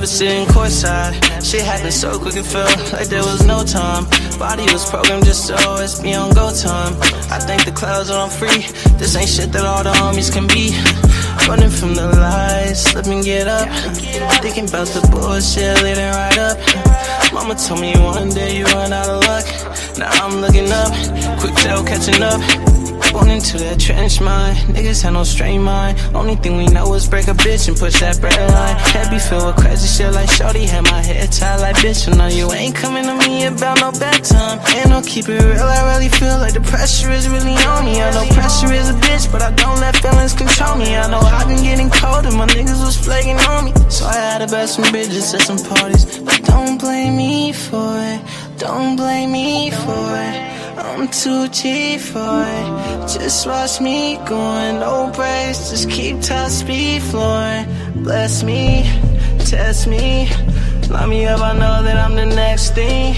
never sitting courtside. Shit happened so quick it felt like there was no time. Body was programmed just to always be on go time. I think the clouds are on free. This ain't shit that all the homies can be. Running from the lights, slip and get up. Thinking about the bullshit, leading right up. Mama told me one day you run out of luck. Now I'm looking up, quick tail catching up. Born into that trench mind, niggas had no straight mind. Only thing we know is break a bitch and push that bread line. Head be filled with crazy shit like shorty, had my head tied like bitch. So now you ain't coming to me about no bedtime. Ain't no keep it real, I really feel like the pressure is really on me. I know pressure is a bitch, but I don't let feelings control me. I know I've been getting cold and my niggas was flaking on me. So I had to bet some bitches at some parties. But don't blame me for it, don't blame me for it. I'm too cheap for it. Just watch me going, no brakes. Just keep top speed flowing. Bless me, test me, line me up, I know that I'm the next thing.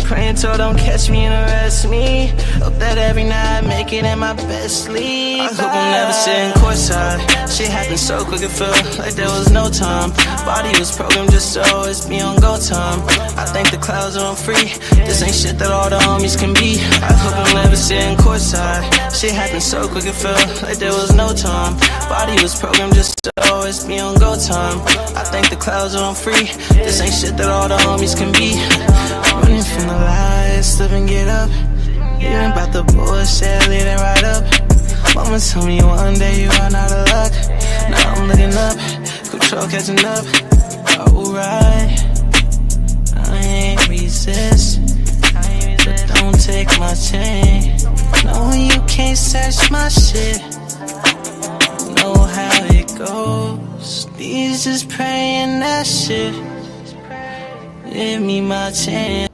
Praying till don't catch me and arrest me. Hope that every night I make it in my best sleep. I hope I'm never sitting courtside. Shit happened so quick it felt like there was no time. Body was programmed just to always be on go time. I think the clouds are on free. This ain't shit that all the homies can be. I hope I'm never sitting courtside. Shit happened so quick it felt like there was no time. Body was programmed just to always be on go time. I think the clouds are on free. This ain't shit that all the homies can be. Running from the lights, slip and get up. You ain't about the bullshit, leading right up. Mama told me one day you run out of luck. Now I'm looking up, control catching up. Alright, I ain't resist, but don't take my chain. No, you can't search my shit. Know how it goes. These just praying that shit. Give me my chance.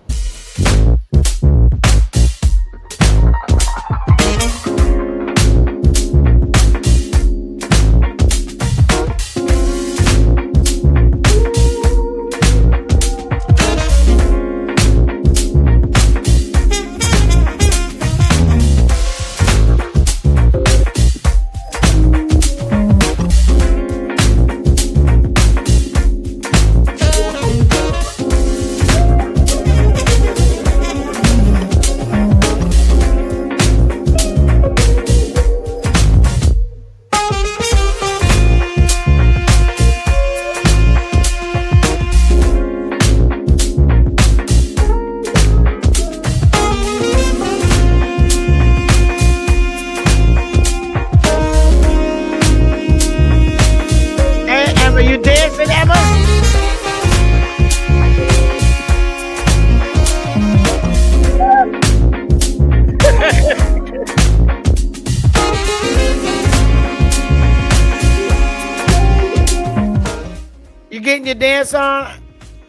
Dance on?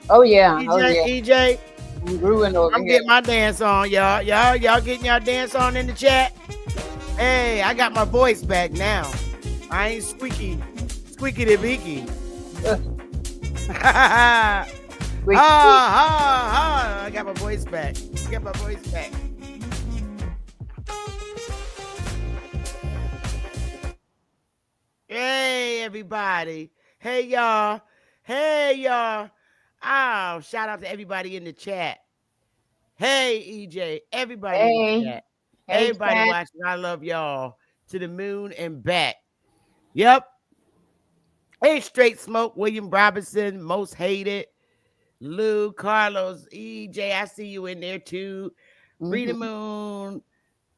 Oh yeah, EJ. I'm getting my dance on, y'all. Y'all getting your dance on in the chat? Hey, I got my voice back now. I ain't squeaky the beaky. I got my voice back. Hey, everybody. Hey, y'all. Oh, shout out to everybody in the chat. Hey, EJ. Everybody in the chat. Everybody watching. I love y'all. To the moon and back. Yep. Hey, Straight Smoke, William Robinson, Most Hated, Lou, Carlos, EJ. I see you in there too. Freedom Moon,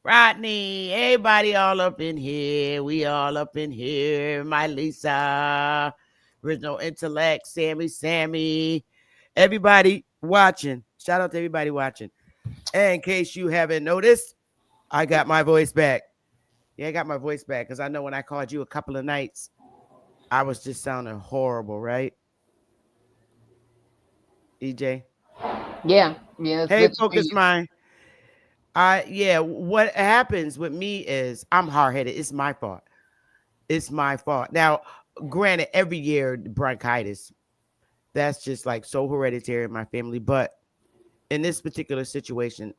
Rodney, everybody all up in here. We all up in here. My Lisa. Original Intellect, Sammy, everybody watching. Shout out to everybody watching. And in case you haven't noticed, I got my voice back. Yeah, I got my voice back because I know when I called you a couple of nights, I was just sounding horrible, right? EJ? Yeah. Hey, Focus Mind. What happens with me is I'm hard-headed. It's my fault. Now, granted, every year bronchitis, that's just like so hereditary in my family. But in this particular situation,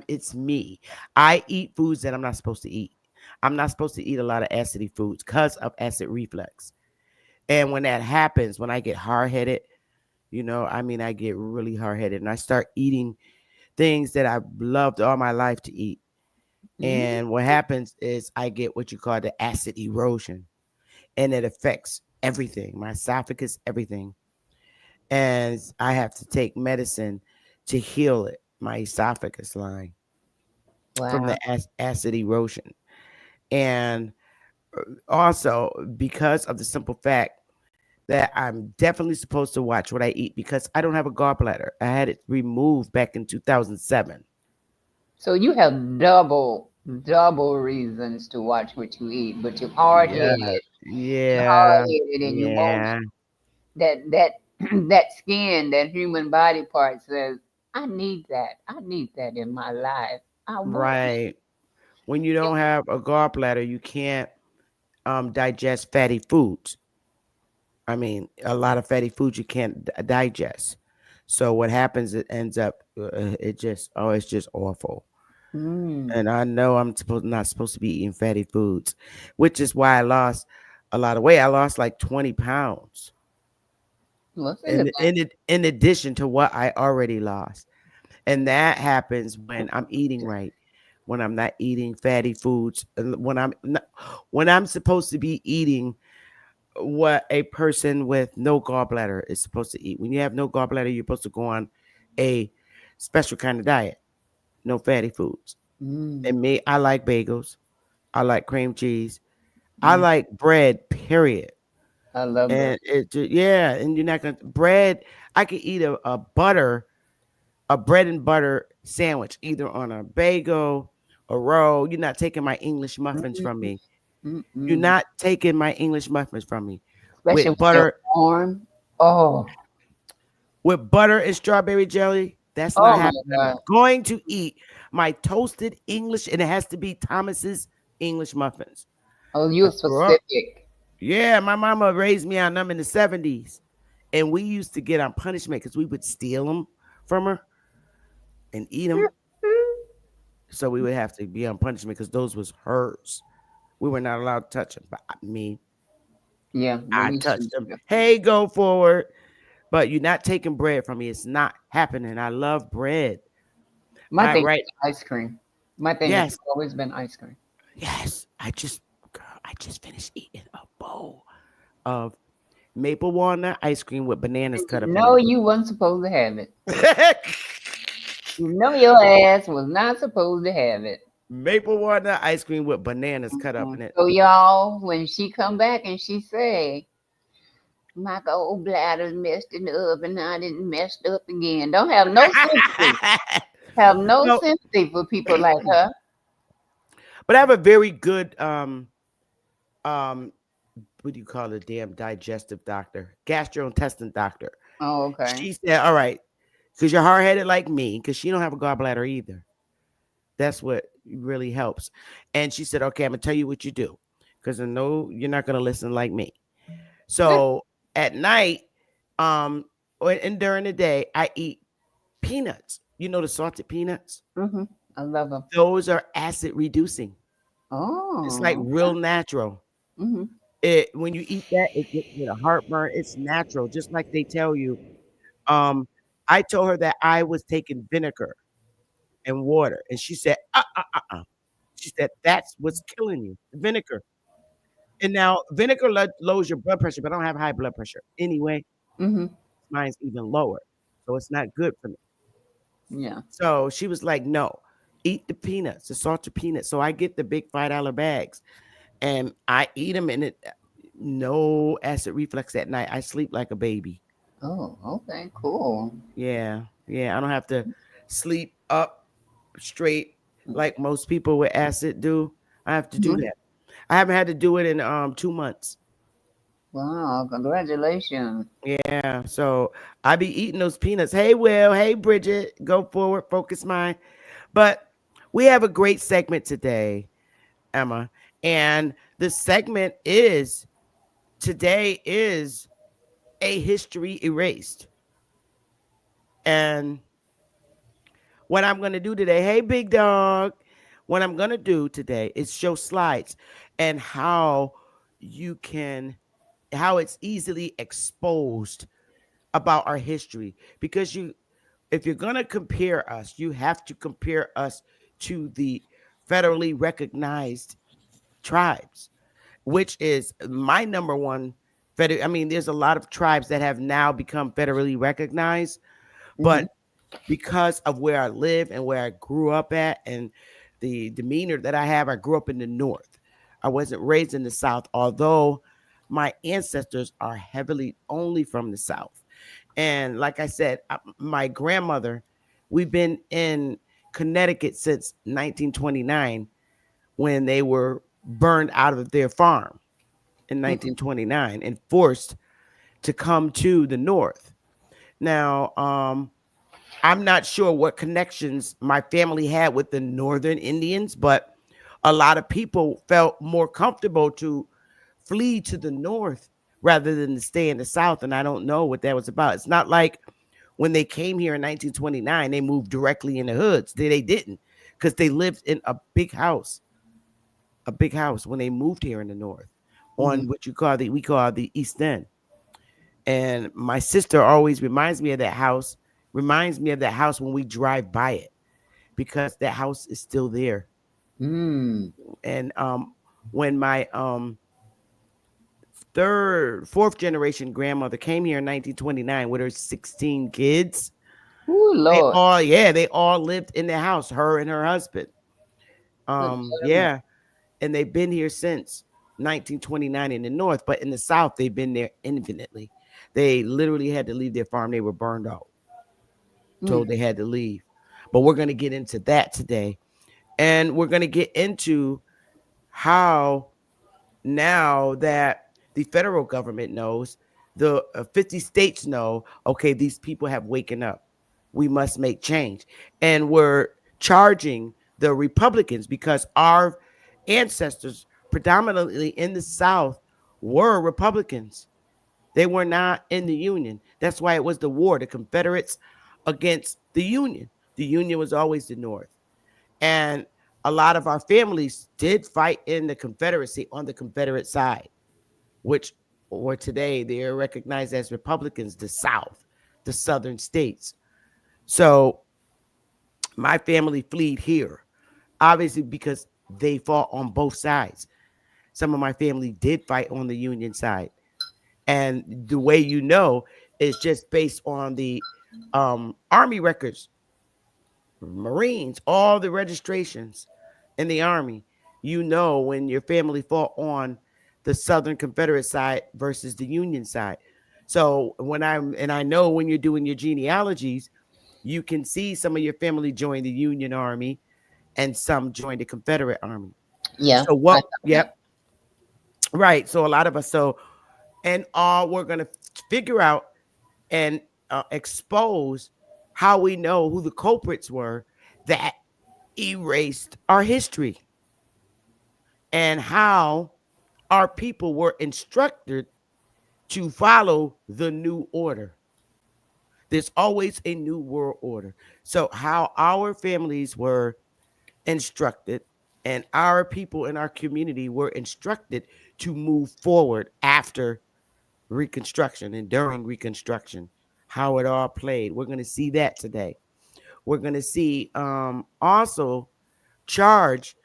it's me. I eat foods that I'm not supposed to eat. I'm not supposed to eat a lot of acidy foods because of acid reflux. And when that happens, when I get hard-headed, I mean, I get really hard headed and I start eating things that I've loved all my life to eat. Mm, And what happens is I get what you call the acid erosion, and it affects everything, my esophagus, everything. And I have to take medicine to heal it, my esophagus line from wow. the acid erosion. And also because of the simple fact that I'm definitely supposed to watch what I eat because I don't have a gallbladder. I had it removed back in 2007. So you have double reasons to watch what you eat, but you're hard Yeah, headed. You're hard yeah, headed, and you want yeah, that that skin, that human body part says, "I need that. I need that in my life. I want it." right. When you don't have a gallbladder, you can't digest fatty foods. I mean, a lot of fatty foods you can't digest. So what happens? It ends up, it just, oh, it's just awful. Mm. And I know I'm supposed not supposed to be eating fatty foods, which is why I lost a lot of weight. I lost like 20 pounds, What's a good and in addition to what I already lost. And that happens when I'm eating right, when I'm not eating fatty foods, and when I'm supposed to be eating what a person with no gallbladder is supposed to eat. When you have no gallbladder, you're supposed to go on a special kind of diet, no fatty foods. thing? And me, I like bagels. I like cream cheese. I Mm. like bread, period. I love bread. And yeah, and you're not gonna bread. I could eat a bread and butter sandwich, either on a bagel, a roll. You're not taking my English muffins from Mm, me. You're mm. not taking my English muffins from me. Especially With when they're butter, warm. Oh, with butter and strawberry jelly, that's not oh my happening. I'm God. going to eat my toasted English, and it has to be Thomas's English muffins. Oh, I you're grew up. specific. Yeah, my mama raised me on them in the 70s. And we used to get on punishment because we would steal them from her and eat them. So we would have to be on punishment because those was hers. We were not allowed to touch them. But Yeah, but I we touched should. them. Hey, go forward. But you're not taking bread from me. It's not happening. I love bread. My thing Right. is ice cream. My thing has Yes. always been ice cream. Yes. Girl, I just finished eating a bowl of maple walnut ice cream with bananas And cut up in no, it. you wasn't supposed to have it. You know your ass was not supposed to have it. Maple walnut ice cream with bananas cut up in it. So y'all, when she come back and she say, "My gallbladder's messed it up and I didn't messed up again," don't have no sympathy. Have no No, sympathy for people like her. but I have a very good um what do you call it? Damn digestive doctor, gastrointestinal doctor. Oh, okay. She said, "All right, because you're hard headed like me, because she don't have a gallbladder either. That's what really helps." And she said, "Okay, I'm gonna tell you what you do, because I know you're not gonna listen like me. So at night, and during the day, I eat peanuts. You know the salted peanuts. Mm-hmm. I love them. Those are acid reducing. It's like Oh, real natural. mm-hmm. It when you eat that, it gets rid of heartburn. It's natural, just like they tell you. Um, I told her that I was taking vinegar and water, and she said, She said, "That's what's killing you, the vinegar." And now vinegar lowers your blood pressure, but I don't have high blood pressure anyway. Mm-hmm. Mine's even lower, so it's not good for me. Yeah. So she was like, "No, eat the peanuts, the salted peanuts." So I get the big $5 bags, and I eat them, and it no acid reflux at night. I sleep like a baby. Oh, okay, cool. Yeah, yeah. I don't have to sleep up straight like most people with acid do. I have to do Mhm. that. I haven't had to do it in 2 months. Wow, congratulations. Yeah, so I be eating those peanuts. Hey, Will. Hey, Bridget. Go forward. Focus mind. But we have a great segment today, Emma, and the segment is today is a history erased. And what I'm going to do today, hey, big dog, what I'm going to do today is show slides and how you can, how it's easily exposed about our history, because if you're going to compare us, you have to compare us to the federally recognized tribes, which is my number one. I mean, there's a lot of tribes that have now become federally recognized, Mm-hmm. but because of where I live and where I grew up at and the demeanor that I have, I grew up in the North. I wasn't raised in the South, although my ancestors are heavily only from the South. And like I said, my grandmother, we've been in Connecticut since 1929 when they were burned out of their farm in Mm-hmm. 1929 and forced to come to the North. Now, I'm not sure what connections my family had with the Northern Indians, but a lot of people felt more comfortable to flee to the North rather than to stay in the South. And I don't know what that was about. It's not like when they came here in 1929, they moved directly in the hoods. They didn't, because they lived in a big house when they moved here in the North Mm-hmm. on what we call the East End. And my sister always reminds me of that house when we drive by it, because that house is still there. Mm. And when my fourth generation grandmother came here in 1929 with her 16 kids, Oh Lord. they all lived in the house, her and her husband. Good heavens. Yeah, and they've been here since 1929 in the North, but in the South they've been there infinitely. They literally had to leave their farm. They were burned out, Mm. told they had to leave. But we're going to get into that today. And we're going to get into how, now that the federal government knows, the 50 states know, okay, these people have waken up. We must make change. And we're charging the Republicans, because our ancestors, predominantly in the South, were Republicans. They were not in the Union. That's why it was the war, the Confederates against the Union. The Union was always the North. And a lot of our families did fight in the Confederacy on the Confederate side, which, or today, they're recognized as Republicans, the South, the Southern states. So my family fled here, obviously, because they fought on both sides. Some of my family did fight on the Union side. And the way you know is just based on the Army records, Marines, all the registrations in the Army. You know when your family fought on the Southern Confederate side versus the Union side. So I know when you're doing your genealogies, you can see some of your family join the Union Army and some join the Confederate Army. Yeah, So I what? know that. Yep, right. So a lot of us. And all we're gonna figure out and expose how we know who the culprits were that erased our history, and how our people were instructed to follow the new order. There's always a new world order. So, how our families were instructed and our people in our community were instructed to move forward after Reconstruction and during Reconstruction, how it all played. We're going to see that today. We're going to see we're also charging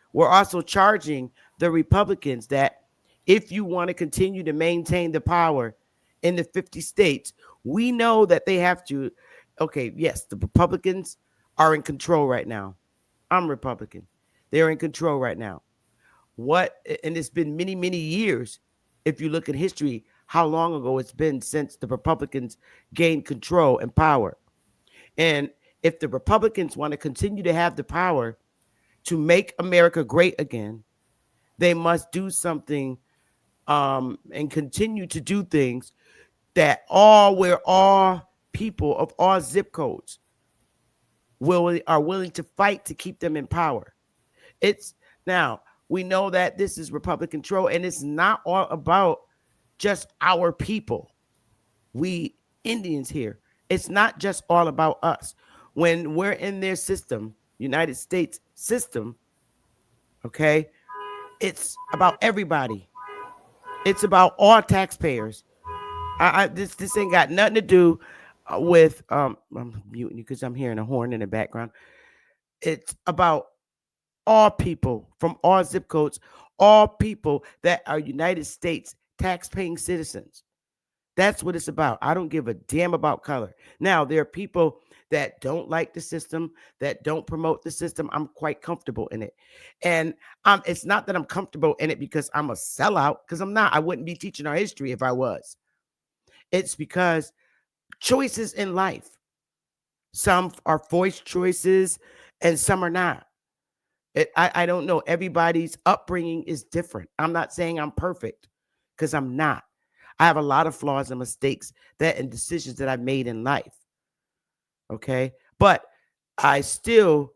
the Republicans that if you want to continue to maintain the power in the 50 states, we know that they have to. Okay, yes, the Republicans are in control right now. I'm Republican. They're in control right now. And it's been many, many years. If you look at history, how long ago it's been since the Republicans gained control and power. And if the Republicans want to continue to have the power to make America great again, they must do something and continue to do things where all people of all zip codes are willing to fight to keep them in power. It's now we know that this is Republican control, and it's not all about just our people. We Indians here. It's not just all about us. When we're in their system, United States system, okay, it's about everybody. It's about all taxpayers. This ain't got nothing to do. with I'm muting you because I'm hearing a horn in the background. It's about all people from all zip codes, all people that are United States tax-paying citizens. That's what it's about. I don't give a damn about color. Now, there are people that don't like the system, that don't promote the system. I'm quite comfortable in it. And it's not that I'm comfortable in it because I'm a sellout, because I'm not. I wouldn't be teaching our history if I was. It's because choices in life, some are forced choices and some are not. I don't know. Everybody's upbringing is different. I'm not saying I'm perfect because I'm not. I have a lot of flaws and mistakes that and decisions that I've made in life. Okay. But I still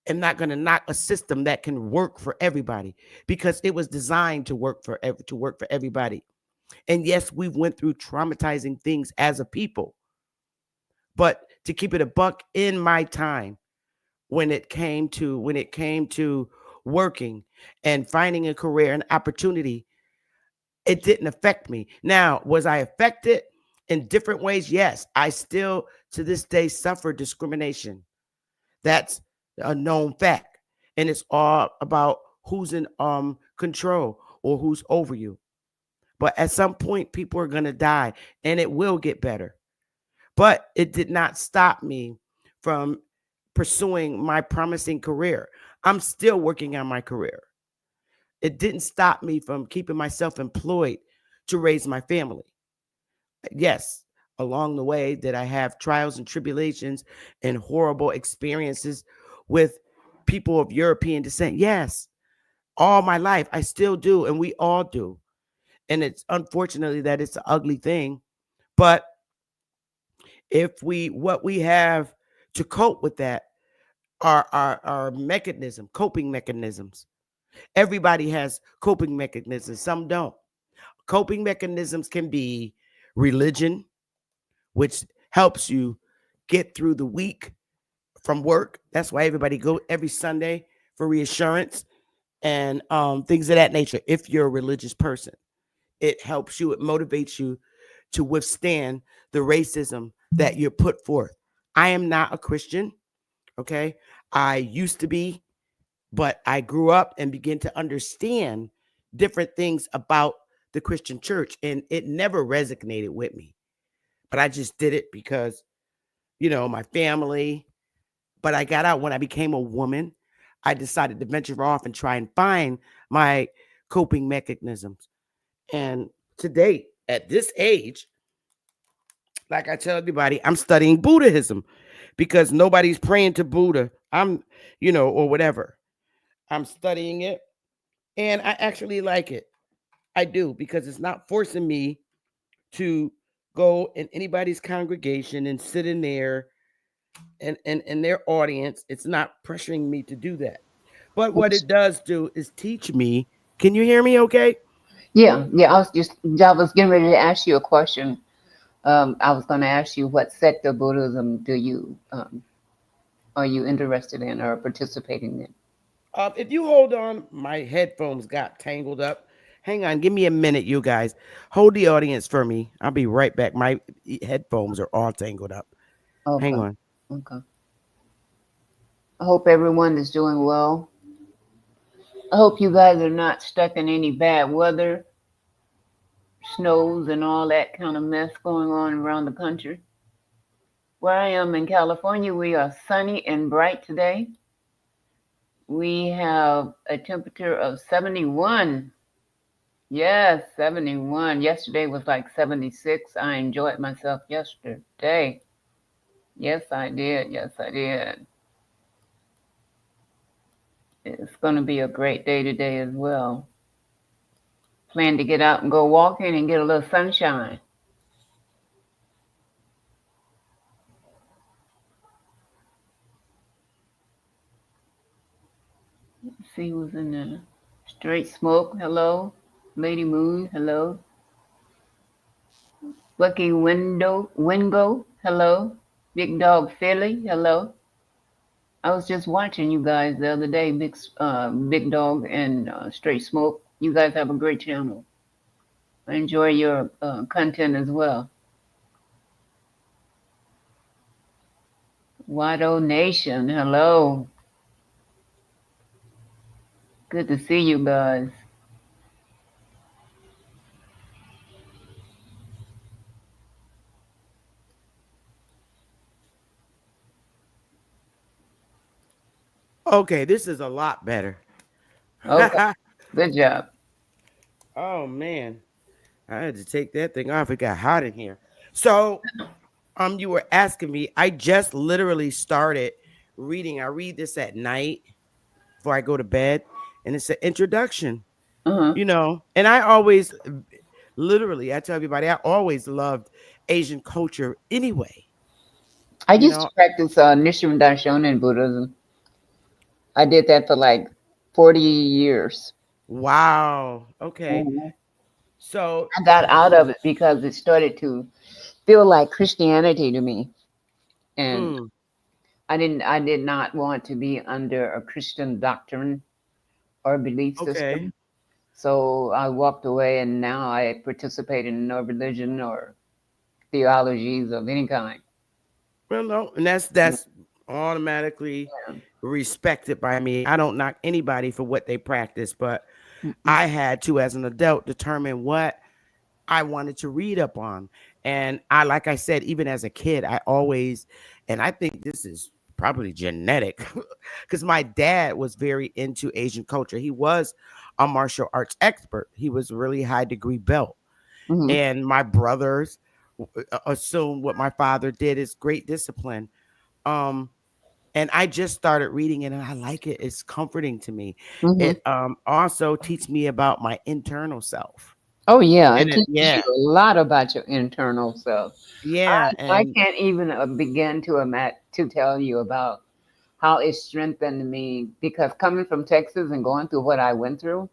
am not going to knock a system that can work for everybody because it was designed to work for everybody. And yes, we've went through traumatizing things as a people. But to keep it a buck, in my time, when it came to working and finding a career and opportunity, it didn't affect me. Now, was I affected in different ways? Yes. I still to this day suffer discrimination. That's a known fact. And it's all about who's in control or who's over you. But at some point, people are going to die and it will get better. But it did not stop me from pursuing my promising career. I'm still working on my career. It didn't stop me from keeping myself employed to raise my family. Yes, along the way, did I have trials and tribulations and horrible experiences with people of European descent? Yes, all my life. I still do, and we all do. And it's unfortunately that it's an ugly thing. But if what we have to cope with that are our mechanism, coping mechanisms. Everybody has coping mechanisms, some don't. Coping mechanisms can be religion, which helps you get through the week from work. That's why everybody go every Sunday for reassurance and things of that nature. If you're a religious person, it helps you, it motivates you to withstand the racism that you're put forth. I am not a Christian, okay? I used to be, but I grew up and began to understand different things about the Christian church, and it never resonated with me. But I just did it because, my family. But I got out when I became a woman. I decided to venture off and try and find my coping mechanisms. And to date, at this age, like I tell everybody, I'm studying Buddhism because nobody's praying to Buddha. Or whatever. I'm studying it and I actually like it. I do because it's not forcing me to go in anybody's congregation and sit in there and their audience. It's not pressuring me to do that. But what it does do is teach me. Can you hear me okay? Yeah. I was getting ready to ask you a question. I was going to ask you what sect of Buddhism are you interested in or participating in? If you hold on, my headphones got tangled up. Hang on, give me a minute, you guys. Hold the audience for me. I'll be right back. My headphones are all tangled up. Hang Okay. on. Okay. I hope everyone is doing well. I hope you guys are not stuck in any bad weather, snows, and all that kind of mess going on around the country. Where I am in California, we are sunny and bright today. We have a temperature of 71. Yes, 71. Yesterday was like 76. I enjoyed myself yesterday. Yes, I did. Yes, I did. It's going to be a great day today as well. Plan to get out and go walking and get a little sunshine. Let's see who's in there. Straight Smoke, hello. Lady Moon, hello. Bucky Wingo, hello. Big Dog Philly, hello. I was just watching you guys the other day, Big Dog and Straight Smoke. You guys have a great channel. I enjoy your content as well. Wado Nation, hello. Good to see you guys. Okay, this is a lot better. Okay, good job. Oh man, I had to take that thing off. It got hot in here. So, you were asking me. I just literally started reading. I read this at night before I go to bed, and it's an introduction. Uh-huh. And I always, literally, I tell everybody, I always loved Asian culture anyway. I You used to know, practice Nichiren Daishonin Buddhism. I did that for like 40 years. wow. Okay, Mhm. so, I got out of it because it started to feel like Christianity to me. And mm, I did not want to be under a Christian doctrine or belief okay. system. So I walked away and now I participate in no religion or theologies of any kind. Well, no, and that's automatically respected by me. I don't knock anybody for what they practice, but Mm-mm. I had to, as an adult, determine what I wanted to read up on. And like I said, even as a kid, I always, and I think this is probably genetic, because my dad was very into Asian culture. He was a martial arts expert. He was a really high degree belt. Hmm. And my brothers assumed what my father did is great discipline. Um, and I just started reading it and I like it. It's comforting to me. Hmm. It also teaches me about my internal self. Oh yeah, And it it, teaches you yeah, a lot about your internal self. yeah, I and can't even begin to tell you about how it strengthened me because coming from Texas and going through what I went through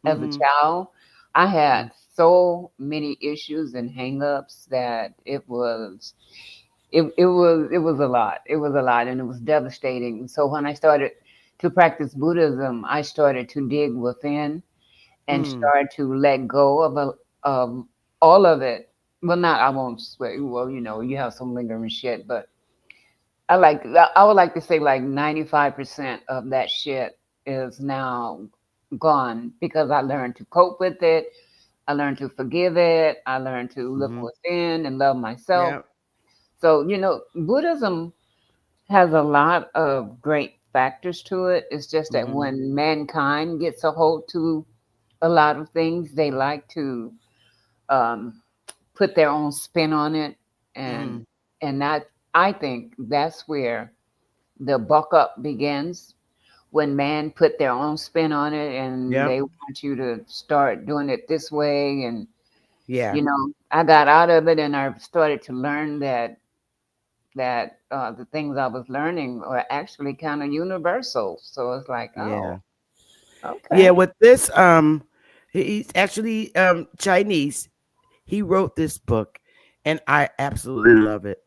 as a mm-hmm, child, I had so many issues and hangups that it was a lot. It was a lot and it was devastating. So when I started to practice Buddhism, I started to dig within and mm, start to let go of all of it. Well, not I won't say. Well, you have some lingering shit, but I would like to say like 95% of that shit is now gone because I learned to cope with it. I learned to forgive it. I learned to look mm-hmm, within and love myself. yeah, So, Buddhism has a lot of great factors to it. It's just that mm-hmm, when mankind gets a hold to a lot of things, they like to um, put their own spin on it, and mm, that I think that's where the buck up begins when man put their own spin on it and yep, they want you to start doing it this way. And yeah, I got out of it and I started to learn that the things I was learning are actually kind of universal. So it's like, oh, yeah, okay. yeah. With this, he's actually Chinese. He wrote this book, and I absolutely love it.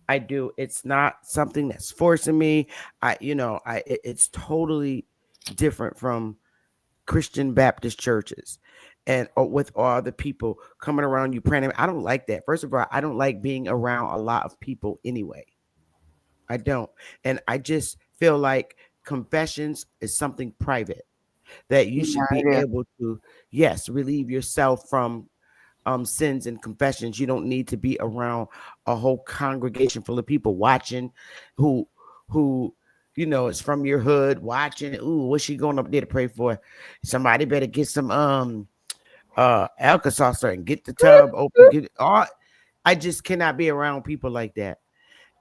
I do. It's not something that's forcing me. It's totally different from Christian Baptist churches, and with all the people coming around you praying. I don't like that. First of all, I don't like being around a lot of people anyway. I don't, and I just feel like confessions is something private that you should Yeah, be it is. able to, yes, relieve yourself from sins and confessions. You don't need to be around a whole congregation full of people watching who who is from your hood watching. Ooh, what's she going up there to pray for? Somebody better get some Alka-Seltzer and get the tub open. Get it all. I just cannot be around people like that.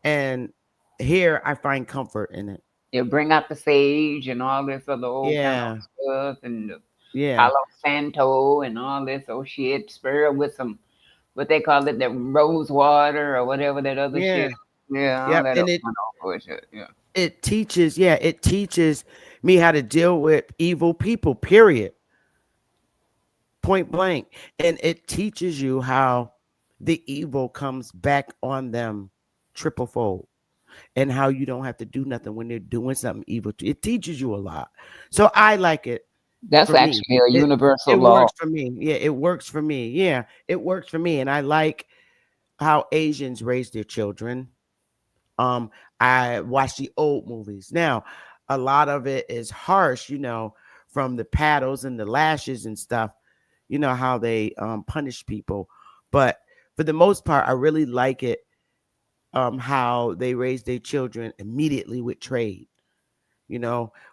And here I find comfort in it. You bring out the sage and all this other old kind of Yeah. stuff and the Yeah. Palo Santo and all this old shit, spray it with some what they call it, that rose water or whatever that other shit. Yeah. Yeah, all Yep. that And other it kind of bullshit. Yeah. it teaches, yeah, it teaches me how to deal with evil people, period. Point blank. And it teaches you how the evil comes back on them triple fold, and how you don't have to do nothing when they're doing something evil. It teaches you a lot. So I like it That's for me. actually a It universal it law. works for me. Yeah, it works for me. Yeah, it works for me. And I like how Asians raise their children. Um, I watch the old movies. Now, a lot of it is harsh, from the paddles and the lashes and stuff, how they punish people. But for the most part, I really like it, how they raise their children immediately with trade.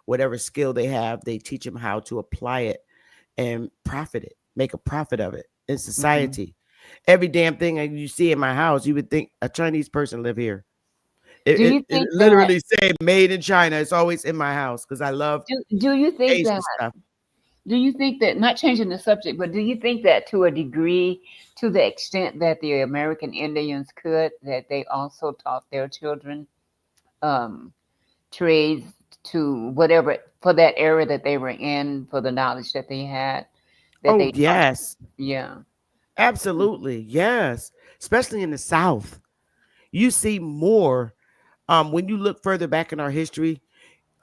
Whatever skill they have, they teach them how to apply it and profit it, make a profit of it in Mm-hmm. society. Every damn thing that you see in my house, you would think a Chinese person live here. It, Do it, you it think that? literally say made in China. It's always in my house because I love Do you think Asian that? stuff. Do you think that, not changing the subject, but do you think that to a degree, to the extent that the American Indians could, that they also taught their children um, trades to whatever for that era that they were in, for the knowledge that they had, that Oh they taught? yes, Yeah. absolutely, yes. Especially in the South, you see more. When you look further back in our history,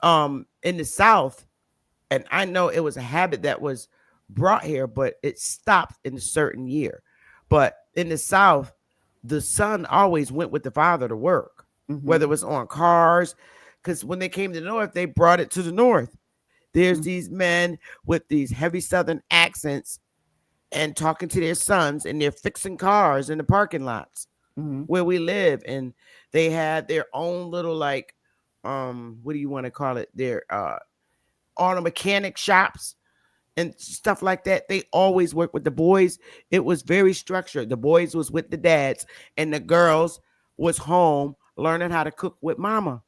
in the South, and I know it was a habit that was brought here, but it stopped in a certain year. But in the South, the son always went with the father to work, whether Mm-hmm. it was on cars, because when they came to the North, they brought it to the North. There's these men with these heavy Southern accents and talking to their sons, and they're fixing cars in the parking lots Mm-hmm. where we live. And they had their own little, like, what do you want to call it? Their auto mechanic shops and stuff like that. They always work with the boys. It was very structured. The boys was with the dads, and the girls was home learning how to cook with mama.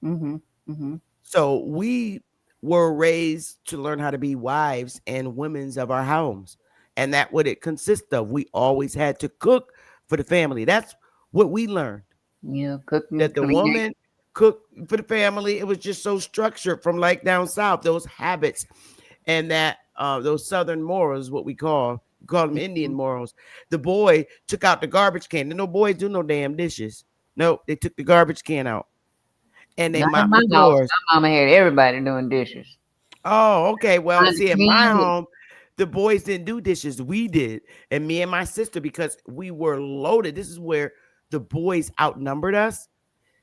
Mm-hmm. Mm-hmm. So we were raised to learn how to be wives and women's of our homes. And that what it consists of. We always had to cook for the family. That's what we learned. Yeah, cooking, That the cleaning. woman cooked for the family. It was just so structured from like down south, those habits and that those southern morals, what we call them Indian morals. The boy took out the garbage can. There no boys do no damn dishes. Nope, they took the garbage can out and they Not in mopped my the house. floors. My mama had everybody doing dishes. Oh, okay. Well, Trying to see, in my clean. home, the boys didn't do dishes. We did. And me and my sister, because we were loaded, this is where the boys outnumbered us.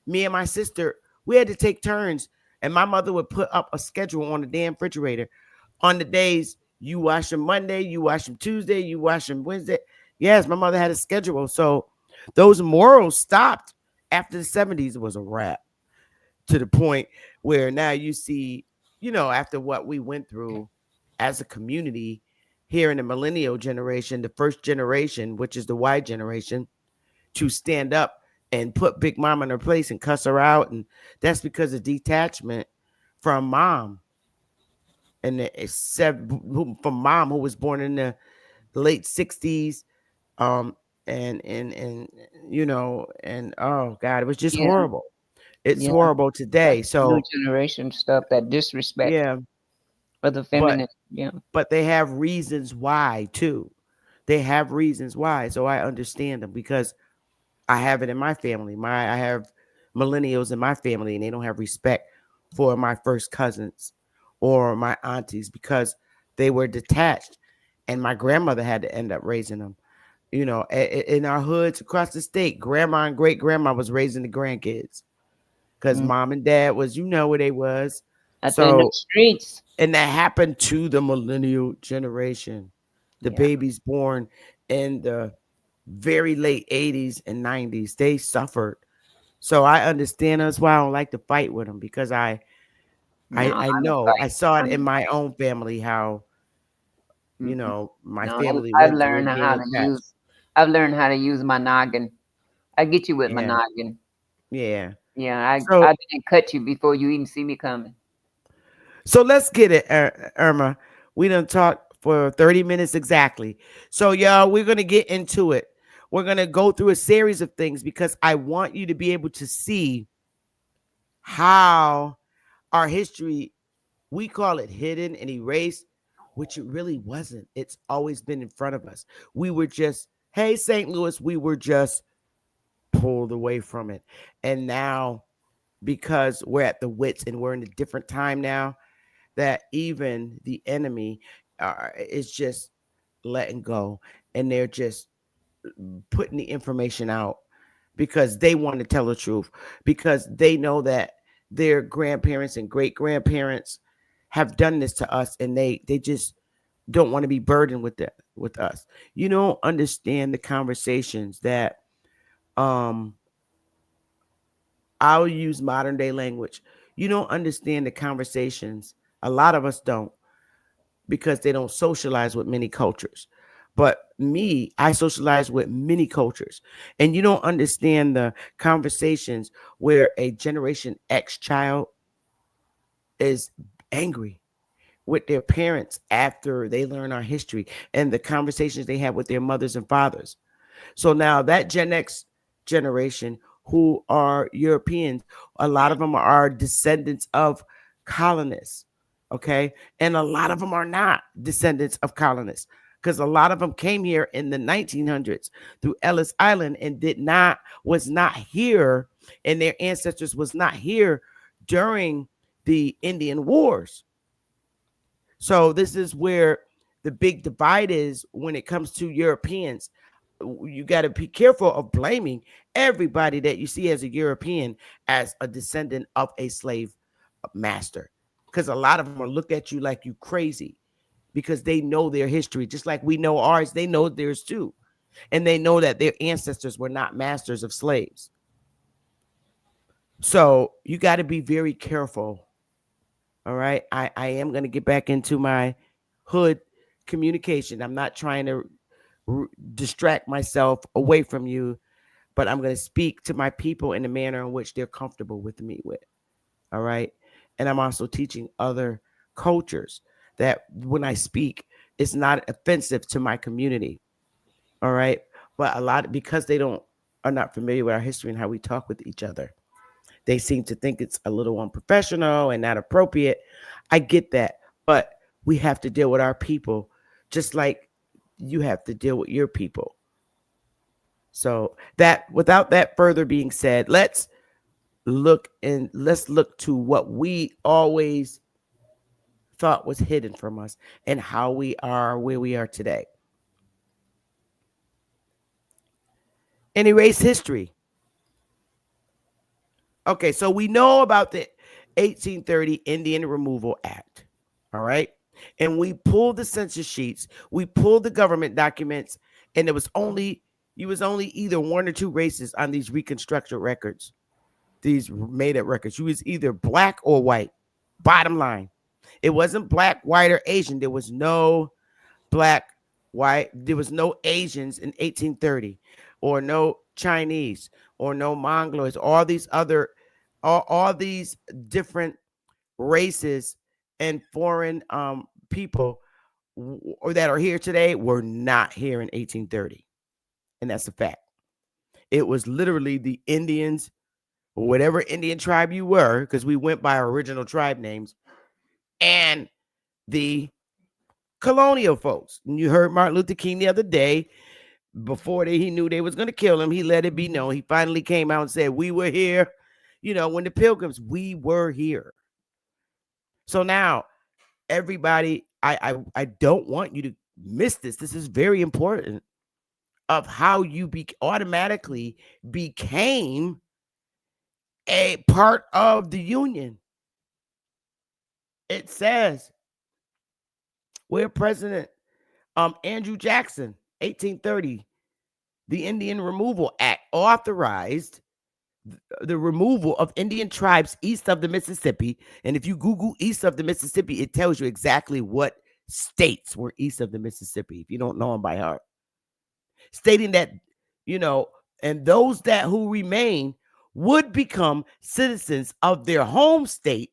Me and my sister, we had to take turns. And my mother would put up a schedule on the damn refrigerator. On the days you wash them Monday, you wash them Tuesday, you wash them Wednesday. Yes, my mother had a schedule. So those morals stopped after the 70s. It was a wrap, to the point where now you see, after what we went through as a community here in the millennial generation, the first generation, which is the Y generation, to stand up and put Big Mama in her place and cuss her out. And that's because of detachment from mom. And from mom, who was born in the late 60s. Um, and and oh God, it was just Yeah, horrible. It's yeah. horrible That's today. new So generation stuff. That disrespect yeah, for the but feminine. Yeah. they have reasons why too. They have reasons why. So I understand them because I have it in my family. I have millennials in my family, and they don't have respect for my first cousins or my aunties because they were detached, and my grandmother had to end up raising them. In our hoods across the state, grandma and great grandma was raising the grandkids because Mm. mom and dad was, where they was. Out there in the So, streets. and that happened to the millennial generation, the Yeah. babies born in the very late 80s and 90s. They suffered. So I understand. That's why I don't like to fight with them, because I No, I I I don't know, I fight. saw it in my own family how Mm-mm. my No, family I've went through learned it being how to use. attached. I've learned how to use my noggin. I get you with my Yeah, noggin. yeah. Yeah, So I didn't cut you before you even see me coming. let's get it, Irma. We done talked for 30 minutes exactly. So y'all, we're gonna get into it. We're gonna go through a series of things because I want you to be able to see how our history, we call it hidden and erased, which it really wasn't. It's always been in front of us. We were just, hey, St. Louis, we were just pulled away from it. And now, because we're at the wits and we're in a different time now, that even the enemy is just letting go, and they're just putting the information out because they want to tell the truth, because they know that their grandparents and great grandparents have done this to us, and they just don't want to be burdened with that with us. You don't understand the conversations that um I'll use modern day language. You don't understand the conversations. A lot of us don't, because they don't socialize with many cultures. But me, I socialize with many cultures. And you don't understand the conversations where a Generation X child is angry with their parents after they learn our history, and the conversations they have with their mothers and fathers. So now that Gen X generation, who are Europeans, a lot of them are descendants of colonists. Okay. And a lot of them are not descendants of colonists, because a lot of them came here in the 1900s through Ellis Island and was not here, and their ancestors was not here during the Indian Wars. So this is where the big divide is when it comes to Europeans. You got to be careful of blaming everybody that you see as a European as a descendant of a slave master, because a lot of them will look at you like you crazy, because they know their history just like we know ours. They know theirs too, and they know that their ancestors were not masters of slaves. So you got to be very careful. All right, I am going to get back into my hood communication. I'm not trying to distract myself away from you, but I'm going to speak to my people in the manner in which they're comfortable with me with. All right. And I'm also teaching other cultures that when I speak, it's not offensive to my community. All right. But a lot, because they are not familiar with our history and how we talk with each other, they seem to think it's a little unprofessional and not appropriate. I get that. But we have to deal with our people just like you have to deal with your people. So that, without that further being said, let's look to what we always thought was hidden from us and how we are where we are today. In erase history. Okay, so we know about the 1830 Indian Removal Act. All right. And we pulled the census sheets, we pulled the government documents, and you was only either one or two races on these reconstructed records, these made up records. You was either black or white. Bottom line. It wasn't black, white, or Asian. There was no black, white. There was no Asians in 1830, or no Chinese, or no Mongoloids. All these different races and foreign people or that are here today were not here in 1830. And that's a fact. It was literally the Indians, or whatever Indian tribe you were, because we went by our original tribe names, and the colonial folks. And you heard Martin Luther King the other day, before he knew they was going to kill him, he let it be known. He finally came out and said, we were here. When the Pilgrims, we were here. So now, everybody, I don't want you to miss this. This is very important, of how you automatically became a part of the Union. It says where President Andrew Jackson, 1830, the Indian Removal Act authorized the removal of Indian tribes east of the Mississippi. And if you Google east of the Mississippi, it tells you exactly what states were east of the Mississippi, if you don't know them by heart. Stating that, and those who remain would become citizens of their home state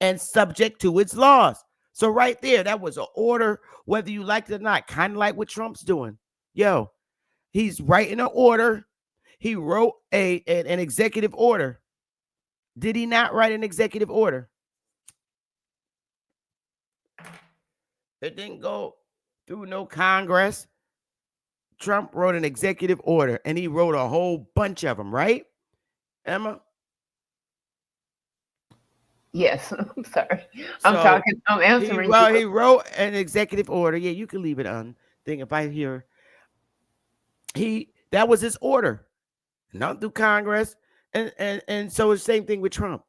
and subject to its laws. So right there, that was an order, whether you like it or not, kind of like what Trump's doing. He's writing an order. He wrote an executive order. Did he not write an executive order? It didn't go through no Congress. Trump wrote an executive order, and he wrote a whole bunch of them, right, Emma? Yes, I'm sorry. I'm answering. He wrote an executive order. Yeah, you can leave it on thing if I hear. That was his order. not through Congress. And so it's the same thing with Trump.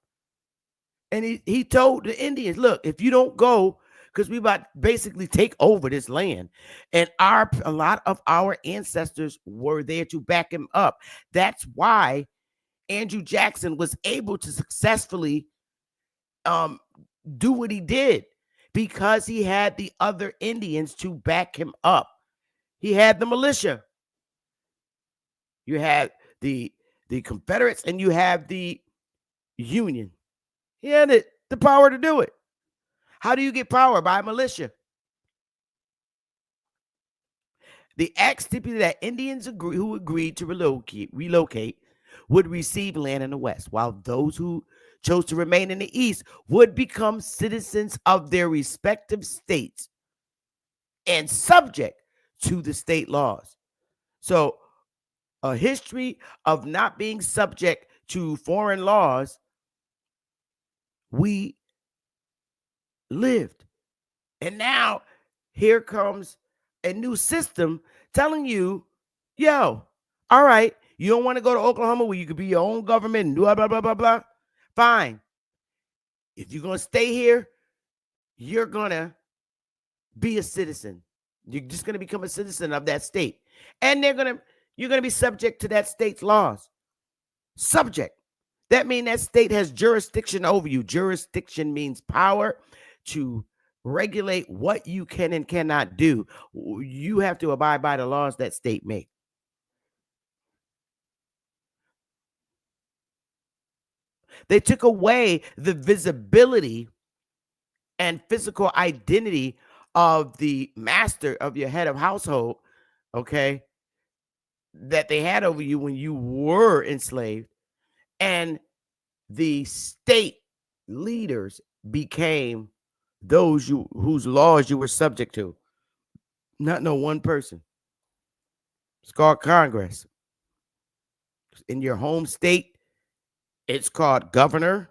And he told the Indians, look, if you don't go, because we about to basically take over this land. And a lot of our ancestors were there to back him up. That's why Andrew Jackson was able to successfully do what he did, because he had the other Indians to back him up. He had the militia. You had the Confederates and you have the Union. He had the power to do it. How do you get power? By militia. The act stipulated that Indians who agreed to relocate would receive land in the West, while those who chose to remain in the East would become citizens of their respective states and subject to the state laws. So a history of not being subject to foreign laws, we lived. And now here comes a new system telling you, yo, all right, you don't want to go to Oklahoma where you could be your own government and blah, blah, blah, blah, blah. Fine. If you're going to stay here, you're going to be a citizen. You're just going to become a citizen of that state. And you're going to be subject to that state's laws. Subject. That means that state has jurisdiction over you. Jurisdiction means power to regulate what you can and cannot do. You have to abide by the laws that state make. They took away the visibility and physical identity of the master, of your head of household, okay, that they had over you when you were enslaved. And the state leaders became those whose laws you were subject to. Not no one person. It's called Congress. In your home state, it's called governor,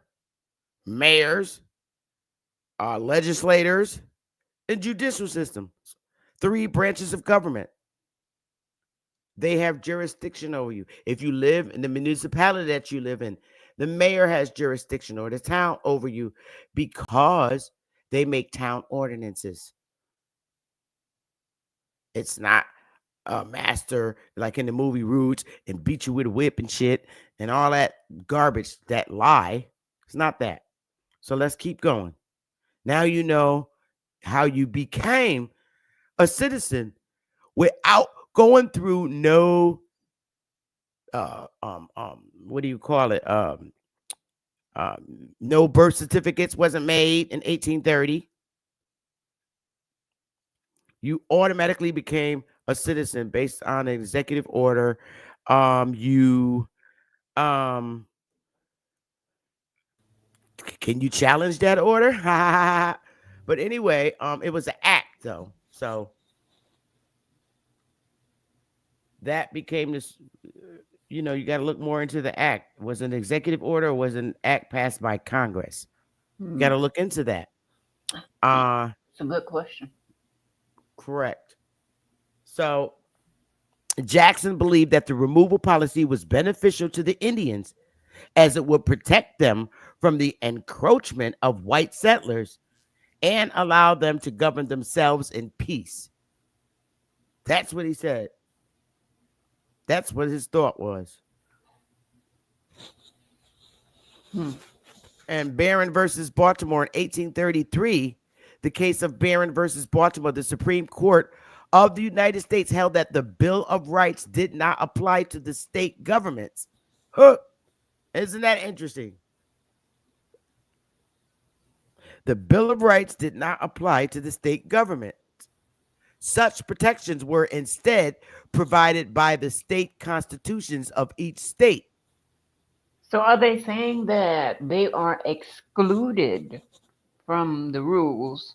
mayors, legislators, and judicial systems. 3 branches of government. They have jurisdiction over you. If you live in the municipality that you live in, the mayor has jurisdiction or the town over you because they make town ordinances. It's not a master like in the movie Roots and beat you with a whip and shit and all that garbage, that lie. It's not that. So let's keep going. Now you know how you became a citizen without going through no what do you call it? No birth certificates wasn't made in 1830. You automatically became a citizen based on an executive order. Can you challenge that order? But anyway, it was an act though. So that became this, you know, you got to look more into the act. Was it an executive order or was it an act passed by Congress? You got to look into that. It's a good question. Correct. So Jackson believed that the removal policy was beneficial to the Indians as it would protect them from the encroachment of white settlers and allow them to govern themselves in peace. That's what he said. That's what his thought was. And Barron versus Baltimore in 1833, the case of Barron versus Baltimore, the Supreme Court of the United States held that the Bill of Rights did not apply to the state governments. Huh. Isn't that interesting? The Bill of Rights did not apply to the state government. Such protections were instead provided by the state constitutions of each state. So are they saying that they are excluded from the rules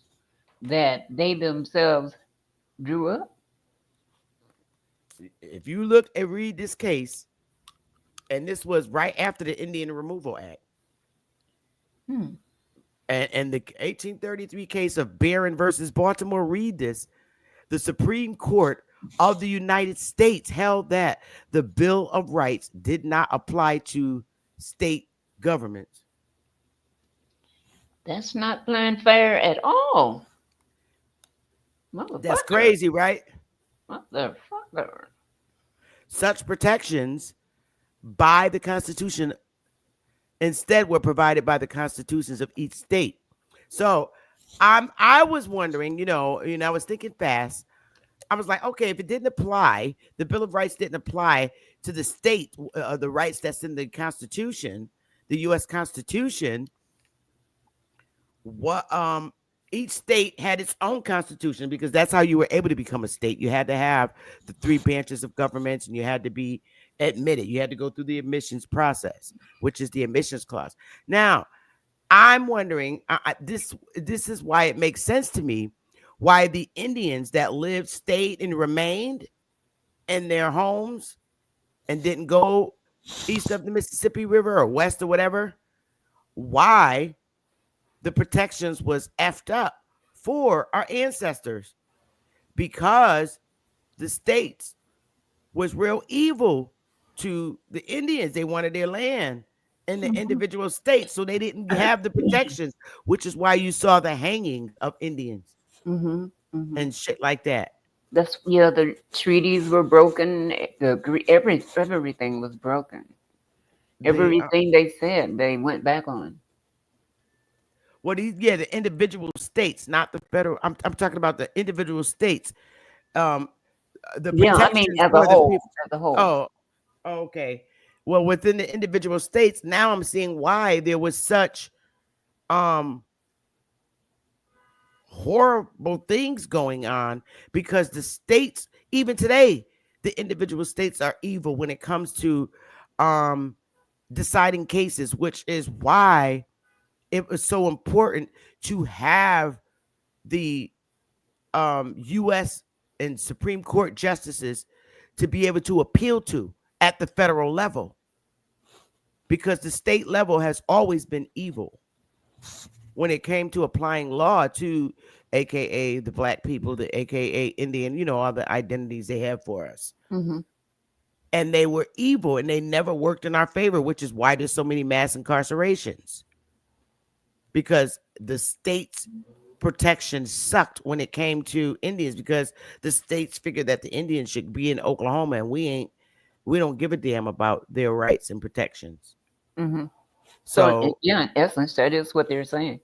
that they themselves drew up? If you look and read this case, and this was right after the Indian Removal Act. And the 1833 case of Barron versus Baltimore, read this. The Supreme Court of the United States held that the Bill of Rights did not apply to state governments. That's not playing fair at all. That's Motherfucker. crazy, right? Motherfucker. Such protections by the Constitution instead were provided by the constitutions of each state. So I was wondering, I was thinking fast. I was like, okay, if it didn't apply, the Bill of Rights didn't apply to the state, the rights that's in the Constitution, the U.S. Constitution. What each state had its own constitution because that's how you were able to become a state. You had to have the three branches of governments, and you had to be admitted. You had to go through the admissions process, which is the admissions clause. Now, I'm wondering, this is why it makes sense to me why the Indians that lived, stayed, and remained in their homes and didn't go east of the Mississippi River or west or whatever, why the protections was effed up for our ancestors, because the states was real evil to the Indians. They wanted their land in the individual states, so they didn't have the protections, which is why you saw the hanging of Indians and shit like that. That's the treaties were broken. Everything was broken. Everything they said, they went back on. Well, the individual states, not the federal. I'm talking about the individual states. The protections as a whole. As a whole. Oh, okay. Well, within the individual states, now I'm seeing why there was such horrible things going on, because the states, even today, the individual states are evil when it comes to deciding cases, which is why it was so important to have the U.S. and Supreme Court justices to be able to appeal to at the federal level, because the state level has always been evil when it came to applying law to AKA the black people, the AKA Indian, all the identities they have for us. And they were evil and they never worked in our favor, which is why there's so many mass incarcerations, because the state's protection sucked when it came to Indians, because the states figured that the Indians should be in Oklahoma, and we don't give a damn about their rights and protections. So in essence, that is what they're saying.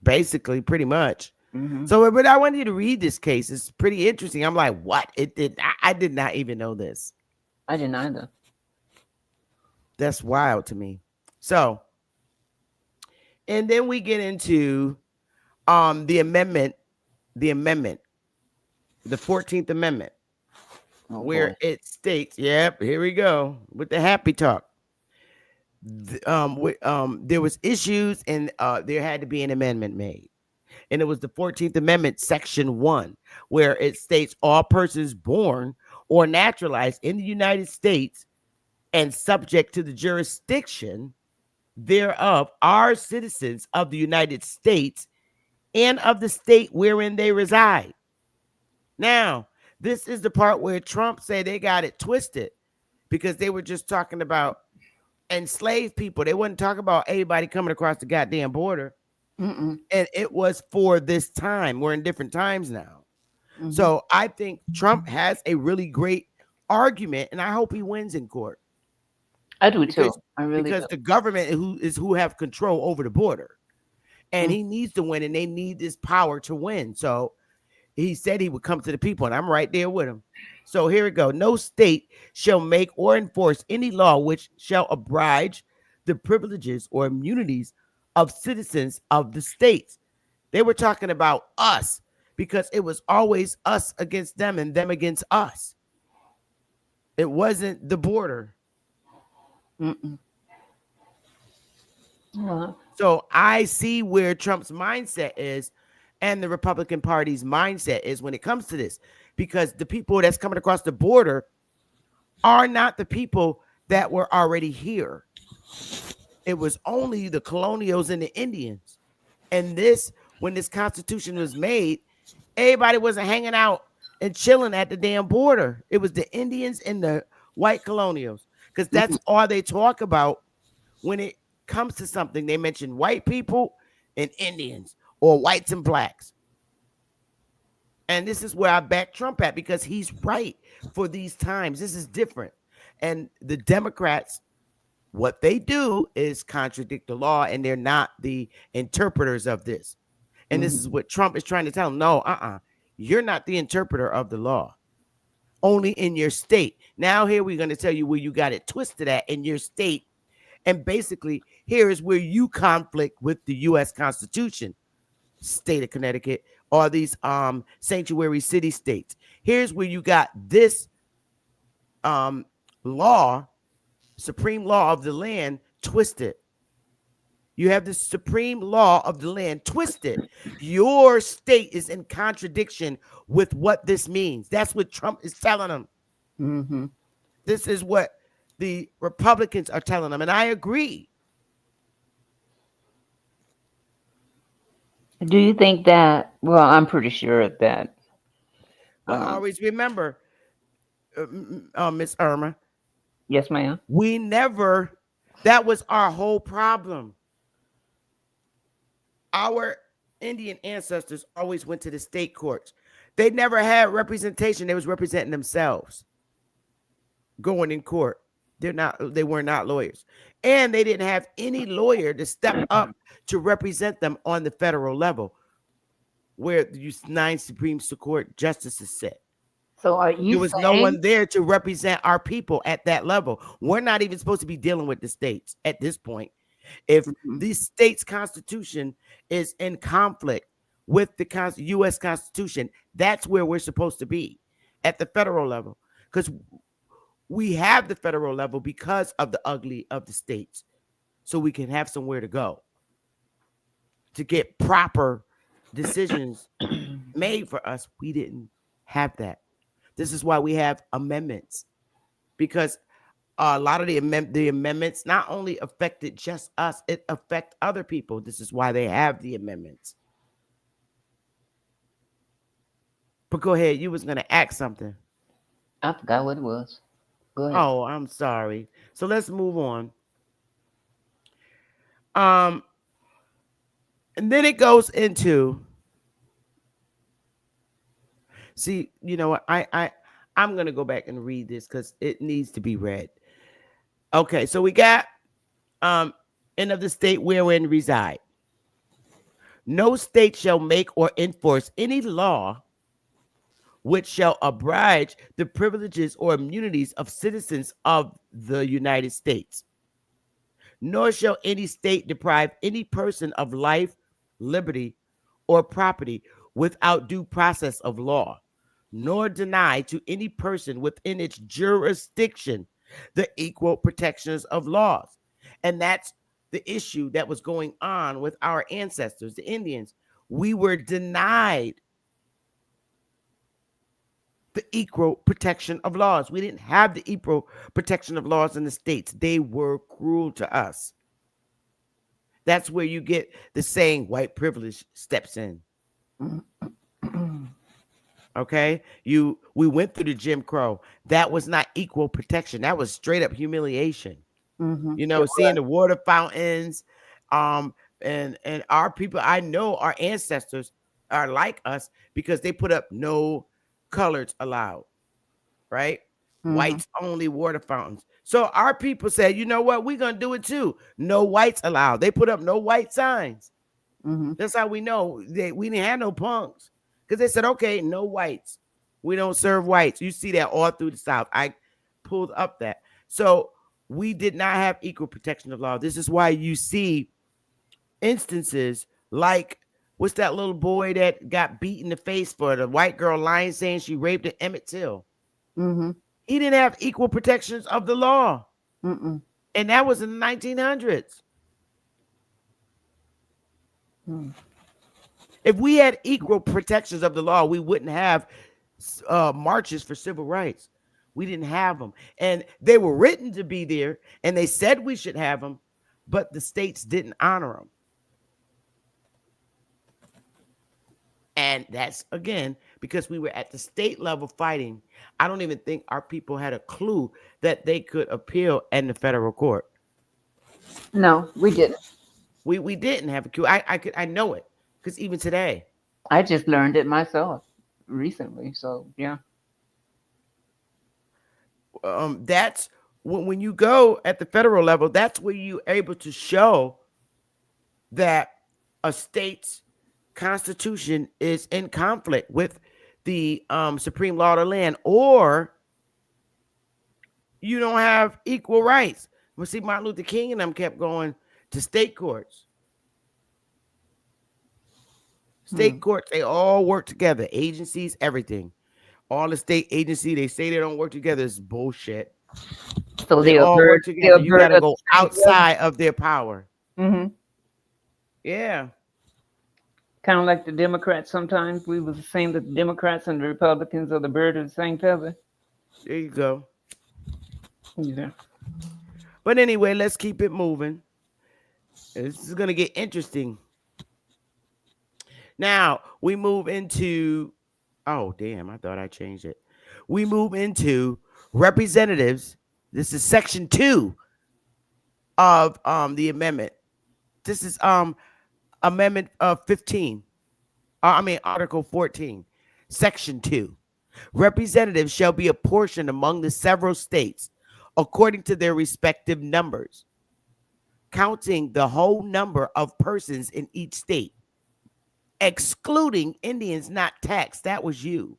Basically, pretty much. So, but I wanted you to read this case. It's pretty interesting. I'm like, what? I did not even know this. I didn't either. That's wild to me. So, and then we get into the amendment, the 14th Amendment, where it states, yep, here we go with the happy talk. There was issues, and there had to be an amendment made. And it was the 14th Amendment, Section 1, where it states all persons born or naturalized in the United States and subject to the jurisdiction thereof are citizens of the United States and of the state wherein they reside. Now, this is the part where Trump said they got it twisted, because they were just talking about enslaved people. They wouldn't talk about everybody coming across the goddamn border. And it was for this time. We're in different times now. So I think Trump has a really great argument, and I hope he wins in court. I do too. I really because do. the government who have control over the border, and he needs to win, and they need this power to win. So he said he would come to the people, and I'm right there with him. So here we go. No state shall make or enforce any law which shall abridge the privileges or immunities of citizens of the states. They were talking about us, because it was always us against them and them against us. It wasn't the border. So I see where Trump's mindset is and the Republican Party's mindset is when it comes to this, because the people that's coming across the border are not the people that were already here. It was only the colonials and the Indians. And when this Constitution was made, everybody wasn't hanging out and chilling at the damn border. It was the Indians and the white colonials, because that's all they talk about when it comes to something. They mention white people and Indians, or whites and blacks. And this is where I back Trump at, because he's right for these times. This is different. And the Democrats, what they do is contradict the law, and they're not the interpreters of this. And this is what Trump is trying to tell them. No, you're not the interpreter of the law. Only in your state. Now here we're going to tell you where you got it twisted at in your state. And basically, here is where you conflict with the U.S. Constitution, state of Connecticut, or these sanctuary city states. Here's where you got this law, supreme law of the land, twisted. You have the supreme law of the land twisted. Your state is in contradiction with what this means. That's what Trump is telling them. This is what the Republicans are telling them. And I agree. Do you think that, well, I'm pretty sure that. Well, always remember, Miss Irma. Yes, ma'am. That was our whole problem. Our Indian ancestors always went to the state courts. They never had representation. They was representing themselves going in court. They were not lawyers. And they didn't have any lawyer to step up to represent them on the federal level, where the 9 Supreme Court justices sit. So are you There was no one there to represent our people at that level. We're not even supposed to be dealing with the states at this point. If the state's constitution is in conflict with the U.S. Constitution, that's where we're supposed to be, at the federal level. Because we have the federal level because of the ugly of the states. So we can have somewhere to go to get proper decisions made for us. We didn't have that. This is why we have amendments, because a lot of the amendments not only affected just us, it affect other people. This is why they have the amendments. But go ahead. You was going to ask something. I forgot what it was. Go ahead. Oh, I'm sorry. So let's move on. And then it goes into, see, you know what? I'm going to go back and read this because it needs to be read. Okay, so we got end of the state wherein reside. No state shall make or enforce any law which shall abridge the privileges or immunities of citizens of the United States. Nor shall any state deprive any person of life, liberty, or property without due process of law, nor deny to any person within its jurisdiction the equal protections of laws. And that's the issue that was going on with our ancestors, the Indians. We were denied the equal protection of laws. We didn't have the equal protection of laws in the states. They were cruel to us. That's where you get the saying white privilege steps in. Okay, we went through the Jim Crow. That was not equal protection. That was straight up humiliation. You know, seeing the water fountains, and our people. I know our ancestors are like us because they put up no colors allowed, right? Whites only water fountains. So our people said, you know what, we're gonna do it too. No whites allowed. They put up no white signs. That's how we know we didn't have no punks. Because they said, okay, no whites. We don't serve whites. You see that all through the South. I pulled up that. So we did not have equal protection of law. This is why you see instances like, what's that little boy that got beat in the face for the white girl lying saying she raped an Emmett Till? He didn't have equal protections of the law. And that was in the 1900s. If we had equal protections of the law, we wouldn't have marches for civil rights. We didn't have them. And they were written to be there, and they said we should have them, but the states didn't honor them. And that's, again, because we were at the state level fighting. I don't even think our people had a clue that they could appeal in the federal court. No, we didn't. We didn't have a clue. I know it, because even today. I just learned it myself recently. So, yeah. That's when you go at the federal level, that's where you're able to show that a state's constitution is in conflict with the supreme law of the land, or you don't have equal rights. Well, see, Martin Luther King and them kept going to state courts. State courts, they all work together. Agencies, everything. All the state agency, they say they don't work together. It's bullshit. So they all work together. You got to go outside of their power. Mm-hmm. Yeah. Kind of like the Democrats. Sometimes we was saying that the Democrats and the Republicans are the bird of the same feather. There you go. Yeah. But anyway, let's keep it moving. This is going to get interesting. Now, we move into, oh, damn, I thought I changed it. We move into representatives. This is section 2 of the amendment. This is amendment 15. Article 14, section 2. Representatives shall be apportioned among the several states according to their respective numbers, counting the whole number of persons in each state, excluding Indians not taxed. That was you.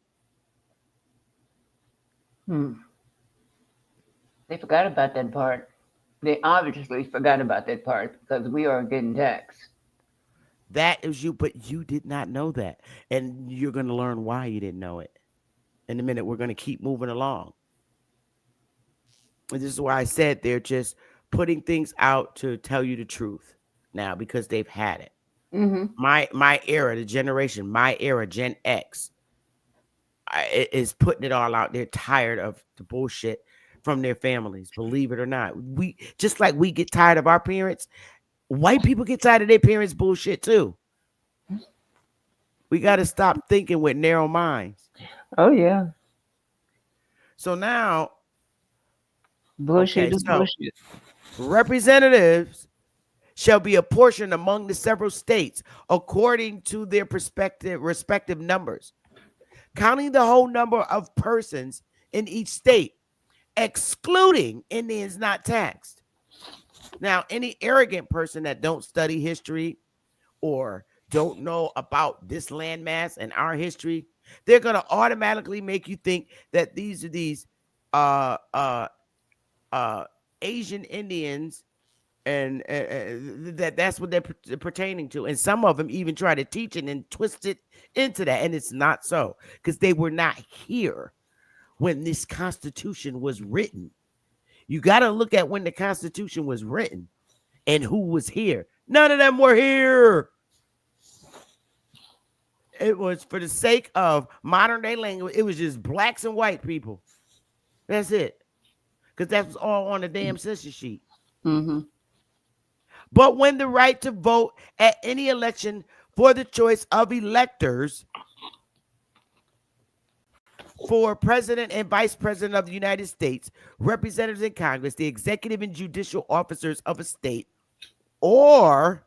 They forgot about that part. They obviously forgot about that part because we are getting taxed. That is you, but you did not know that. And you're going to learn why you didn't know it. In a minute, we're going to keep moving along. And this is why I said they're just putting things out to tell you the truth now, because they've had it. Mm-hmm. My era, the generation, my era, Gen X, is putting it all out. They're tired of the bullshit from their families, believe it or not. We just like we get tired of our parents, white people get tired of their parents' bullshit too. We got to stop thinking with narrow minds. Oh, yeah. So now, bullshit is bullshit. Representatives shall be apportioned among the several states according to their respective numbers, counting the whole number of persons in each state, excluding Indians not taxed. Now, any arrogant person that don't study history or don't know about this landmass and our history, they're going to automatically make you think that these are these Asian Indians, and that's what they're pertaining to. And some of them even try to teach it and twist it into that, and it's not so, because they were not here when this Constitution was written. You got to look at when the Constitution was written and who was here. None of them were here. It was for the sake of modern day language. It was just blacks and white people. That's it. Because that's all on the damn census sheet. Mm-hmm. But when the right to vote at any election for the choice of electors for president and vice president of the United States, representatives in Congress, the executive and judicial officers of a state, or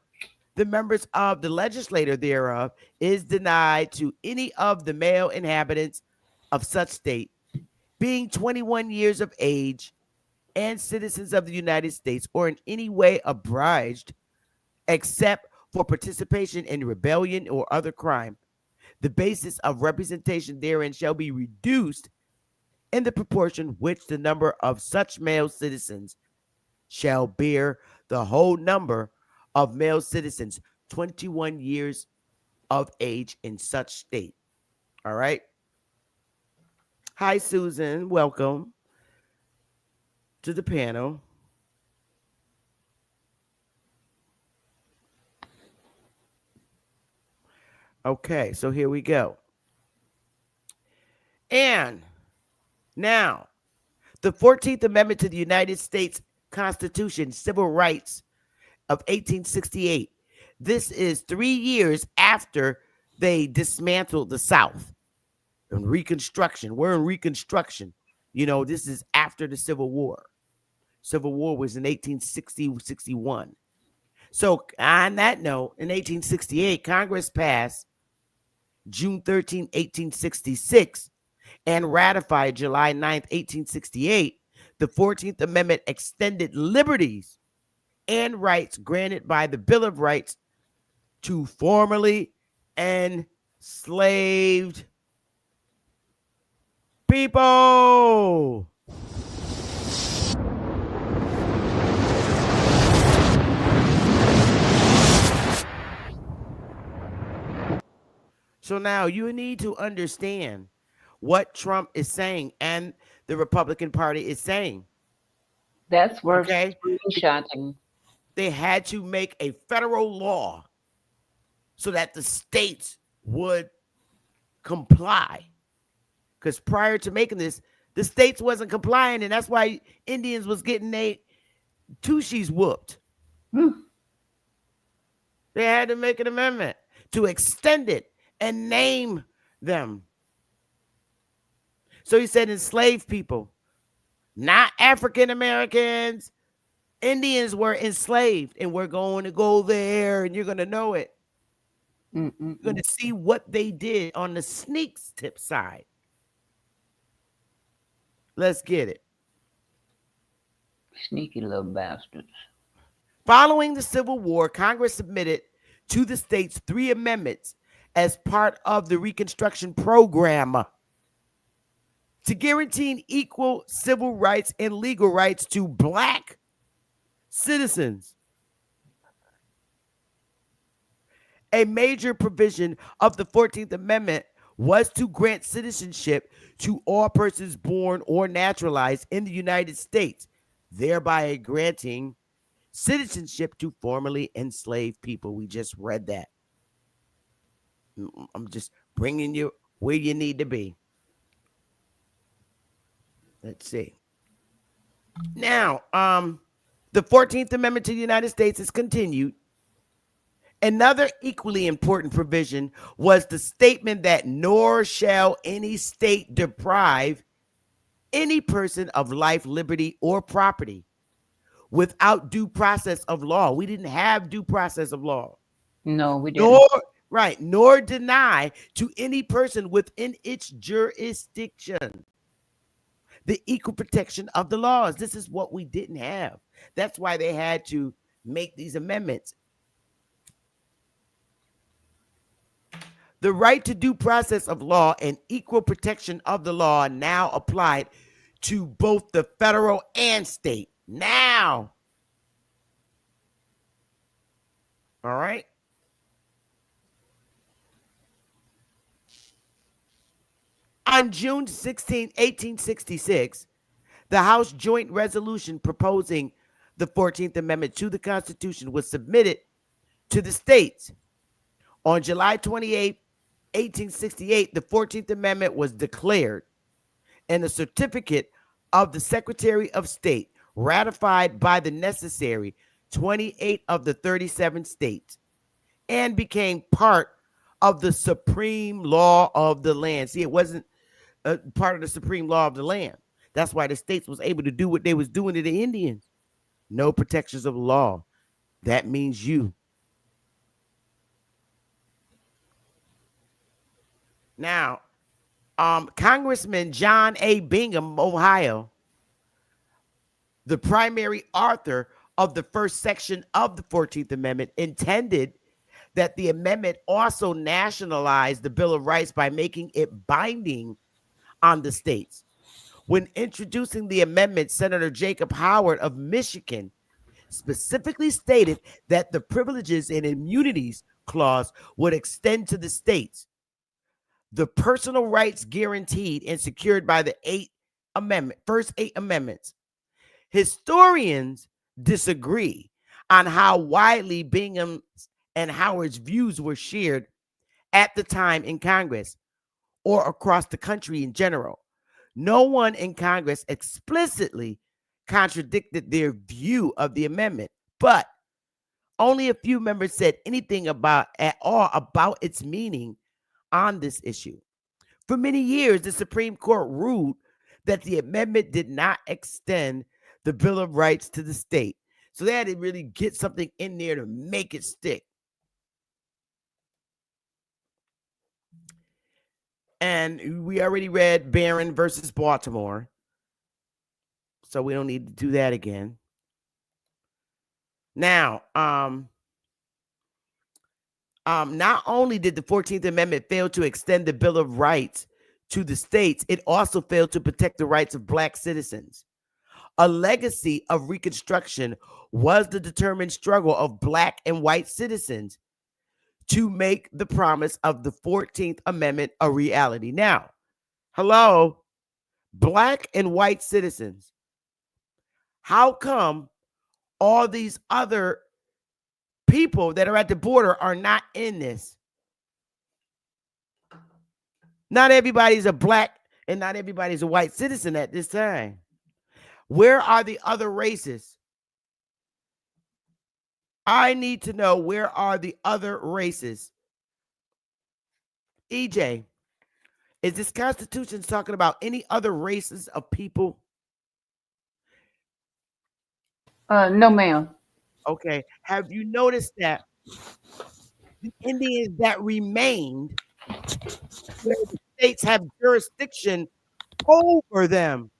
the members of the legislature thereof, is denied to any of the male inhabitants of such state, being 21 years of age and citizens of the United States, or in any way obliged, except for participation in rebellion or other crime. The basis of representation therein shall be reduced in the proportion which the number of such male citizens shall bear the whole number of male citizens 21 years of age in such state. All right. Hi, Susan. Welcome to the panel. Okay, so here we go. And now, the 14th Amendment to the United States Constitution, Civil Rights of 1868. This is 3 years after they dismantled the South and Reconstruction. We're in Reconstruction. This is after the Civil War. Civil War was in 1860-61. So on that note, in 1868, Congress passed June 13, 1866, and ratified July 9th, 1868, the 14th Amendment extended liberties and rights granted by the Bill of Rights to formerly enslaved people. So now you need to understand what Trump is saying and the Republican Party is saying. That's worth screenshotting. They had to make a federal law so that the states would comply. Because prior to making this, the states wasn't complying, and that's why Indians was getting their tushies whooped. They had to make an amendment to extend it and name them. So he said enslaved people, not African Americans. Indians were enslaved, and we're going to go there, and you're going to know it. You're going to see what they did on the sneak tip side. Let's get it. Sneaky little bastards. Following the Civil War, Congress submitted to the states 3 amendments as part of the Reconstruction program to guarantee equal civil rights and legal rights to Black citizens. A major provision of the 14th Amendment was to grant citizenship to all persons born or naturalized in the United States, thereby granting citizenship to formerly enslaved people. We just read that. I'm just bringing you where you need to be. Let's see. Now, the 14th Amendment to the United States is continued. Another equally important provision was the statement that nor shall any state deprive any person of life, liberty, or property without due process of law. We didn't have due process of law. No, we didn't. Nor deny to any person within its jurisdiction the equal protection of the laws. This is what we didn't have. That's why they had to make these amendments. The right to due process of law and equal protection of the law now applied to both the federal and state. Now. All right. On June 16, 1866, the House Joint Resolution proposing the 14th Amendment to the Constitution was submitted to the states. On July 28, 1868, the 14th Amendment was declared, and a certificate of the Secretary of State ratified by the necessary 28 of the 37 states and became part of the supreme law of the land. See, it wasn't a part of the supreme law of the land. That's why the states was able to do what they was doing to the Indians. No protections of law. That means you. Now, Congressman John A. Bingham, Ohio, the primary author of the first section of the 14th Amendment, intended that the amendment also nationalized the Bill of Rights by making it binding on the states. When introducing the amendment, Senator Jacob Howard of Michigan specifically stated that the privileges and immunities clause would extend to the states. The personal rights guaranteed and secured by the first 8 amendments. Historians disagree on how widely Bingham's and Howard's views were shared at the time in Congress or across the country in general. No one in Congress explicitly contradicted their view of the amendment, but only a few members said anything at all about its meaning on this issue. For many years, the Supreme Court ruled that the amendment did not extend the Bill of Rights to the state. So they had to really get something in there to make it stick. And we already read Barron versus Baltimore, so we don't need to do that again. Now, not only did the 14th Amendment fail to extend the Bill of Rights to the states, it also failed to protect the rights of Black citizens. A legacy of Reconstruction was the determined struggle of Black and white citizens to make the promise of the 14th Amendment a reality. Now, hello, Black and white citizens, how come all these other people that are at the border are not in this? Not everybody's a Black and not everybody's a white citizen at this time. Where are the other races? I need to know, where are the other races? EJ, is this Constitution talking about any other races of people? No, ma'am. Okay. Have you noticed that the Indians that remained, where the states have jurisdiction over them,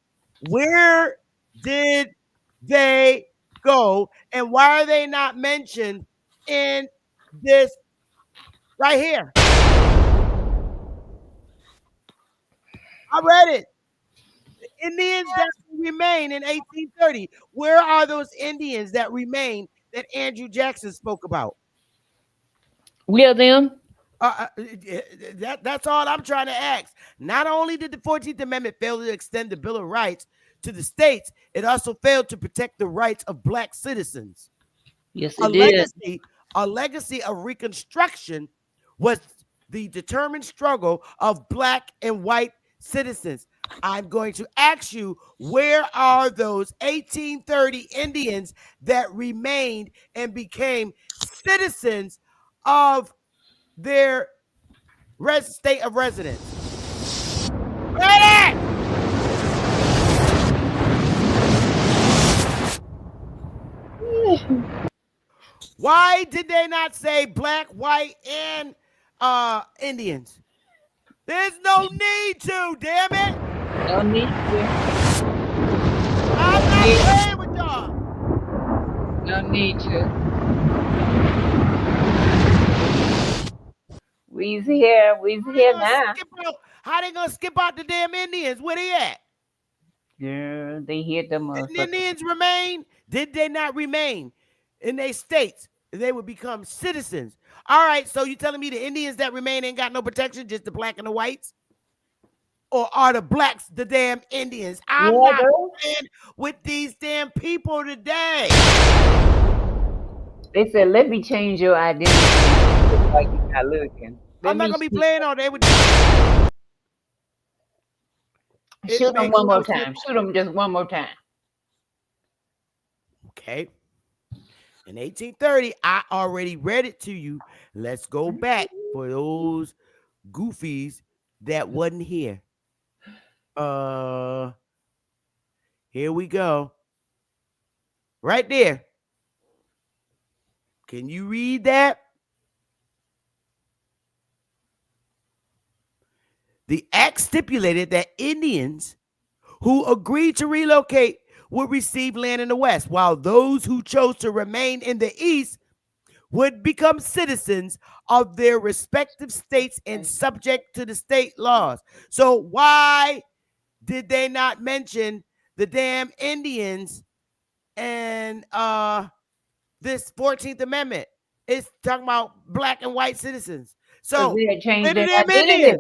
where did they go? And why are they not mentioned in this right here? I read it. The Indians that remain in 1830. Where are those Indians that remain that Andrew Jackson spoke about? Will them? That's all I'm trying to ask. Not only did the 14th Amendment fail to extend the Bill of Rights to the states, it also failed to protect the rights of Black citizens. Yes, it did. A legacy of Reconstruction was the determined struggle of Black and white citizens. I'm going to ask you, where are those 1830 Indians that remained and became citizens of their state of residence? Ready? Why did they not say Black, white, and Indians? There's no need to, damn it. No need to. I'm not playing with y'all. No need to. We's here now. How they gonna skip out the damn Indians? Where they at? Yeah, they hit the motherfuckers. Did the Indians remain? Did they not remain in their states? They would become citizens. All right, so you telling me the Indians that remain ain't got no protection, just the Black and the whites? Or are the Blacks the damn Indians? I'm not playing with these damn people today. They said, let me change your identity. Like you're not looking. I'm not gonna be playing all day with Shoot them one more time. Shoot them just one more time. Okay. In 1830, I already read it to you. Let's go back for those goofies that wasn't here. Here we go. Right there. Can you read that? The act stipulated that Indians who agreed to relocate would receive land in the West, while those who chose to remain in the East would become citizens of their respective states and subject to the state laws. So why did they not mention the damn Indians and this 14th Amendment? It's talking about Black and white citizens. So they changed their identity.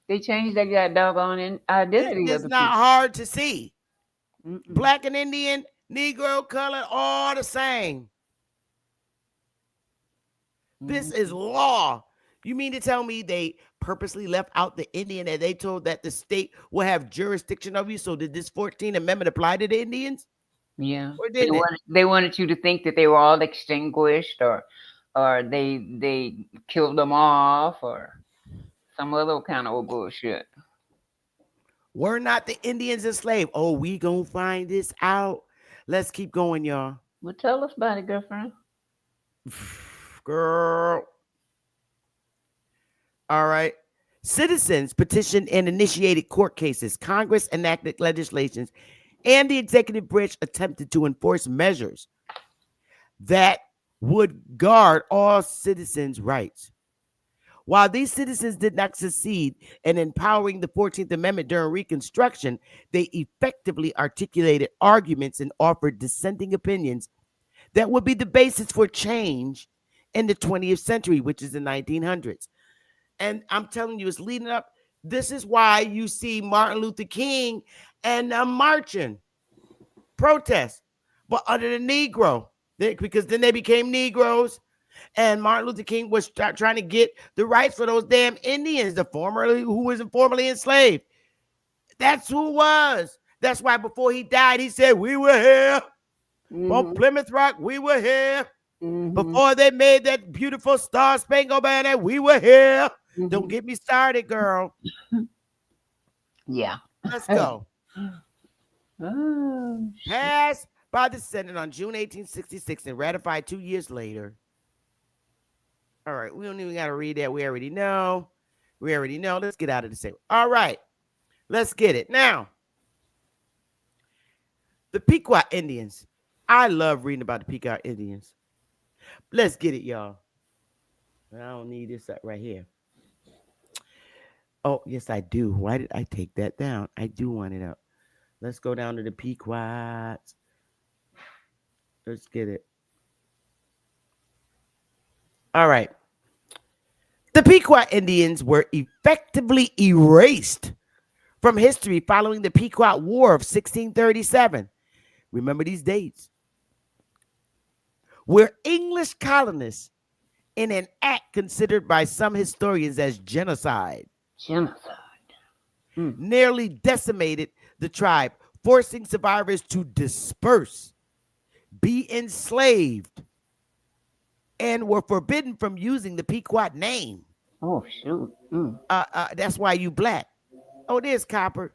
They changed their doggone identity. It's not hard to see. Black and Indian, Negro, color, all the same. This is law. You mean to tell me they purposely left out the Indian and they told that the state will have jurisdiction of you? So did this 14th Amendment apply to the Indians? Yeah. Or didn't they wanted you to think that they were all extinguished or they killed them off or Some other kind of bullshit. Were not the Indians enslaved? Oh, we gonna find this out. Let's keep going, y'all. Well, tell us about it, girlfriend. Girl. All right. Citizens petitioned and initiated court cases. Congress enacted legislation, and the executive branch attempted to enforce measures that would guard all citizens' rights. While these citizens did not succeed in empowering the 14th Amendment during Reconstruction, they effectively articulated arguments and offered dissenting opinions that would be the basis for change in the 20th century, which is the 1900s. And I'm telling you, it's leading up. This is why you see Martin Luther King and marching, protest, but under the Negro, because then they became Negroes. And Martin Luther King was trying to get the rights for those damn Indians, who was formerly enslaved. That's who it was. That's why before he died, he said, "We were here on Plymouth Rock. We were here before they made that beautiful Star Spangled Banner. We were here." Don't get me started, girl. Yeah. Let's go. Oh, Passed by the Senate on June 1866 and ratified 2 years later. All right, we don't even got to read that. We already know. Let's get out of the same. All right, let's get it. Now, the Pequot Indians. I love reading about the Pequot Indians. Let's get it, y'all. I don't need this right here. Oh, yes, I do. Why did I take that down? I do want it up. Let's go down to the Pequots. Let's get it. All right. The Pequot Indians were effectively erased from history following the Pequot War of 1637. Remember these dates. Were English colonists in an act considered by some historians as genocide. Nearly decimated the tribe, forcing survivors to disperse, be enslaved, and were forbidden from using the Pequot name. Oh, shoot. That's why you black. Oh, there's Copper.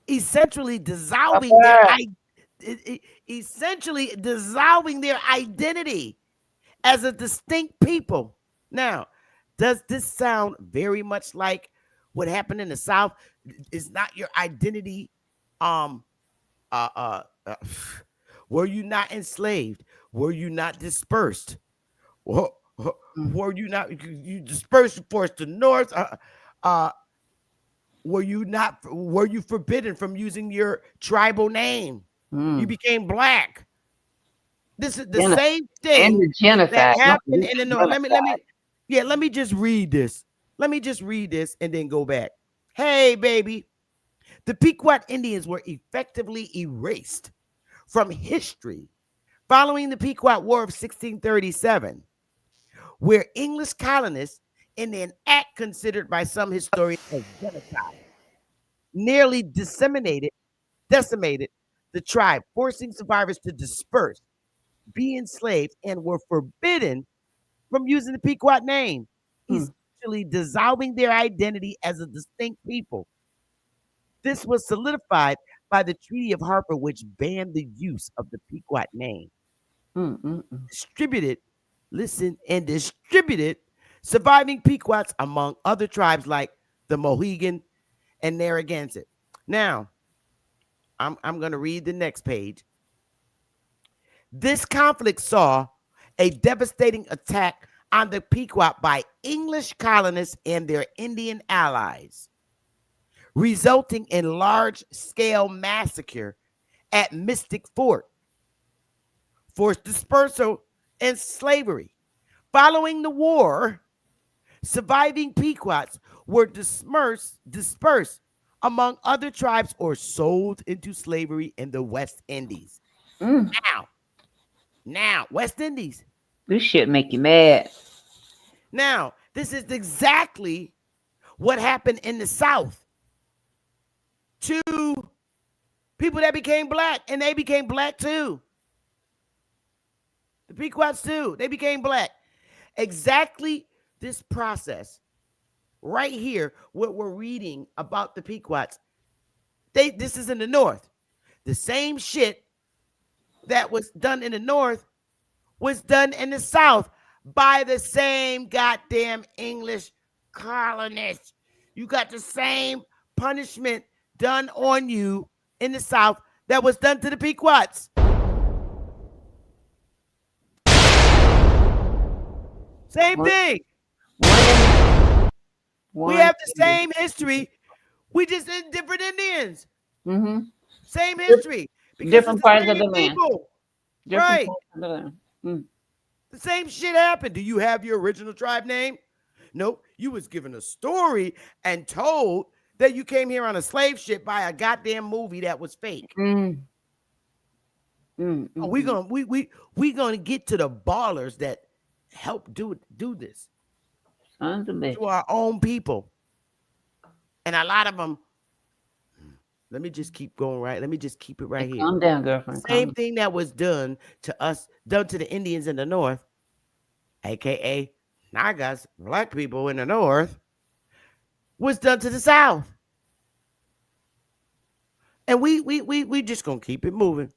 Essentially dissolving their identity as a distinct people. Now, does this sound very much like what happened in the South? Is not your identity were you not enslaved? Were you not dispersed? Were you not you dispersed, forced to the north? Were you forbidden from using your tribal name? You became black. This is the same thing that happened in the north. Let me just read this. Let me just read this and then go back. Hey, baby. The Pequot Indians were effectively erased from history following the Pequot War of 1637, where English colonists, in an act considered by some historians as genocide, nearly decimated the tribe, forcing survivors to disperse, be enslaved, and were forbidden from using the Pequot name, essentially dissolving their identity as a distinct people. This was solidified by the Treaty of Harper, which banned the use of the Pequot name. Distributed surviving Pequots among other tribes like the Mohegan and Narragansett. Now, I'm going to read the next page. This conflict saw a devastating attack on the Pequot by English colonists and their Indian allies, resulting in large-scale massacre at Mystic Fort, forced dispersal, and slavery. Following the war, surviving Pequots were dispersed among other tribes or sold into slavery in the West Indies. Now, West Indies. This shit make you mad. Now, this is exactly what happened in the South to people that became black, and they became black too. The Pequots too, they became black. Exactly this process right here, what we're reading about the Pequots, this is in the North. The same shit that was done in the North was done in the South by the same goddamn English colonists. You got the same punishment done on you in the South that was done to the Pequots. Same thing. We have the same history. We just in different Indians. Mm-hmm. Same history. Because different it's the parts same of the land. people. Different Right. parts of the land. Mm. The same shit happened. Do you have your original tribe name? Nope. You was given a story and told that you came here on a slave ship by a goddamn movie that was fake. Mm. Mm, Oh, we gonna get to the ballers that help do this. Sons of bitches. To our own people. And a lot of them, let me just keep going, right? Let me just keep it right here. Calm down, girlfriend. Same thing that was done to us, done to the Indians in the North, aka Nagas, black people in the North, was done to the South. And we just gonna keep it moving.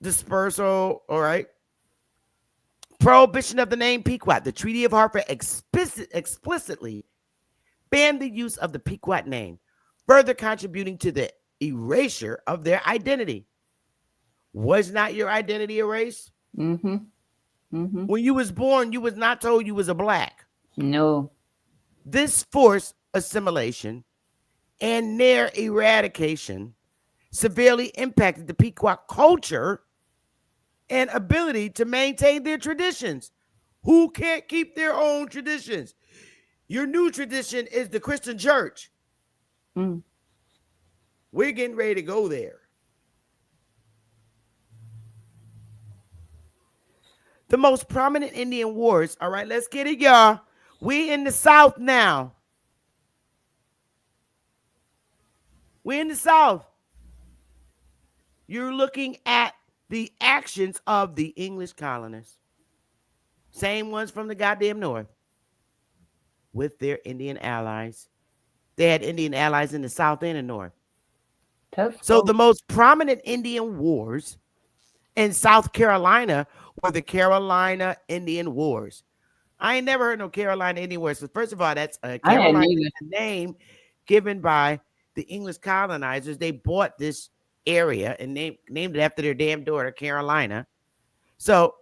Dispersal, all right. Prohibition of the name Pequot. The Treaty of Hartford explicitly banned the use of the Pequot name, further contributing to the erasure of their identity. Was not your identity erased? Mm-hmm. Mm-hmm. When you was born, you was not told you was a black. No. This forced assimilation and near eradication severely impacted the Pequot culture and ability to maintain their traditions. Who can't keep their own traditions? Your new tradition is the Christian church. Mm. We're getting ready to go there. The most prominent Indian wars. All right, let's get it, y'all. We in the South now. We in the South. You're looking at the actions of the English colonists. Same ones from the goddamn North. With their Indian allies. They had Indian allies in the South and the North. So the most prominent Indian wars in South Carolina were the Carolina Indian Wars. I ain't never heard no Carolina Indian Wars. So first of all, that's Carolina is a name given by the English colonizers. They bought this area and named it after their damn daughter, Carolina. So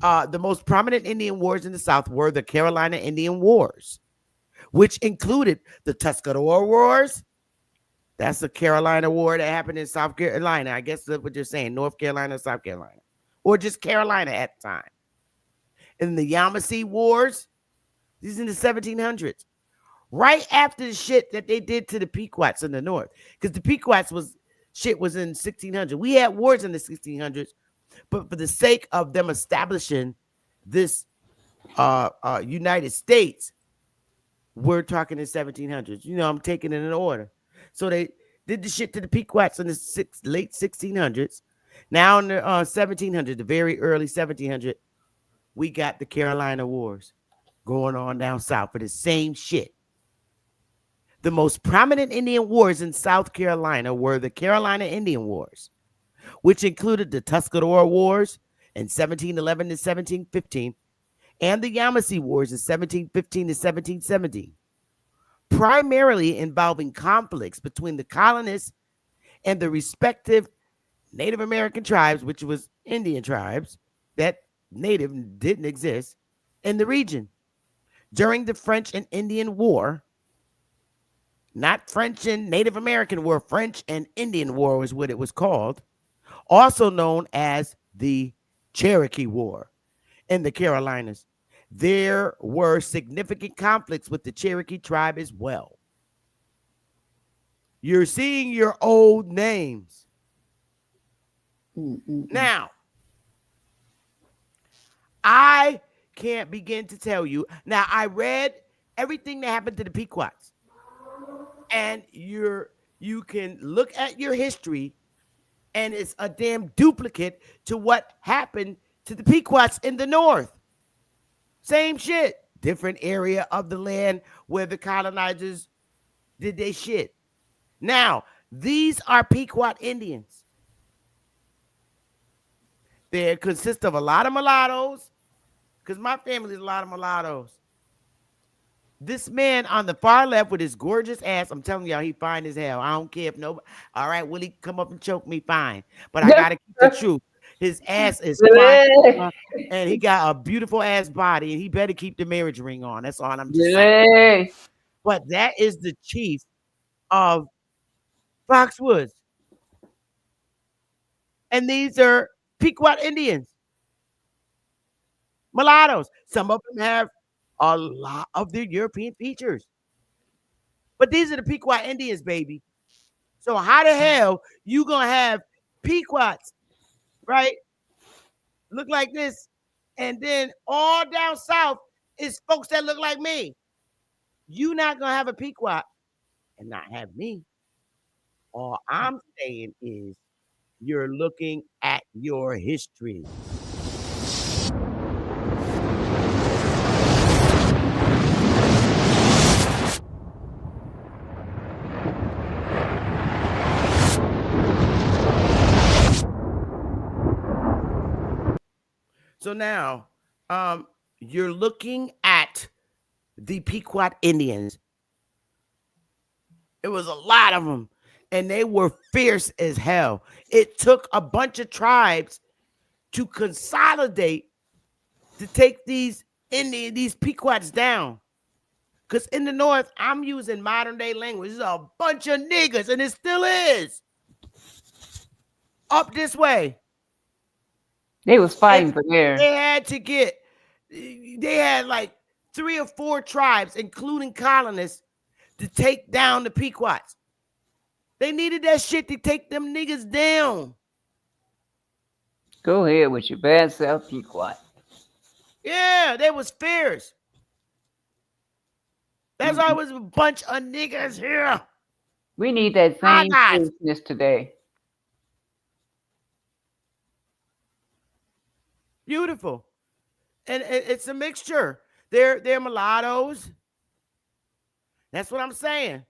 the most prominent Indian wars in the South were the Carolina Indian Wars, which included the Tuscarora Wars. That's the Carolina War that happened in South Carolina. I guess that's what you're saying, North Carolina, South Carolina, or just Carolina at the time. And the Yamasee Wars, these in the 1700s, right after the shit that they did to the Pequots in the North, because the Pequots was in 1600. We had wars in the 1600s, but for the sake of them establishing this United States, we're talking in 1700s. You know, I'm taking it in order. So they did the shit to the Pequots in the late 1600s. Now in the 1700s, the very early 1700s, we got the Carolina Wars going on down south for the same shit. The most prominent Indian wars in South Carolina were the Carolina Indian Wars, which included the Tuscarora Wars in 1711 to 1715 and the Yamasee Wars in 1715 to 1717. Primarily involving conflicts between the colonists and the respective Native American tribes, which was Indian tribes that native didn't exist in the region. During the French and Indian War, not French and Native American War, French and Indian War was what it was called, also known as the Cherokee War in the Carolinas. There were significant conflicts with the Cherokee tribe as well. You're seeing your old names. Now, I can't begin to tell you. Now, I read everything that happened to the Pequots. And you can look at your history, and it's a damn duplicate to what happened to the Pequots in the North. Same shit. different area of the land where the colonizers did they shit. Now, these are Pequot Indians. They consist of a lot of mulattoes, because my family is a lot of mulattoes. This man on the far left with his gorgeous ass, I'm telling y'all, he fine as hell. I don't care if nobody, all right, Willie, come up and choke me, fine. But I got to keep the truth. His ass is fine, and he got a beautiful ass body, and he better keep the marriage ring on. That's all I'm just saying. But that is the chief of Foxwoods. And these are Pequot Indians, mulattoes. Some of them have a lot of their European features. But these are the Pequot Indians, baby. So how the hell you gonna have Pequots, right? Look like this, and then all down south is folks that look like me. You not gonna have a Pequot and not have me. All I'm saying is you're looking at your history. So now, you're looking at the Pequot Indians. It was a lot of them, and they were fierce as hell. It took a bunch of tribes to consolidate to take these Pequots down. Because in the North, I'm using modern day language. It's a bunch of niggas, and it still is. Up this way. They was fighting for there. They had like 3 or 4 tribes, including colonists, to take down the Pequots. They needed that shit to take them niggas down. Go ahead with your bad self, Pequot. Yeah, they was fierce. That's why it was a bunch of niggas here. We need that same fierceness today. Beautiful. And it's a mixture. They're mulattoes. That's what I'm saying.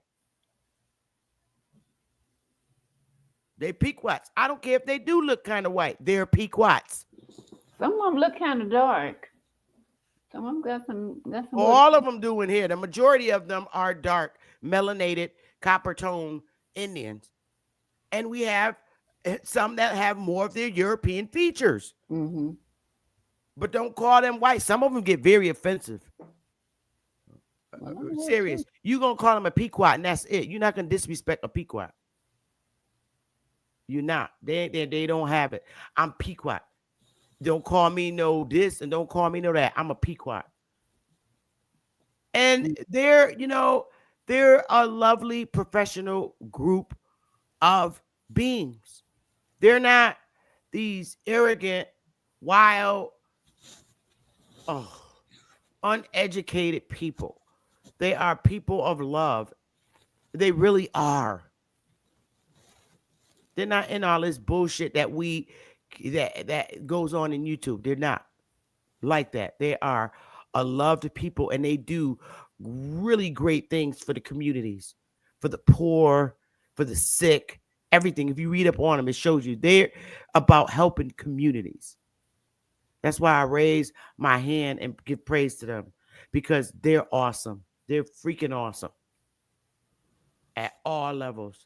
They Pequots. I don't care if they do look kind of white. They're Pequots. Some of them look kind of dark. Some of them got some. All of them do in here. The majority of them are dark, melanated, copper tone Indians. And we have some that have more of their European features. Mm-hmm. But don't call them white. Some of them get very offensive. Serious. You're going to call them a Pequot, and that's it. You're not going to disrespect a Pequot. You're not. They don't have it. I'm Pequot. Don't call me no this, and don't call me no that. I'm a Pequot. And they're a lovely professional group of beings. They're not these arrogant, wild, uneducated people. They are people of love. They really are. They're not in all this bullshit that goes on in YouTube. They're not like that. They are a loved people, and they do really great things for the communities, for the poor, for the sick, everything. If you read up on them, it shows you they're about helping communities. That's why I raise my hand and give praise to them, because they're awesome. They're freaking awesome at all levels.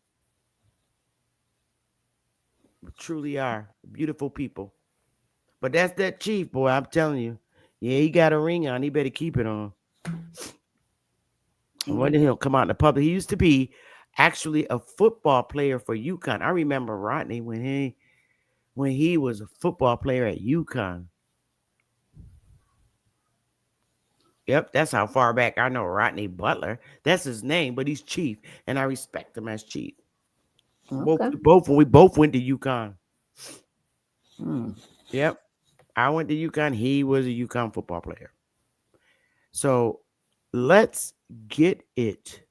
Truly are beautiful people. But that's that chief, boy. I'm telling you. Yeah, he got a ring on. He better keep it on. When did he come out in the public? He used to be actually a football player for UConn. I remember Rodney when he was a football player at UConn. Yep, that's how far back I know Rodney Butler. That's his name, but he's chief, and I respect him as chief. Okay. We both went to UConn. Yep, I went to UConn. He was a UConn football player. So let's get it.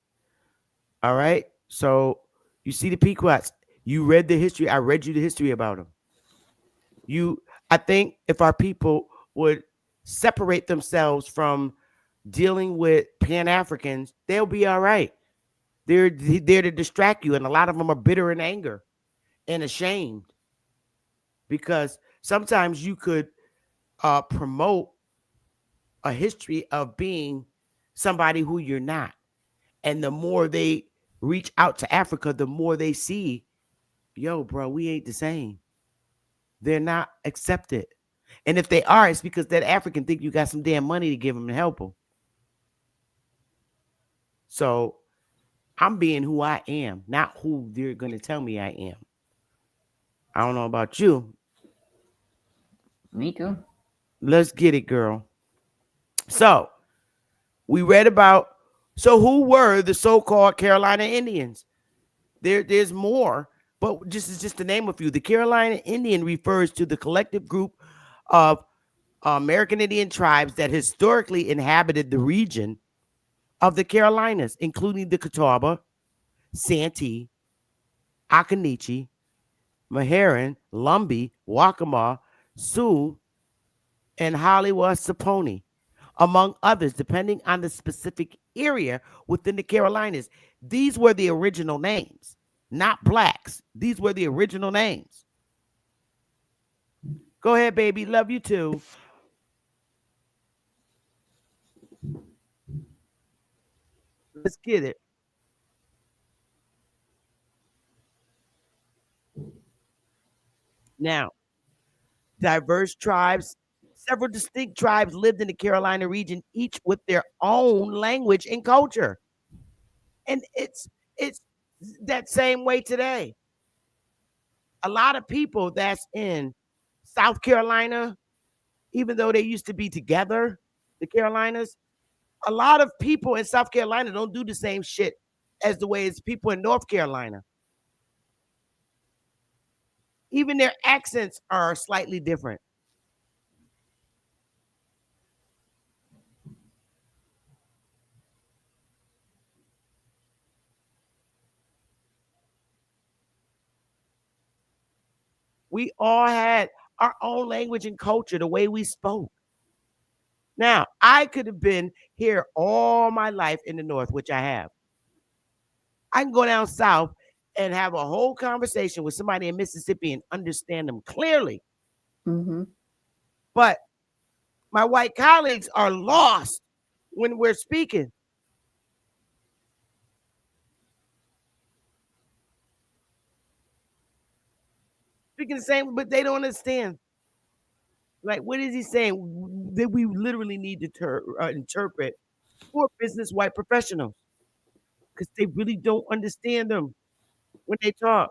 All right. So you see the Pequots. You read the history. I read you the history about them. I think if our people would separate themselves from dealing with Pan-Africans, they'll be all right. They're there to distract you, and a lot of them are bitter and anger and ashamed because sometimes you could promote a history of being somebody who you're not. And the more they reach out to Africa, the more they see, yo, bro, we ain't the same. They're not accepted. And if they are, it's because that African think you got some damn money to give them and help them. So I'm being who I am, not who they're going to tell me I am. I don't know about you. Me too. Let's get it, girl. So we read about, so who were the so-called Carolina Indians? There's more, but just to name a few. The Carolina Indian refers to the collective group of American Indian tribes that historically inhabited the region of the Carolinas, including the Catawba, Santee, Occaneechi, Meherrin, Lumbee, Waccamaw, Sioux, and Hollywood Saponi, among others, depending on the specific area within the Carolinas. These were the original names, not blacks. These were the original names. Go ahead, baby. Love you too. Let's get it. Now, diverse tribes, several distinct tribes lived in the Carolina region, each with their own language and culture. And it's that same way today. A lot of people that's in South Carolina, even though they used to be together, the Carolinas, a lot of people in South Carolina don't do the same shit as the way as people in North Carolina. Even their accents are slightly different. We all had our own language and culture, the way we spoke. Now, I could have been here all my life in the North, which I have. I can go down South and have a whole conversation with somebody in Mississippi and understand them clearly. Mm-hmm. But my white colleagues are lost when we're speaking. Speaking the same, but they don't understand. Like, what is he saying? That we literally need to interpret for business white professionals because they really don't understand them when they talk.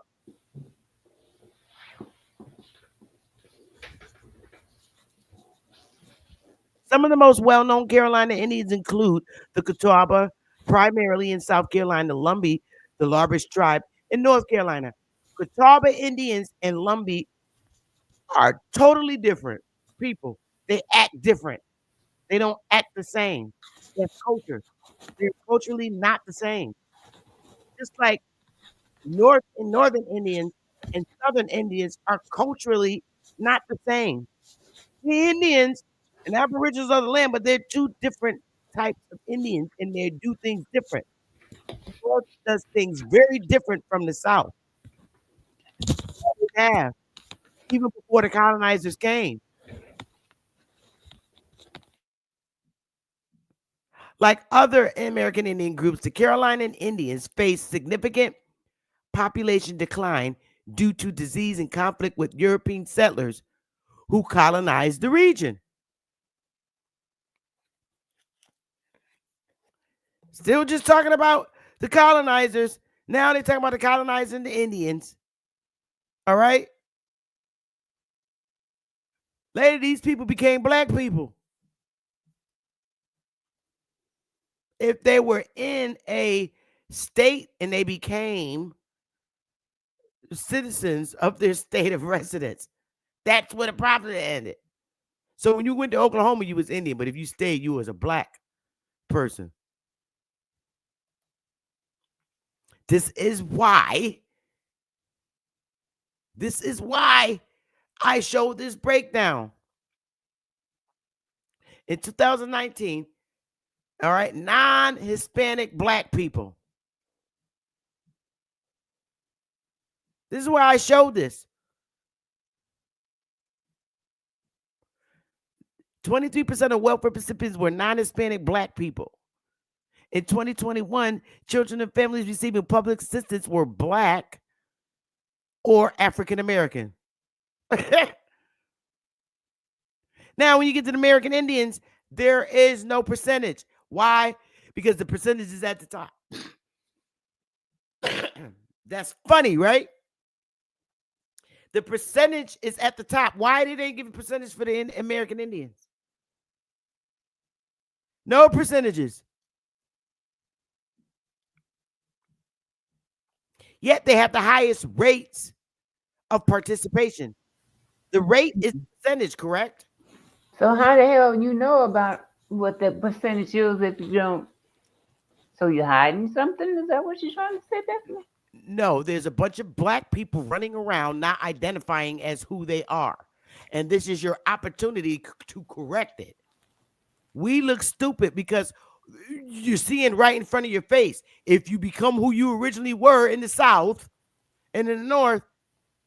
Some of the most well-known Carolina Indians include the Catawba, primarily in South Carolina, Lumbee, the largest tribe in North Carolina. Catawba Indians and Lumbee are totally different people. They act different. They don't act the same. Their culture. They're culturally not the same. Just like Northern Indians and Southern Indians are culturally not the same. The Indians and Aboriginals of the land, but they're two different types of Indians and they do things different. The North does things very different from the South. They have, even before the colonizers came. Like other American Indian groups, the Carolina Indians faced significant population decline due to disease and conflict with European settlers who colonized the region. Still just talking about the colonizers. Now they're talking about the colonizers and the Indians. All right? Later, these people became black people. If they were in a state and they became citizens of their state of residence, that's where the problem ended. So when you went to Oklahoma, you was Indian, but if you stayed, you was a black person. This is why I showed this breakdown. In 2019, All right, non-Hispanic black people. This is where I showed this. 23% of welfare recipients were non-Hispanic black people. In 2021, children and families receiving public assistance were black or African American. Now, when you get to the American Indians, there is no percentage. Why? Because the percentage is at the top. That's funny, right? The percentage is at the top. Why did they give a percentage for the American Indians? No percentages. Yet they have the highest rates of participation. The rate is percentage, correct? So how the hell you know about what the percentage is if you don't? So you're hiding something? Is that what you're trying to say, Bethany? No, there's a bunch of black people running around not identifying as who they are. And this is your opportunity to correct it. We look stupid because you're seeing right in front of your face. If you become who you originally were in the South and in the North,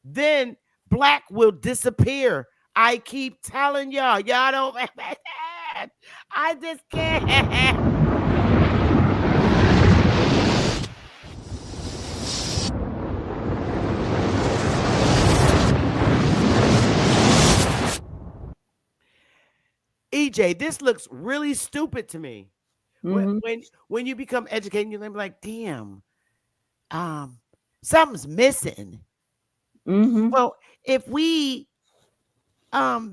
then black will disappear. I keep telling y'all, y'all don't. I just can't. EJ, this looks really stupid to me. Mm-hmm. When you become educated, you're like, damn, something's missing. Mm-hmm. Well, if we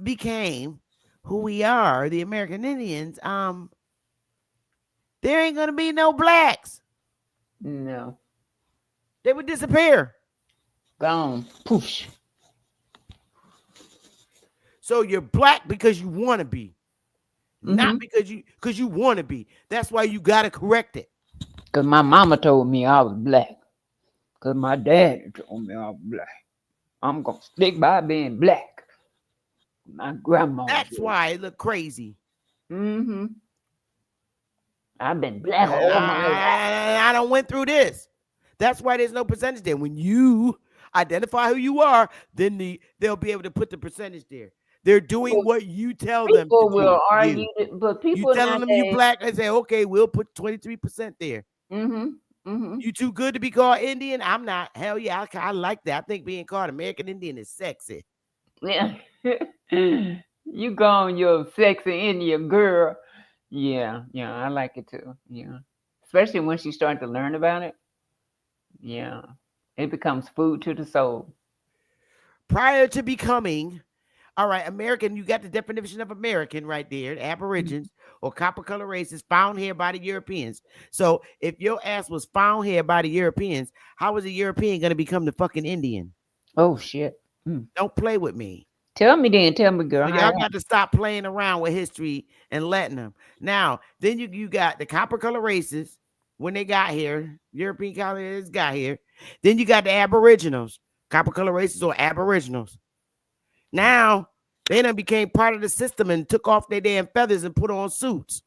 became who we are, the American Indians, there ain't gonna be no blacks. No. They would disappear. Gone. Poosh. So you're black because you want to be, not because you want to be. That's why you gotta correct it. Because my mama told me I was black. Because my dad told me I was black. I'm going to stick by being black. My grandma. That's why it look crazy. Mm-hmm. I've been black all my life. I don't went through this. That's why there's no percentage there. When you identify who you are, then they'll be able to put the percentage there. They're doing what you tell them to do. People will argue, but people you telling them you black, they say, okay, we'll put 23% there. Mm-hmm. Mm-hmm. You too good to be called Indian? I'm not. Hell yeah, I like that. I think being called American Indian is sexy. Yeah. You gone, your sexy Indian girl. Yeah, I like it too. Yeah. Especially once you start to learn about it. Yeah. It becomes food to the soul. Prior to becoming, all right, American, you got the definition of American right there, Aborigines or copper color races found here by the Europeans. So if your ass was found here by the Europeans, how was a European going to become the fucking Indian? Oh, shit. Don't play with me. Tell me then. Tell me, girl. So y'all got to stop playing around with history and letting them. Now, then you got the copper color races when they got here. European colonists got here. Then you got the Aboriginals, copper color races or Aboriginals. Now, they done became part of the system and took off their damn feathers and put on suits.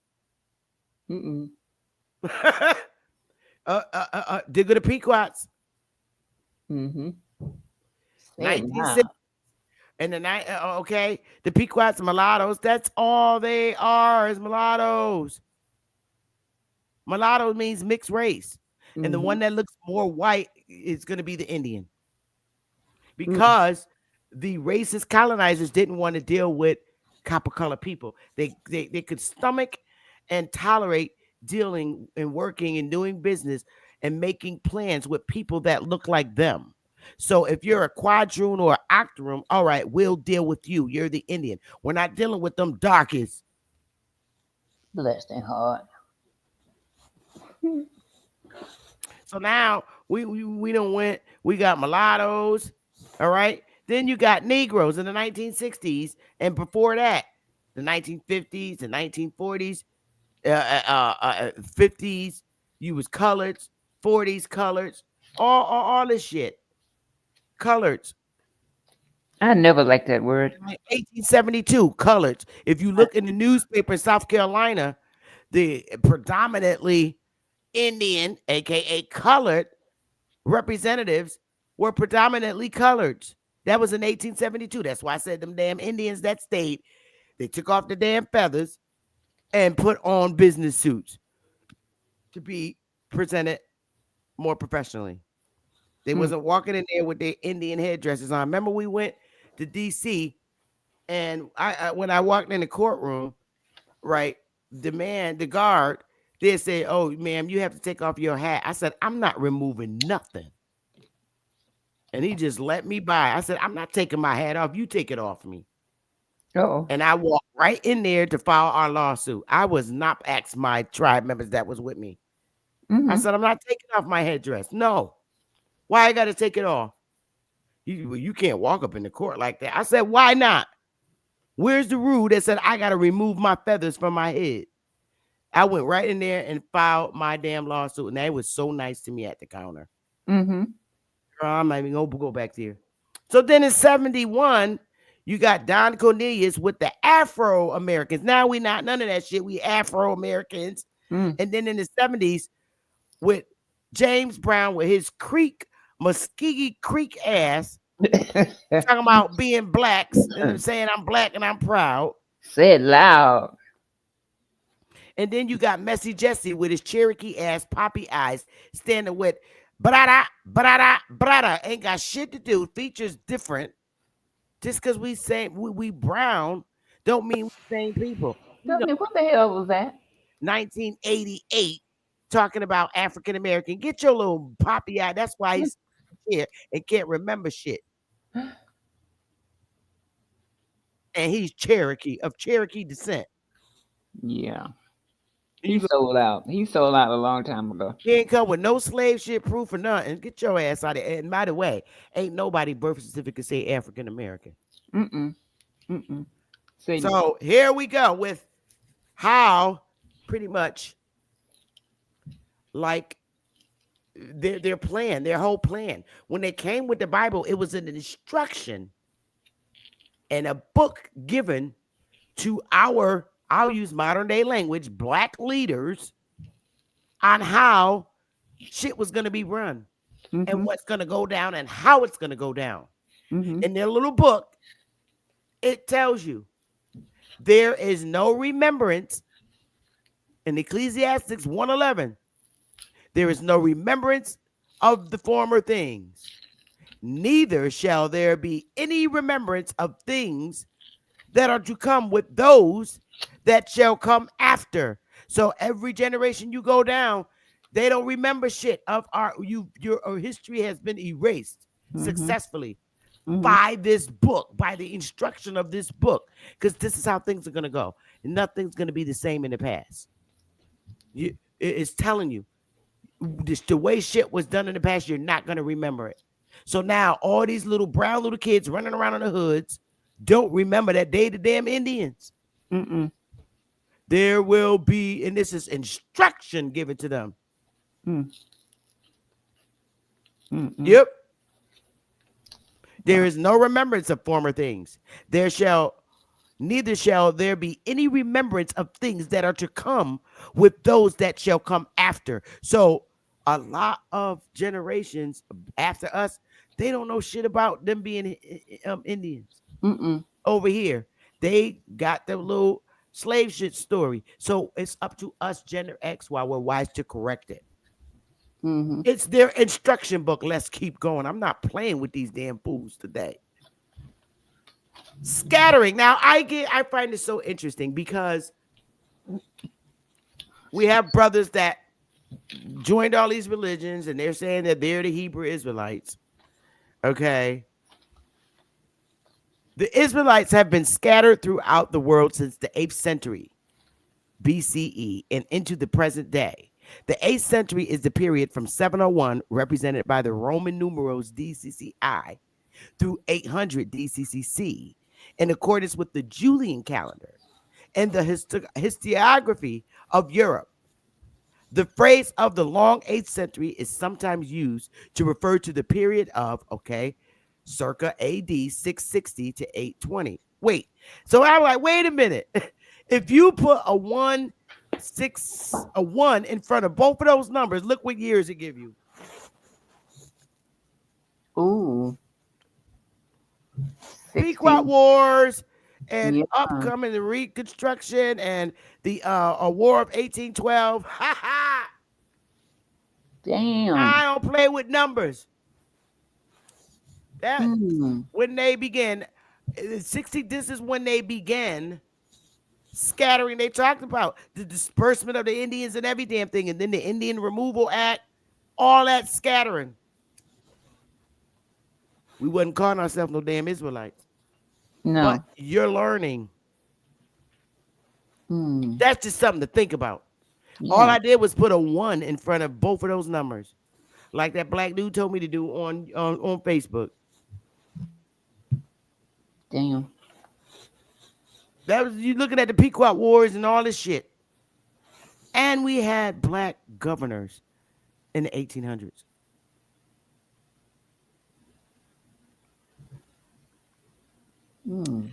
Mm-mm. Digger the Pequots. Mm-hmm. 1960. And the night, okay, the Pequots and mulattoes, that's all they are is mulattoes. Mulatto means mixed race. Mm-hmm. And the one that looks more white is going to be the Indian. Because the racist colonizers didn't want to deal with copper color people. They could stomach and tolerate dealing and working and doing business and making plans with people that look like them. So if you're a quadroon or octoroon, all right, we'll deal with you. You're the Indian. We're not dealing with them darkies. Bless their heart. So now we don't went. We got mulattoes, all right. Then you got Negroes in the 1960s, and before that, the 1950s, the 1940s, 50s. You was coloreds, 40s coloreds, all this shit. Coloreds. I never liked that word. 1872, coloreds. If you look in the newspaper in South Carolina, the predominantly Indian, aka colored representatives were predominantly colored. That was in 1872. That's why I said them damn Indians that stayed, they took off the damn feathers and put on business suits to be presented more professionally. They wasn't walking in there with their Indian headdresses on. Remember we went to DC, and I when I walked in the courtroom, right, the guard, they said, "Oh, ma'am, you have to take off your hat." I said, "I'm not removing nothing." And he just let me by. I said, "I'm not taking my hat off. You take it off me." Oh. And I walked right in there to file our lawsuit. I was not asked my tribe members that was with me. I said, "I'm not taking off my headdress." No. Why I got to take it off? You can't walk up in the court like that. I said, "Why not? Where's the rule that said I got to remove my feathers from my head?" I went right in there and filed my damn lawsuit. And they was so nice to me at the counter. Girl, I'm not even going to go back there. So then in 71, you got Don Cornelius with the Afro-Americans. Now we not none of that shit. We Afro-Americans. And then in the 70s with James Brown with his Muskegee Creek ass talking about being blacks and saying I'm black and I'm proud. Say it loud. And then you got Messy Jesse with his Cherokee ass poppy eyes standing with brada, brada, brada. Ain't got shit to do. Features different. Just because we say we brown don't mean we same people. Tell me, what the hell was that? 1988 talking about African American. Get your little poppy eye. That's why he's here and can't remember shit. And he's Cherokee, of Cherokee descent. Yeah. He sold out. He sold out a long time ago. He ain't come with no slave shit proof or nothing. Get your ass out of there. And by the way, ain't nobody birth certificate say African American. So here we go with how pretty much like their plan, their whole plan. When they came with the Bible, it was an instruction and a book given to I'll use modern day language, black leaders on how shit was going to be run and what's going to go down and how it's going to go down. In their little book, it tells you there is no remembrance in Ecclesiastes 1:11. There is no remembrance of the former things. Neither shall there be any remembrance of things that are to come with those that shall come after. So every generation you go down, they don't remember shit of your history has been erased successfully by this book, by the instruction of this book, because this is how things are going to go. And nothing's going to be the same in the past. It's telling you this, the way shit was done in the past, you're not going to remember it. So now all these little brown little kids running around in the hoods don't remember that they the damn Indians. There will be, and this is instruction given to them. Yep. There is no remembrance of former things. Neither shall there be any remembrance of things that are to come with those that shall come after. So a lot of generations after us, they don't know shit about them being Indians. Over here, they got the little slave shit story. So it's up to us, Gender X, while we're wise to correct it. It's their instruction book. Let's keep going. I'm not playing with these damn fools today. Scattering. Now, I find it so interesting because we have brothers that joined all these religions and they're saying that they're the Hebrew Israelites. Okay. The Israelites have been scattered throughout the world since the 8th century BCE and into the present day. The 8th century is the period from 701, represented by the Roman numerals DCCI, through 800 DCCC, in accordance with the Julian calendar and the historiography of Europe. The phrase of the long 8th century is sometimes used to refer to the period of, circa AD 660 to 820. Wait, so I'm like, wait a minute. If you put a 1 a 1 in front of both of those numbers, look what years it give you. Ooh. Pequot 16. Wars and Yeah. upcoming the Reconstruction and the a War of 1812. Ha ha! Damn. I don't play with numbers. That Mm. when they began, 60. This is when they began scattering. They talked about the disbursement of the Indians and every damn thing, and then the Indian Removal Act, all that scattering. We wasn't calling ourselves no damn Israelites. No. But you're learning. Mm. That's just something to think about. Yeah. All I did was put a 1 in front of both of those numbers, like that black dude told me to do on Facebook. Damn. That was you looking at the Pequot Wars and all this shit. And we had black governors in the 1800s. Mm.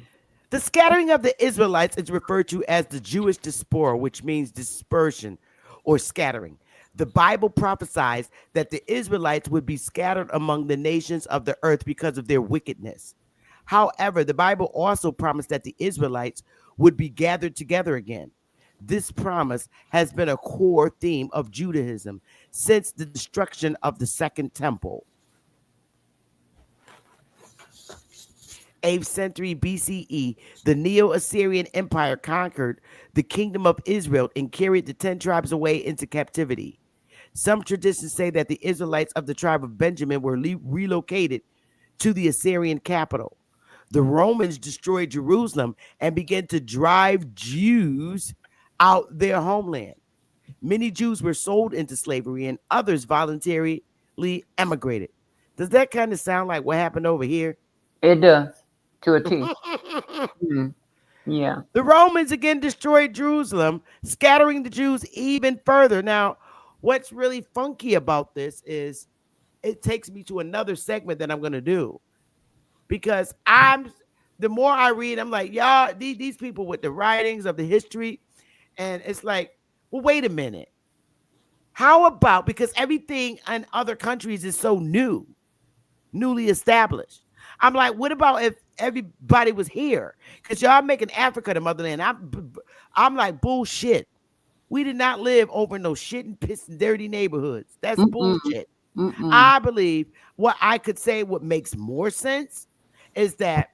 The scattering of the Israelites is referred to as the Jewish diaspora, which means dispersion or scattering. The Bible prophesies that the Israelites would be scattered among the nations of the earth because of their wickedness. However, the Bible also promised that the Israelites would be gathered together again. This promise has been a core theme of Judaism since the destruction of the Second Temple. 8th century BCE, the Neo-Assyrian Empire conquered the kingdom of Israel and carried the 10 tribes away into captivity. Some traditions say that the Israelites of the tribe of Benjamin were relocated to the Assyrian capital. The Romans destroyed Jerusalem and began to drive Jews out their homeland. Many Jews were sold into slavery and others voluntarily emigrated. Does that kind of sound like what happened over here? It does. To a T. Mm. Yeah. The Romans again destroyed Jerusalem, scattering the Jews even further. Now, what's really funky about this is it takes me to another segment that I'm going to do, because the more I read, I'm like, y'all, these people with the writings of the history, and it's like, well, wait a minute. How about, because everything in other countries is so newly established. I'm like, what about if everybody was here? Because y'all making Africa the motherland. I'm like, bullshit. We did not live over no shit and piss and dirty neighborhoods. That's bullshit. I believe what I could say what makes more sense is that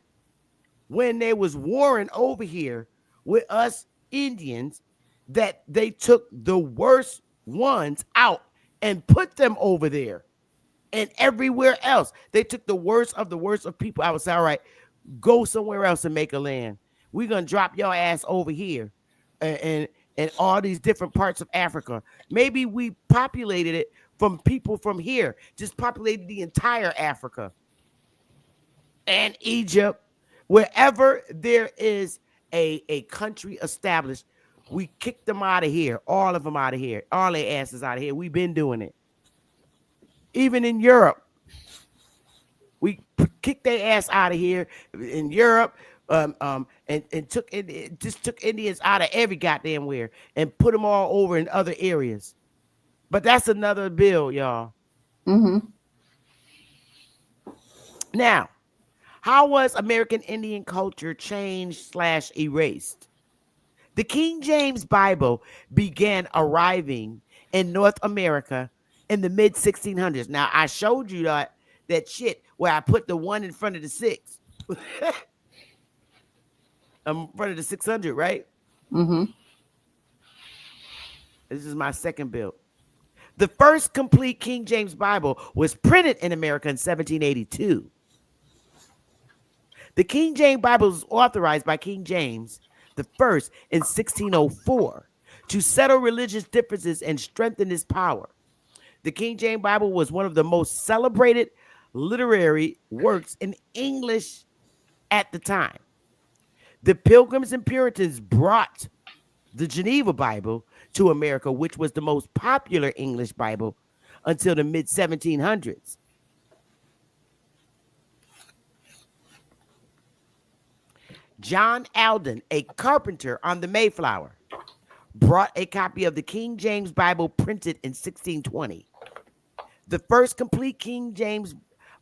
when they was warring over here with us Indians, that they took the worst ones out and put them over there. And everywhere else, they took the worst of people. I would say, all right, go somewhere else and make a land. We're gonna drop your ass over here, and all these different parts of Africa. Maybe we populated it from people from here, just populated the entire Africa and Egypt, wherever there is a country established. We kicked them out of here, all of them out of here, all their asses out of here. We've been doing it. Even in Europe, we kicked their ass out of here in Europe, and took Indians out of every goddamn where and put them all over in other areas. But that's another bill, y'all. Now, how was American Indian culture changed / erased? The King James Bible began arriving in North America in the mid 1600s. Now, I showed you that shit where I put the 1 in front of the 6. In front of the 600, right? This is my second build. The first complete King James Bible was printed in America in 1782. The King James Bible was authorized by King James the First in 1604 to settle religious differences and strengthen his power. The King James Bible was one of the most celebrated literary works in English at the time. The Pilgrims and Puritans brought the Geneva Bible to America, which was the most popular English Bible until the mid 1700s. John Alden, a carpenter on the Mayflower, brought a copy of the King James Bible printed in 1620. The first complete King James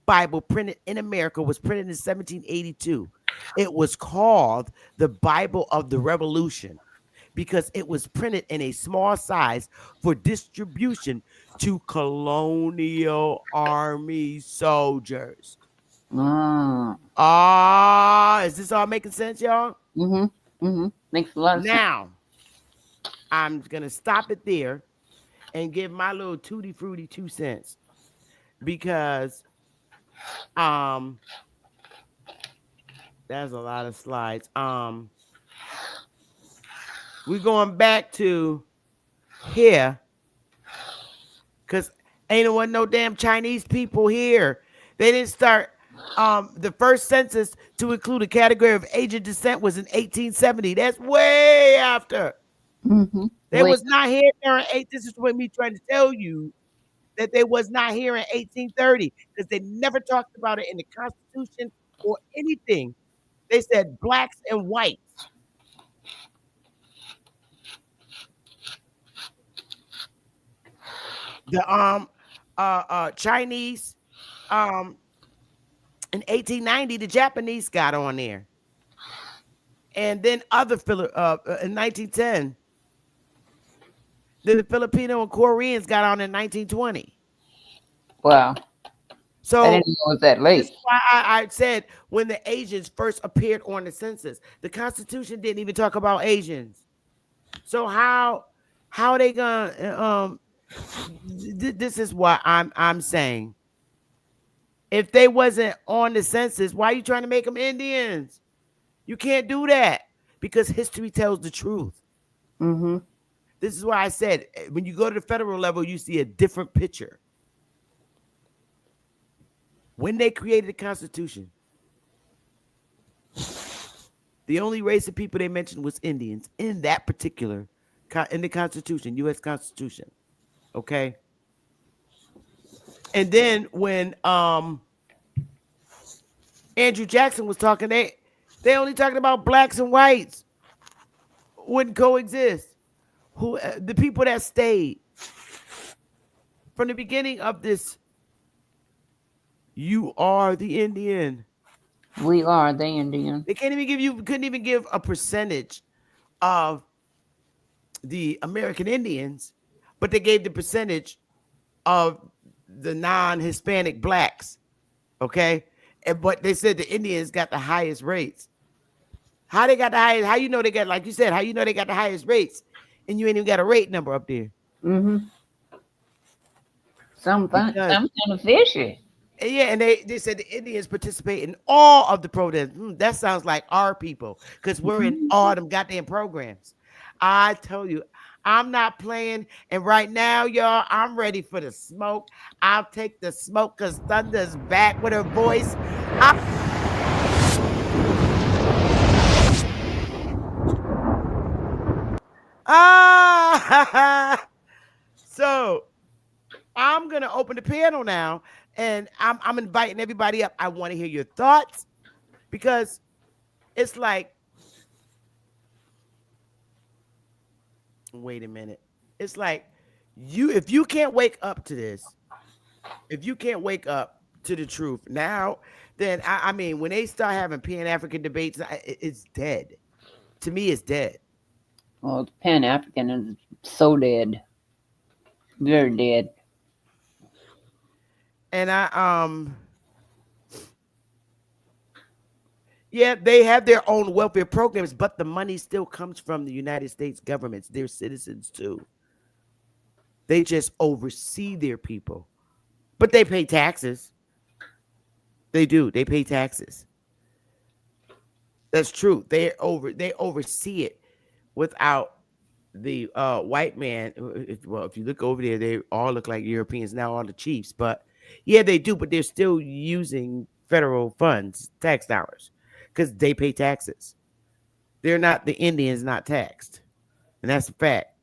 Bible printed in America was printed in 1782. It was called the Bible of the Revolution because it was printed in a small size for distribution to colonial army soldiers. Is this all making sense, y'all? Makes a lot of sense. Now, I'm going to stop it there and give my little tutti frutti 2 cents because that's a lot of slides. We're going back to here because ain't no damn Chinese people here. They didn't start the first census to include a category of Asian descent was in 1870. That's way after. They was not here during this is what me trying to tell you that they was not here in 1830 because they never talked about it in the Constitution or anything. They said blacks and whites. The Chinese in 1890 the Japanese got on there. And then other in 1910 then the Filipino and Koreans got on in 1920. Wow. So I didn't know it was that late. That's why I said when the Asians first appeared on the census, the Constitution didn't even talk about Asians. So how are they gonna this is what I'm saying. If they wasn't on the census, why are you trying to make them Indians? You can't do that because history tells the truth. This is why I said when you go to the federal level, you see a different picture. When they created the Constitution, the only race of people they mentioned was Indians in that particular, in the Constitution, U.S. Constitution. Okay. And then when Andrew Jackson was talking, they only talking about blacks and whites wouldn't coexist. The people that stayed from the beginning of this. You are the Indian. We are the Indian. They couldn't even give a percentage of the American Indians, but they gave the percentage of the non-Hispanic blacks. Okay. But they said the Indians got the highest rates. How they got the highest? How you know they got, like you said, how you know they got the highest rates and you ain't even got a rate number up there? Some kind of fishy. Yeah, and they said the Indians participate in all of the programs. That sounds like our people because we're in all them goddamn programs. I tell you, I'm not playing. And right now, y'all, I'm ready for the smoke. I'll take the smoke because Thunder's back with her voice. So I'm going to open the panel now. And I'm inviting everybody up. I want to hear your thoughts because it's like, wait a minute. It's like if you can't wake up to this, if you can't wake up to the truth now, then I mean, when they start having Pan-African debates, it's dead. To me, it's dead. Well, Pan-African is so dead. Very dead. And yeah, they have their own welfare programs, but the money still comes from the United States governments. They're citizens too. They just oversee their people, but they pay taxes. They do. They pay taxes. That's true. They oversee it without the white man. If you look over there, they all look like Europeans now, all the chiefs, but yeah, they do, but they're still using federal funds, tax dollars, because they pay taxes. They're not the Indians not taxed. And that's a fact.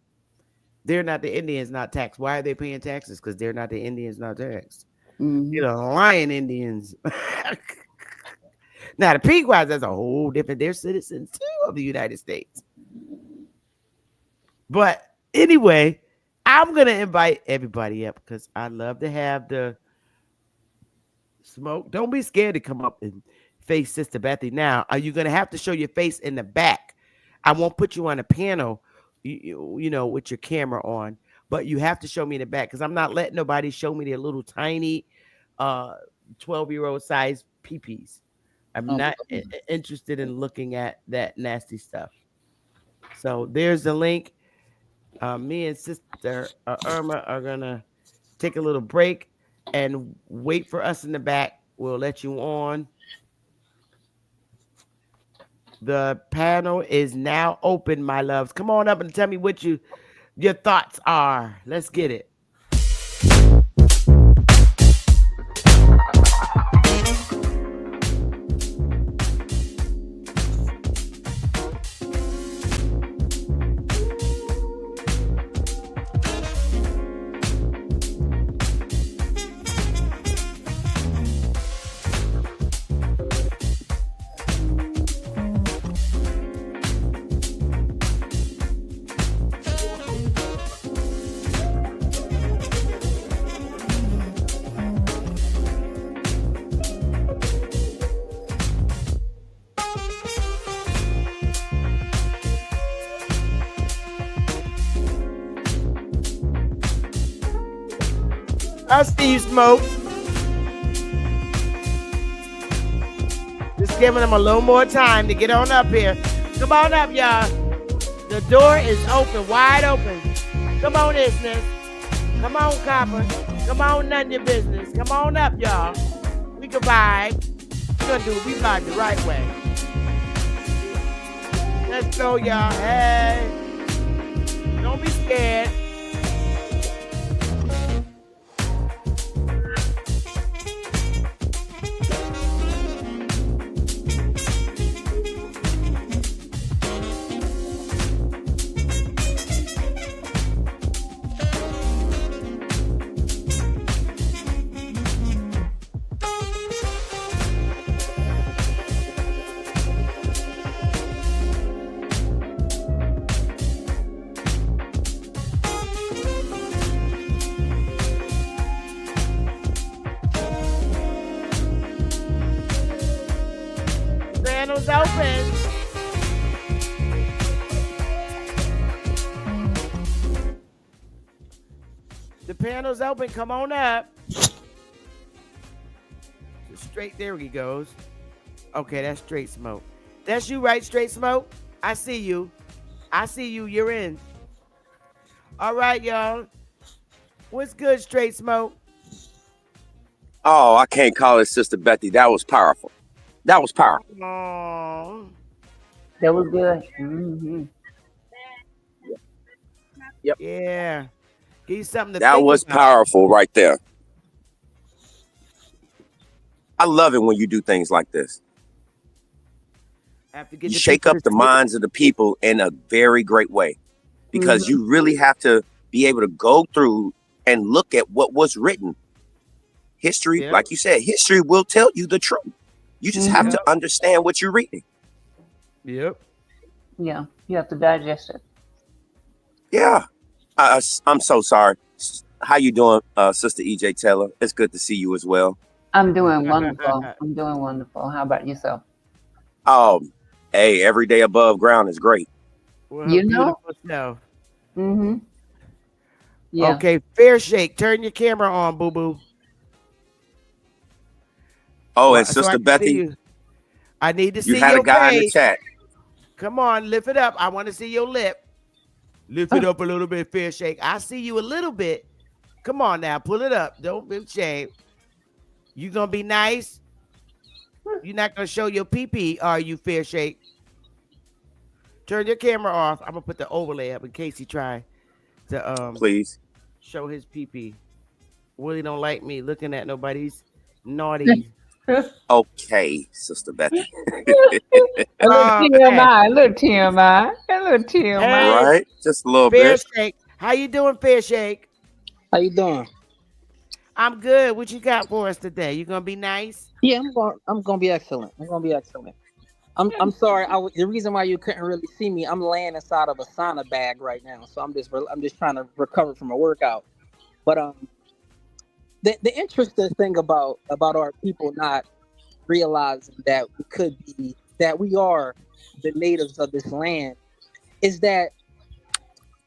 They're not the Indians not taxed. Why are they paying taxes? Because they're not the Indians not taxed. You know, Lion Indians. Now, the Pequots, that's a whole different. They're citizens too of the United States. But anyway, I'm gonna invite everybody up because I love to have the smoke. Don't be scared to come up and face Sister Bethy. Now, are you gonna have to show your face in the back? I won't put you on a panel, you know, with your camera on, but you have to show me in the back because I'm not letting nobody show me their little tiny 12-year-old size peepees. I'm not interested in looking at that nasty stuff. So there's the link. Me and Sister Irma are gonna take a little break and wait for us in the back. We'll let you on. The panel is now open, my loves. Come on up and tell me what your thoughts are. Let's get it. I see you, Smoke. Just giving them a little more time to get on up here. Come on up, y'all. The door is open, wide open. Come on, Isness. Come on, Copper. Come on, none your business. Come on up, y'all. We can vibe. We're gonna do it. We vibe the right way. Let's go, y'all. Hey. Don't be scared. Panel's open. The panel's open. Come on up. Straight. There he goes. Okay, that's Straight Smoke. That's you, right, Straight Smoke? I see you. I see you. You're in. All right, y'all. What's good, Straight Smoke? Oh, I can't call it Sister Bethy. That was powerful. That was powerful. Aww. That was good. Mm-hmm. Yep. Yeah. Give you something to That think was about. powerful right there. I love it when you do things like this. Have to get You the shake people up the minds of the people in a very great way because you really have to be able to go through and look at what was written. History, Yep. like you said, history will tell you the truth. You just have to understand what you're reading. Yep. Yeah, you have to digest it. Yeah. I'm so sorry. How you doing, Sister EJ Taylor? It's good to see you as well. I'm doing wonderful. I'm doing wonderful. How about yourself? Hey, every day above ground is great. Well, You know? beautiful self. Mm-hmm. Yeah. Okay, Fair Shake. Turn your camera on, boo boo. Oh, Well, and so I Sister can see Bethy, you. I need to you see had a your guy in the face. chat. Come on, lift it up. I want to see your lip. Lift it up a little bit, Fair Shake. I see you a little bit. Come on now, pull it up. Don't be ashamed. You gonna be nice? You're not gonna show your pee-pee, are you, Fair Shake? Turn your camera off. I'm gonna put the overlay up in case he try to Please. show his pee-pee. Willie don't like me looking at nobody's naughty. Okay, Sister Bethy. A little Okay. TMI, a little TMI, a little TMI. Hey, Right? Just a little Fair bit. Shake. How you doing, Fair Shake? How you doing? I'm good. What you got for us today? You gonna be nice? Yeah, I'm gonna be excellent. I'm gonna be excellent. I'm sorry. The reason why you couldn't really see me, I'm laying inside of a sauna bag right now, so I'm just trying to recover from a workout. But the interesting thing about our people not realizing that we are the natives of this land is that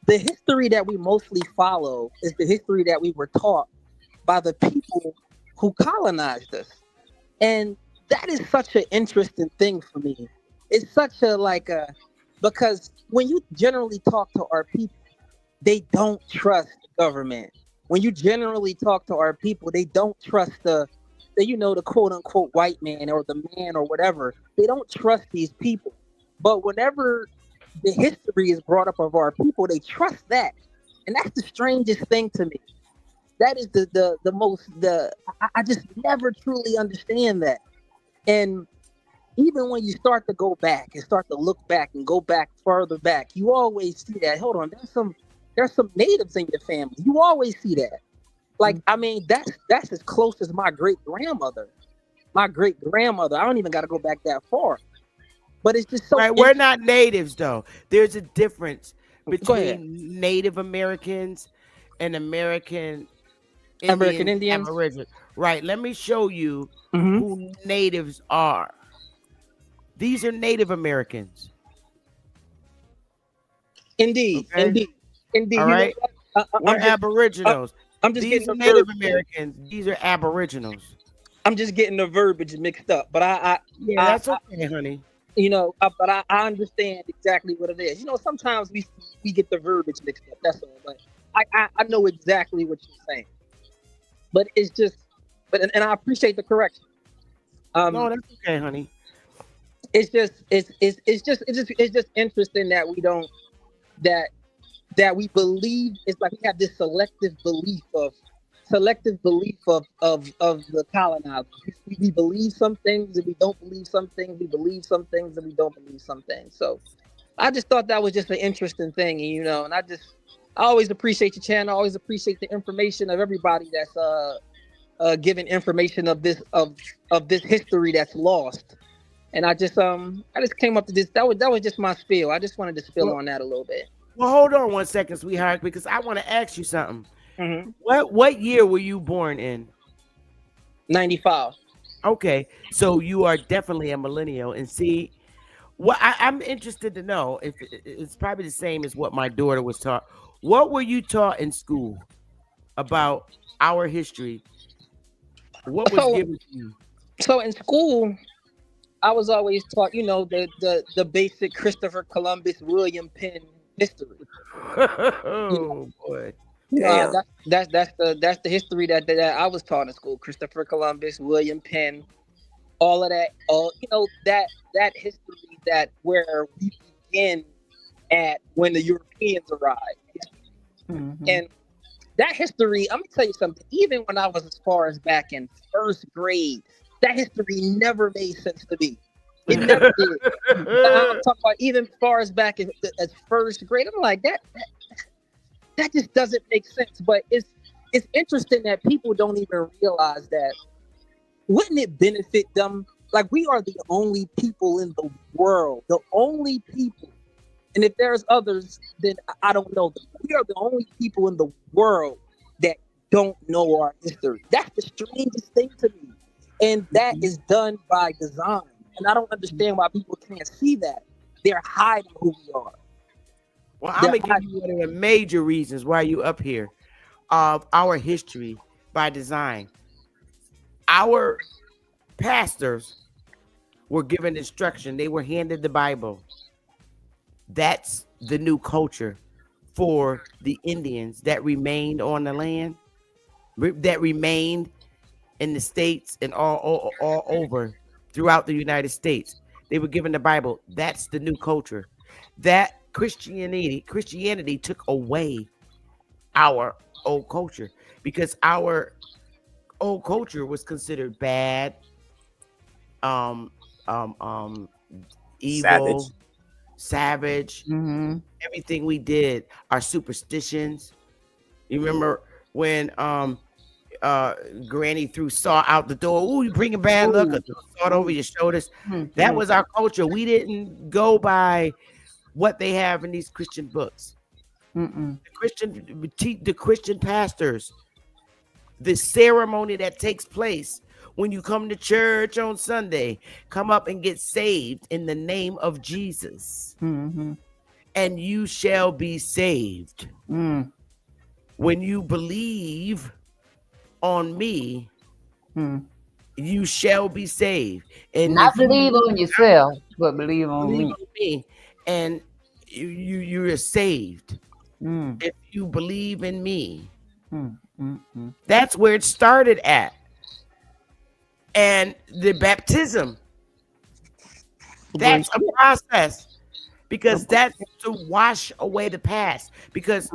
the history that we mostly follow is the history that we were taught by the people who colonized us. And that is such an interesting thing for me. It's such because when you generally talk to our people, they don't trust the government. When you generally talk to our people, they don't trust the quote unquote white man or the man or whatever. They don't trust these people. But whenever the history is brought up of our people, they trust that. And that's the strangest thing to me. That is the most I just never truly understand that. And even when you start to go back and start to look back and go back further back, you always see that. Hold on, there's some natives in your family. You always see that. Like, I mean, that's as close as my great grandmother. My great grandmother. I don't even got to go back that far. But it's just so. Right, we're not natives though. There's a difference Go ahead. between Native Americans and American Indians. Aboriginals. Right. Let me show you who natives are. These are Native Americans. Indeed. Okay? Indeed. All right. We're Aboriginals. I'm just These getting are Native Americans. These are Aboriginals. I'm just getting the verbiage mixed up, but that's okay, honey. But I understand exactly what it is. Sometimes we get the verbiage mixed up. That's all. But I know exactly what you're saying. But it's just, and I appreciate the correction. No, that's okay, honey. It's just interesting that we don't that we believe. It's like we have this selective belief of the colonizers. We believe some things and we don't believe some things. We believe some things and we don't believe some things. So I just thought that was just an interesting thing, and I always appreciate your channel. I always appreciate the information of everybody that's giving information of this history that's lost. And I just came up to this. That was just my spiel. I just wanted to spill on that a little bit. Well, hold on 1 second, sweetheart, because I want to ask you something. What year were you born in? 95. Okay, so you are definitely a millennial. And see, what I'm interested to know, if it's probably the same as what my daughter was taught. What were you taught in school about our history? What was given to you? So in school, I was always taught, the basic Christopher Columbus, William Penn history. Oh boy. That's the history that I was taught in school. Christopher Columbus, William Penn, all of that, that history that where we begin at when the Europeans arrived. And that history, I'm gonna tell you something, even when I was as far as back in first grade, that history never made sense to me. It never did. I'm talking about even as far as back as first grade. I'm like, that just doesn't make sense. But it's interesting that people don't even realize that. Wouldn't it benefit them? Like, we are the only people in the world, the only people. And if there's others, then I don't know them. We are the only people in the world that don't know our history. That's the strangest thing to me. And that is done by design. And I don't understand why people can't see that. They're hiding who we are. Well, I'm going to give you one of the major reasons why you up here of our history by design. Our pastors were given instruction. They were handed the Bible. That's the new culture for the Indians that remained on the land, that remained in the States and all over throughout the United States. They were given the Bible. That's the new culture. That Christianity took away our old culture because our old culture was considered bad, evil, savage. Everything we did, our superstitions. You remember when granny threw salt out the door. Ooh, you bringing bad luck, or salt over your shoulders. That was our culture. We didn't go by what they have in these Christian books. The Christian pastors, the ceremony that takes place when you come to church on Sunday, come up and get saved in the name of Jesus, and you shall be saved. When you believe on me, you shall be saved. And not believe on yourself, but believe on me, and you're saved. If you believe in me, that's where it started at. And the baptism, that's a process, because that's to wash away the past. Because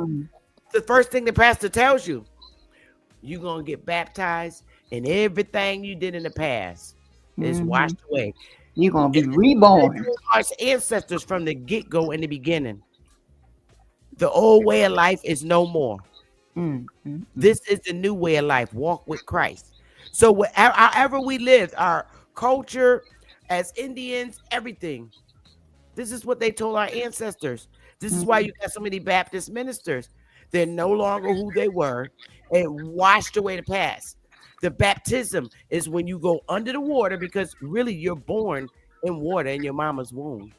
the first thing the pastor tells you, you're going to get baptized, and everything you did in the past is washed away. You're going to be reborn. Our ancestors from the get-go in the beginning. The old way of life is no more. This is the new way of life. Walk with Christ. So however we lived, our culture as Indians, everything. This is what they told our ancestors. This is why you got so many Baptist ministers. They're no longer who they were. It washed away the past. The baptism is when you go under the water, because really you're born in water in your mama's womb.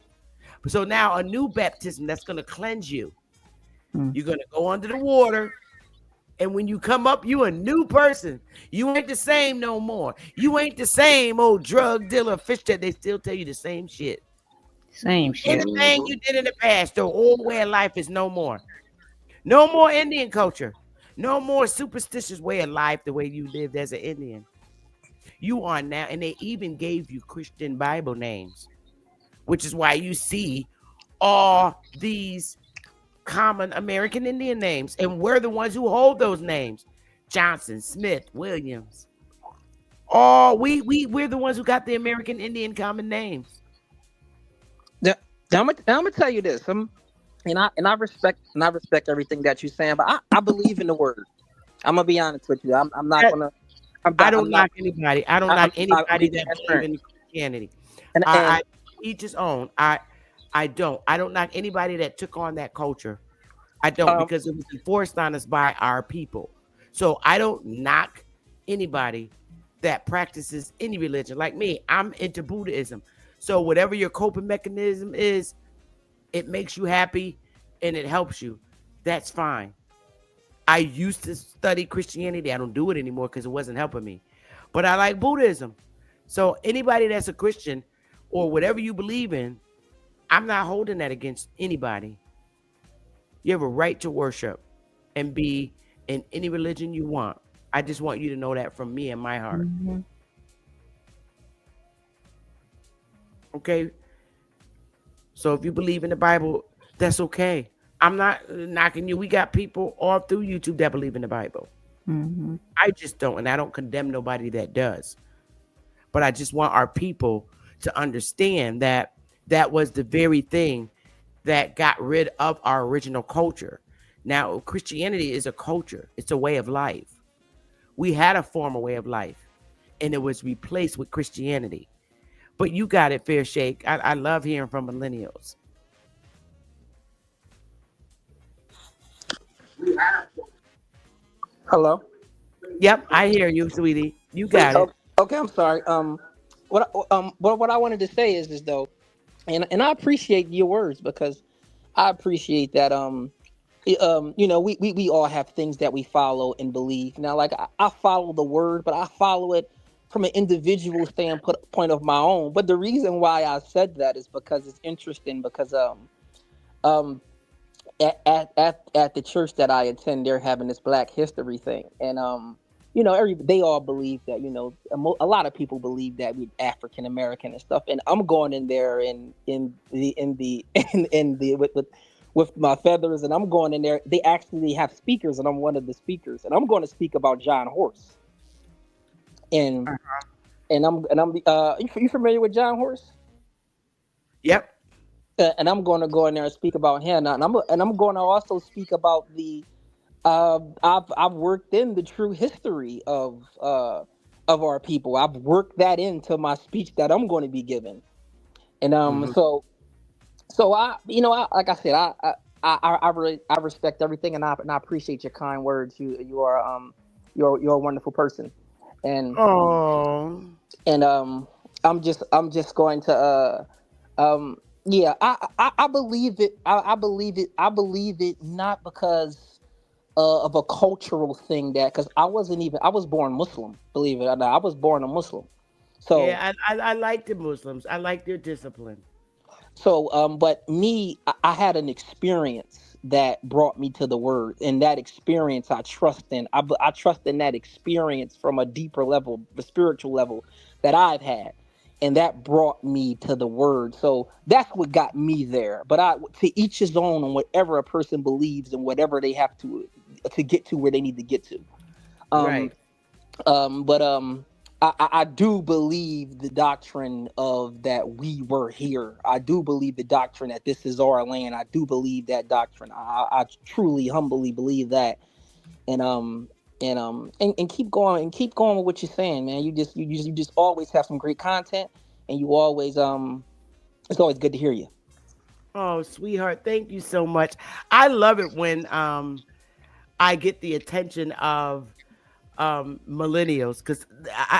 So now a new baptism that's going to cleanse you. You're going to go under the water. And when you come up, you a new person. You ain't the same no more. You ain't the same old drug dealer, fish that they still tell you the same shit. Same shit. Anything you did in the past, the old way of life is no more. No more Indian culture. No more superstitious way of life the way you lived as an Indian. You are now, and they even gave you Christian Bible names, which is why you see all these common American Indian names, and we're the ones who hold those names. Johnson, Smith, Williams. We're the ones who got the American Indian common names. I'm gonna tell you this. I respect everything that you're saying, but I believe in the word. I'm gonna be honest with you. I'm not gonna. I don't knock anybody. I don't knock anybody that believes in Christianity. And I each his own. I don't knock anybody that took on that culture. I don't, because it was enforced on us by our people. So I don't knock anybody that practices any religion. Like me, I'm into Buddhism. So whatever your coping mechanism is, it makes you happy and it helps you. That's fine. I used to study Christianity. I don't do it anymore because it wasn't helping me. But I like Buddhism. So anybody that's a Christian or whatever you believe in, I'm not holding that against anybody. You have a right to worship and be in any religion you want. I just want you to know that from me and my heart. Okay? So if you believe in the Bible, that's okay. I'm not knocking you. We got people all through YouTube that believe in the Bible. I just don't, and I don't condemn nobody that does. But I just want our people to understand that that was the very thing that got rid of our original culture. Now, Christianity is a culture. It's a way of life. We had a former way of life, and it was replaced with Christianity. But you got it, Fair Shake. I love hearing from millennials. Hello? Yep, I hear you, sweetie. You got it. Okay, I'm sorry. What I wanted to say is though, and I appreciate your words, because I appreciate that we all have things that we follow and believe. Now, like I follow the word, but I follow it from an individual standpoint of my own. But the reason why I said that is because it's interesting, because at the church that I attend, they're having this Black History thing, and they all believe that, a lot of people believe that we're African American and stuff. And I'm going in there with my feathers, and I'm going in there. They actually have speakers, and I'm one of the speakers, and I'm going to speak about John Horse. And you familiar with John Horse? Yep. And I'm going to go in there and speak about him, and I'm going to also speak about the I've worked in the true history of our people. I've worked that into my speech that I'm going to be giving, and Mhm. so like I said, I respect everything, and I appreciate your kind words. You are you're a wonderful person, and Oh, and I'm just going to yeah, I believe it. I believe it. I believe it not because of a cultural thing, that because I was born Muslim, believe it or not. I was born a Muslim. So yeah. I like the Muslims. I like their discipline. but me, I had an experience that brought me to the word, and that experience I trust in. I trust in that experience from a deeper level, the spiritual level that I've had, and that brought me to the word. So that's what got me there. But to each his own on whatever a person believes and whatever they have to get to where they need to get to. Um, Right. but I do believe the doctrine of that we were here. I do believe the doctrine that this is our land. I do believe that doctrine. I truly, humbly believe that. And and keep going with what you're saying, man. You just always have some great content, and you always it's always good to hear you. Oh, sweetheart, thank you so much. I love it when I get the attention of millennials because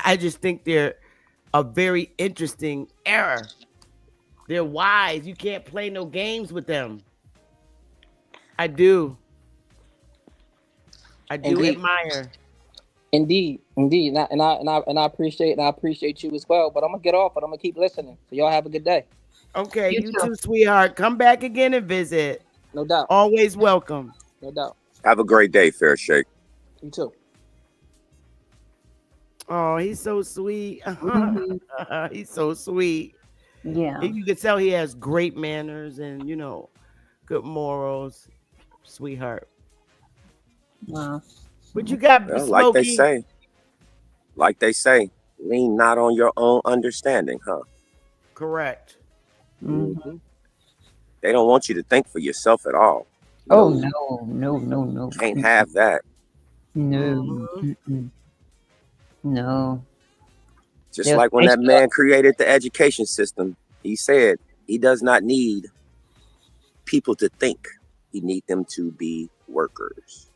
I just think they're a very interesting era. They're wise. You can't play no games with them. I do. I do Indeed, admire. indeed, and I appreciate you as well. But I'm gonna get off, but I'm gonna keep listening. So y'all have a good day. Okay, You you too. too, sweetheart. Come back again and visit. No doubt, Always welcome. no doubt. Have a great day, Fair Shake. You too. Oh, he's so sweet. Mhm. He's so sweet. Yeah. You can tell he has great manners and good morals, sweetheart. Wow. What you got, Well, Smokey? like they say, lean not on your own understanding, huh? Correct. Mhm. hmm They don't want you to think for yourself at all. Oh No, no, no, no, no, can't have that. no, Mhm. mm-mm. No. Just They'll like when space that you out. man created the education system, he said he does not need people to think. He need them to be workers.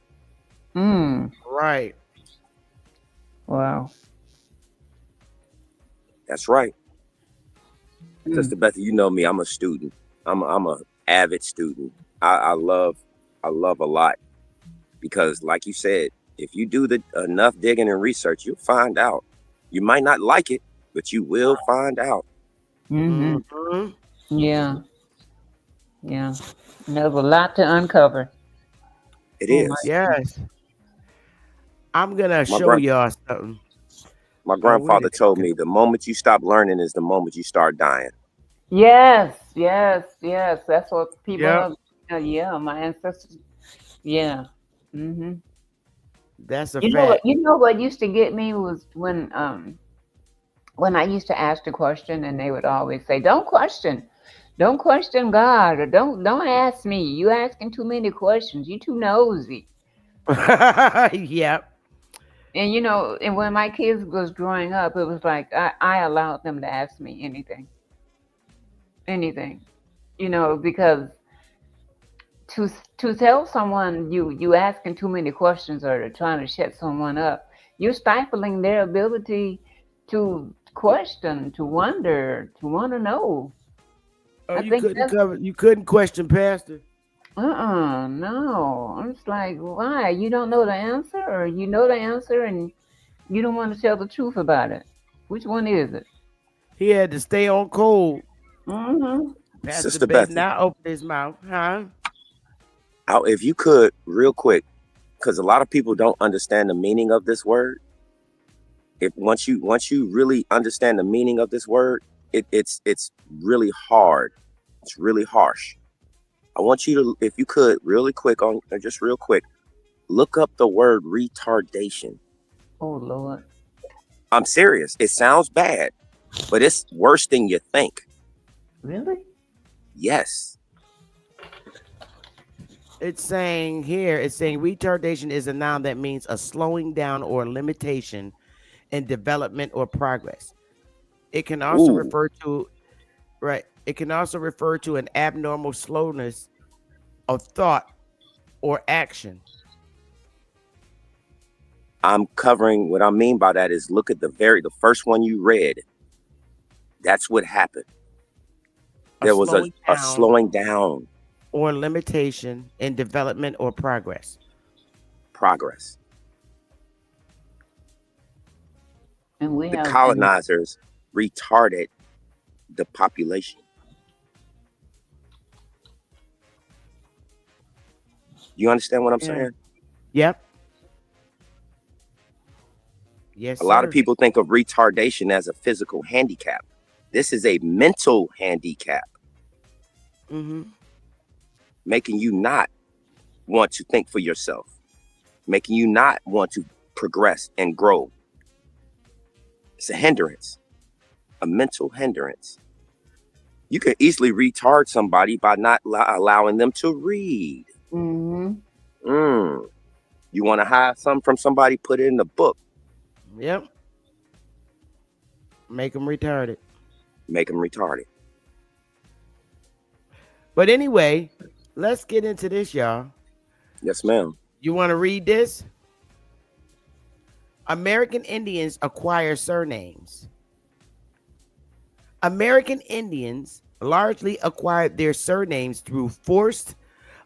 Mm. Right. Wow. That's right. Mm. Sister Beth, you know me. I'm a student. I'm a avid student. I love a lot because, like you said, if you do the enough digging and research, you'll find out. You might not like it, but you will find out. Mhm. Mhm. Yeah. Yeah. And there's a lot to uncover. It Oh my is. Yes. I'm gonna My show grand y'all something. my Oh, where grandfather did it told go? me the moment you stop learning is the moment you start dying. Yes, yes, yes. That's what people Yep. have. Yeah, my ancestors. Yeah. Hmm. That's a You know what? fact. You know what used to get me was when I used to ask the question, and they would always say, don't question God, or don't ask me. You asking too many questions. You too nosy." Yep. And and when my kids was growing up, it was like I allowed them to ask me anything, anything. Because to to tell someone you asking too many questions or trying to shut someone up, you're stifling their ability to question, to wonder, to want to know. Oh, I think that's you couldn't question Pastor. no. I'm just like, why? You don't know the answer, or you know the answer and you don't want to tell the truth about it. Which one is it? He had to stay on cold. Mm-hmm. Pastor Sister bet Bethy, not open his mouth, huh? if you could, real quick, because a lot of people don't understand the meaning of this word. If once you really understand the meaning of this word, it's really hard. It's really harsh. I want you to, if you could, really quick just real quick, look up the word retardation. Oh Lord. I'm serious. It sounds bad, but it's worse than you think. Really? Yes. It's saying here, it's saying retardation is a noun that means a slowing down or limitation in development or progress. It can also Ooh, refer to, right, it can also refer to an abnormal slowness of thought or action. I'm covering what I mean by that is look at the first one you read. That's what happened. A There was slowing a down slowing down or limitation in development or progress. progress. And we The have colonizers retarded the population. You understand what I'm Yeah. saying? Yep. Yes, A lot of sir. people think of retardation as a physical handicap. This is a mental handicap, Mm-hmm. making you not want to think for yourself, making you not want to progress and grow. It's a hindrance, a mental hindrance. You can easily retard somebody by not allowing them to read. Mm-hmm. You want to hide something from somebody, put it in the book. Yep. Make them retarded. Make them retarded. But anyway, let's get into this, y'all. Yes, ma'am. You want to read this? American Indians acquire surnames. American Indians largely acquired their surnames through forced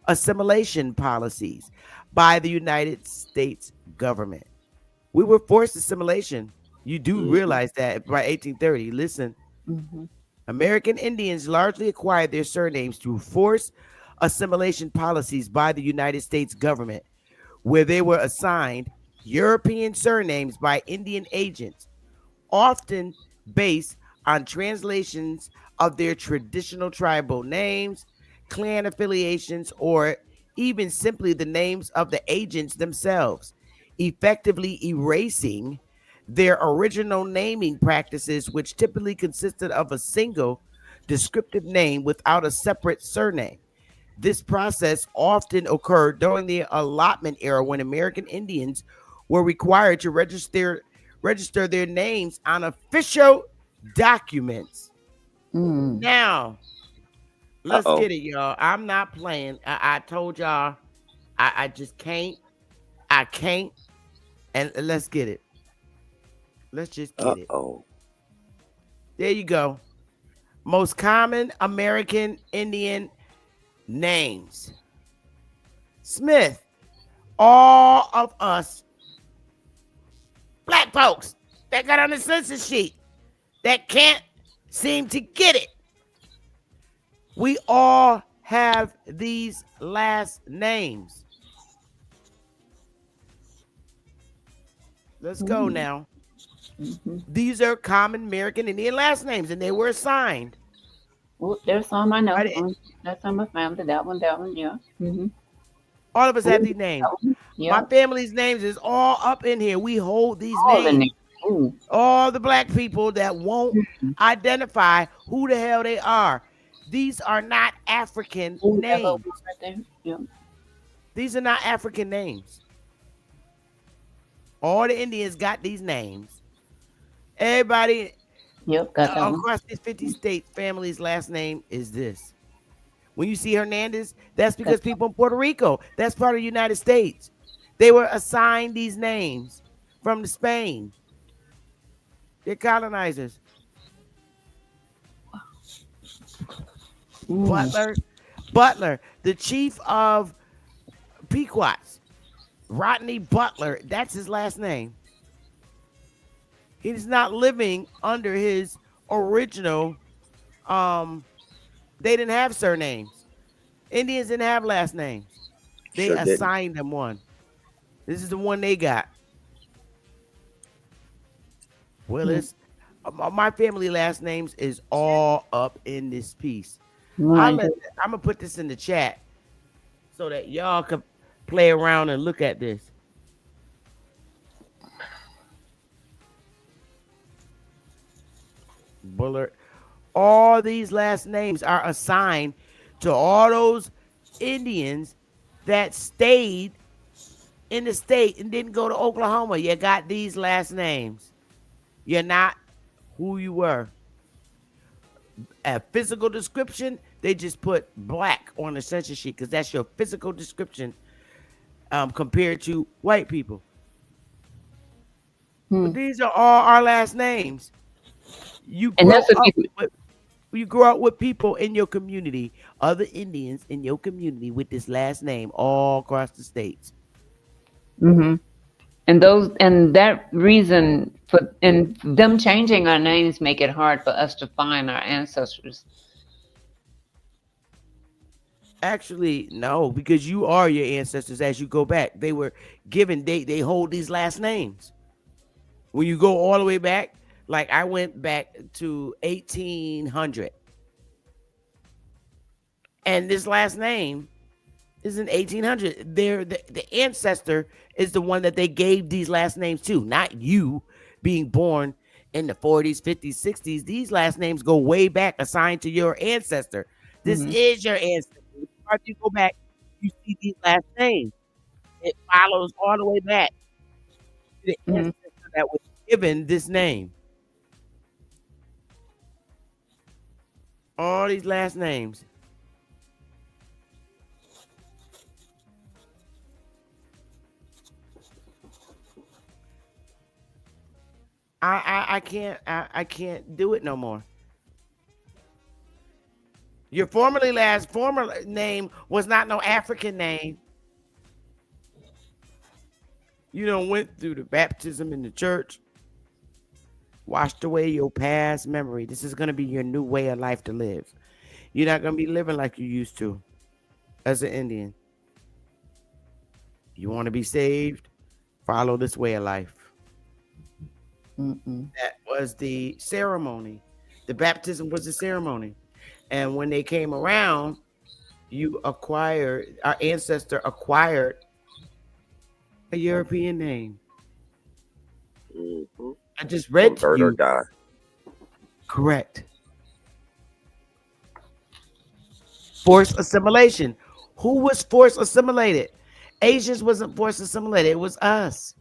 assimilation policies by the United States government. We were forced assimilation. You do realize that by 1830. Listen, Mm-hmm. American Indians largely acquired their surnames through forced assimilation policies by the United States government, where they were assigned European surnames by Indian agents, often based on translations of their traditional tribal names, clan affiliations, or even simply the names of the agents themselves, effectively erasing their original naming practices, which typically consisted of a single descriptive name without a separate surname. This process often occurred during the allotment era when American Indians were required to register their names on official documents. Mm. Now, let's Uh-oh. get it, y'all. I'm not playing. I told y'all I just can't. I can't. And let's get it. Let's just get it. Uh-oh. There you go. Most common American Indian names. Smith. All of us black folks that got on the census sheet that can't seem to get it. We all have these last names. Let's go now. Mm-hmm. These are common American Indian last names, and they were assigned. Oh, there's some I know. Right. That's on my family. That one, yeah. Mm-hmm. All of us have these names. Yeah. My family's names is all up in here. We hold these All in names. there. Ooh. All the black people that won't identify who the hell they are. These are not African Ooh, that little names. one right there. Yeah. These are not African names. All the Indians got these names. Everybody Yep, got that one. across these 50 states, family's last name is this. When you see Hernandez, that's because people in Puerto Rico, that's part of the United States. They were assigned these names from the Spain. They're colonizers. Butler, the chief of Pequots, Rodney Butler, that's his last name. He's not living under his original, they didn't have surnames. Indians didn't have last names. They Sure didn't. assigned them one. This is the one they got. Willis. My family last names is all up in this piece. I'm gonna put this in the chat so that y'all can play around and look at this. Bullard. All these last names are assigned to all those Indians that stayed in the state and didn't go to Oklahoma. You got these last names. You're not who you were. A physical description, they just put black on the census sheet because that's your physical description compared to white people. But these are all our last names. You grow up with people in your community, other Indians in your community with this last name all across the states. Mm-hmm. And that reason and them changing our names make it hard for us to find our ancestors. Actually, no, because you are your ancestors as you go back. They were given, they hold these last names. When you go all the way back, like I went back to 1800. And this last name is in 1800. The ancestor is the one that they gave these last names to, not you being born in the 40s, 50s, 60s. These last names go way back, assigned to your ancestor. This is your ancestor. If you go back, you see these last names. It follows all the way back to the ancestor that was given this name. All these last names. I can't do it no more. Your former name was not no African name. You done went through the baptism in the church, washed away your past memory. This is gonna be your new way of life to live. You're not gonna be living like you used to as an Indian. You want to be saved? Follow this way of life. That was the ceremony. The baptism was the ceremony. And when they came around, our ancestor acquired a European name. I just read to you. Or die. Correct. Forced assimilation. Who was forced assimilated? Asians wasn't forced assimilated. It was us.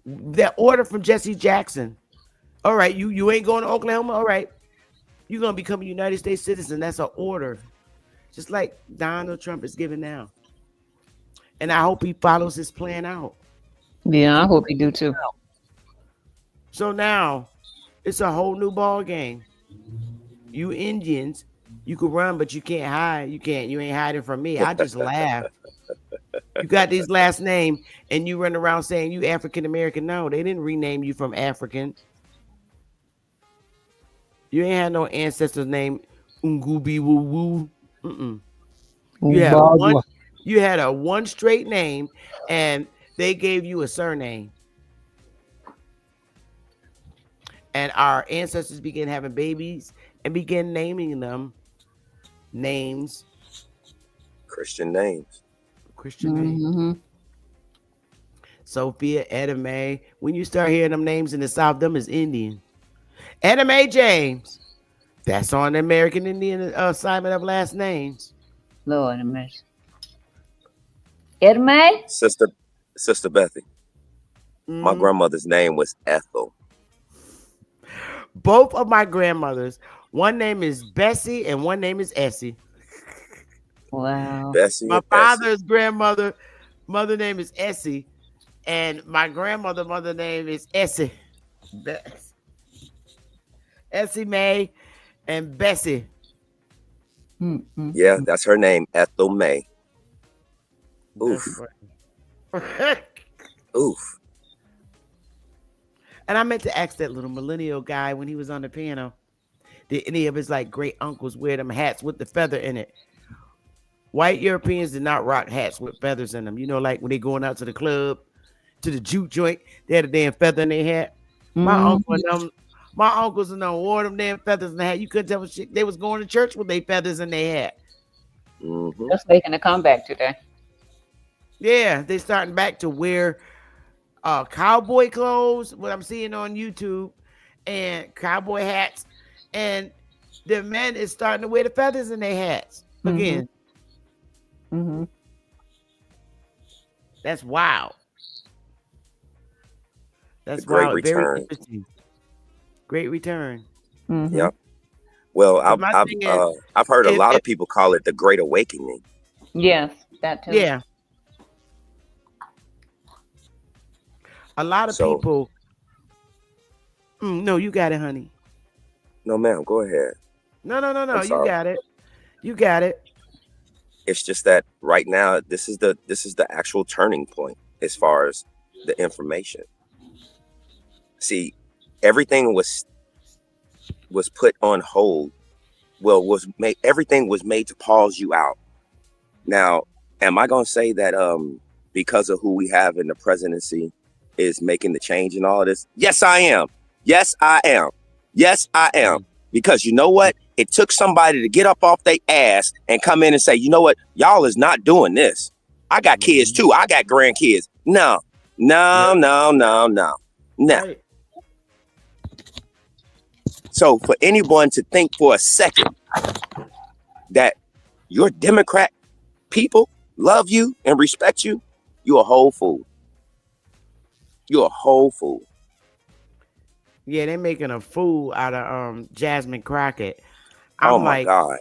That order from Jesse Jackson. All right, you ain't going to Oklahoma. All right, you're gonna become a United States citizen. That's an order, just like Donald Trump is giving now. And I hope he follows his plan out. Yeah, I hope he do too. So now it's a whole new ball game. You Indians, you can run, but you can't hide. You ain't hiding from me. I just laugh. You got these last name and you run around saying you African American. No, they didn't rename you from African. You ain't had no ancestors named Ngubi Woo Woo. You had a one straight name and they gave you a surname. And our ancestors began having babies and began naming them names. Christian names. Names. Sophia, Edame. When you start hearing them names in the South, them is Indian. Edame James. That's on the American Indian assignment of last names. Lord have mercy. Edame? Sister Bethy. My grandmother's name was Ethel. Both of my grandmothers, one name is Bessie and one name is Essie. Wow. Bessie. My father's grandmother, mother name is Essie, and my grandmother, mother name is Essie. Essie Mae and Bessie. Yeah, that's her name, Ethel May. Oof. Oof. And I meant to ask that little millennial guy when he was on the piano, did any of his like great uncles wear them hats with the feather in it? White Europeans did not rock hats with feathers in them. You know, like when they going out to the club, to the juke joint, they had a damn feather in their hat. My uncles and them wore them damn feathers in the hat. You couldn't tell shit. They was going to church with their feathers in their hat. That's making a comeback today. Yeah, they starting back to wear cowboy clothes, what I'm seeing on YouTube, and cowboy hats, and the men is starting to wear the feathers in their hats again. Mm-hmm. That's wild. That's The great wild. Very return. interesting. Great return. Mm-hmm. Yep. Well, But my thing is, I've heard a lot if of people call it the Great Awakening. Yes, that too. yeah, a lot of So, people. No, you got it, honey. no, ma'am, go ahead. No. I'm You sorry. got it. You got it. It's just that right now, this is the actual turning point as far as the information. See, everything was put on hold. Well, everything was made to pause you out. Now, am I going to say that because of who we have in the presidency is making the change and all of this? Yes, I am. Yes, I am. Yes, I am. Because you know what? It took somebody to get up off their ass and come in and say, you know what? Y'all is not doing this. I got kids too. I got grandkids. No. Right. So for anyone to think for a second that your Democrat people love you and respect you, you're a whole fool. You're a whole fool. Yeah, they're making a fool out of Jasmine Crockett. Oh I'm my like,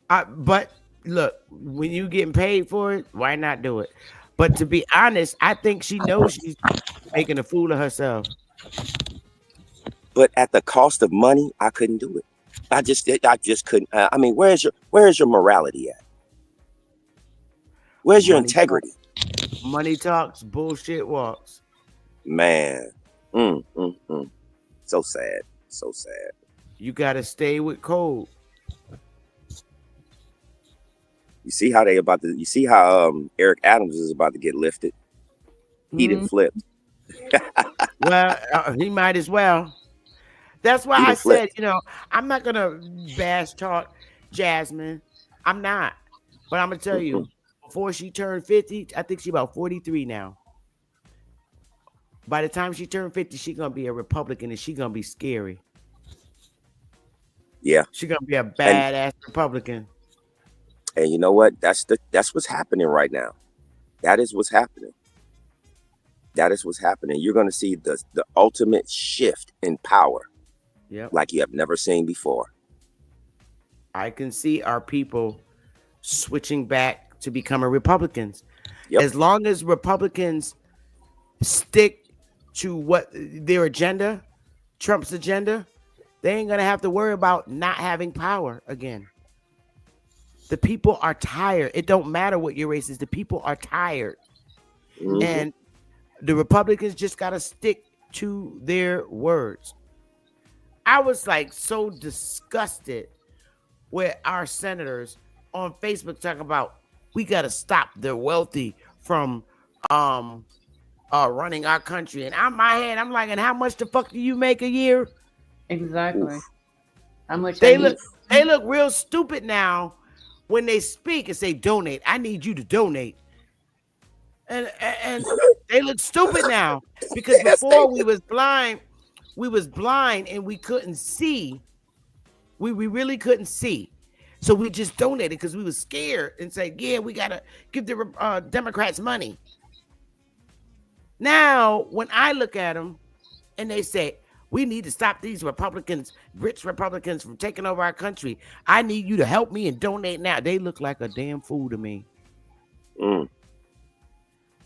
God. but look, when you getting paid for it, why not do it? But to be honest, I think she knows she's making a fool of herself. But at the cost of money, I couldn't do it. I just couldn't. I mean, where's your morality at? Where's your integrity? Money talks, bullshit walks. Man, so sad, so sad. You gotta stay with code. You see how You see how Eric Adams is about to get lifted. He didn't flip. Well, he might as well. That's why I said, I'm not gonna bash talk Jasmine. I'm not. But I'm gonna tell you, before she turned 50, I think she's about 43 now. By the time she turned 50, she's gonna be a Republican and she's gonna be scary. Yeah. She's gonna be a badass Republican. And you know what? That's what's happening right now. That is what's happening. That is what's happening. You're gonna see the ultimate shift in power. Yep. Like you have never seen before. I can see our people switching back to becoming Republicans. Yep. As long as Republicans stick to what their agenda, Trump's agenda, they ain't gonna have to worry about not having power again. The people are tired. It don't matter what your race is. The people are tired. Mm-hmm. And the Republicans just gotta stick to their words. I was like so disgusted with our senators on Facebook talking about we gotta stop the wealthy from running our country. And on my head, I'm like, and how much the fuck do you make a year? Exactly. Oof. How much they look real stupid now when they speak and say donate. I need you to donate. And they look stupid now because before we was blind and we couldn't see. We really couldn't see. So we just donated because we was scared and said, yeah, we got to give the Democrats money. Now, when I look at them and they say, we need to stop these Republicans, rich Republicans, from taking over our country. I need you to help me and donate now. They look like a damn fool to me.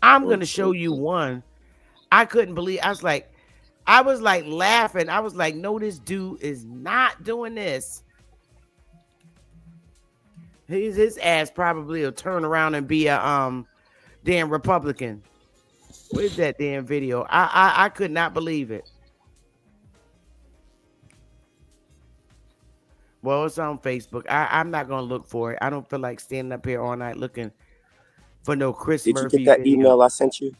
I'm going to show you one. I couldn't believe. I was like laughing. I was like, no, this dude is not doing this. His ass probably will turn around and be a damn Republican. Where's that damn video? I could not believe it. Well, it's on Facebook. I'm not gonna look for it. I don't feel like standing up here all night looking for no Chris Murphy. Did you get that email I sent you?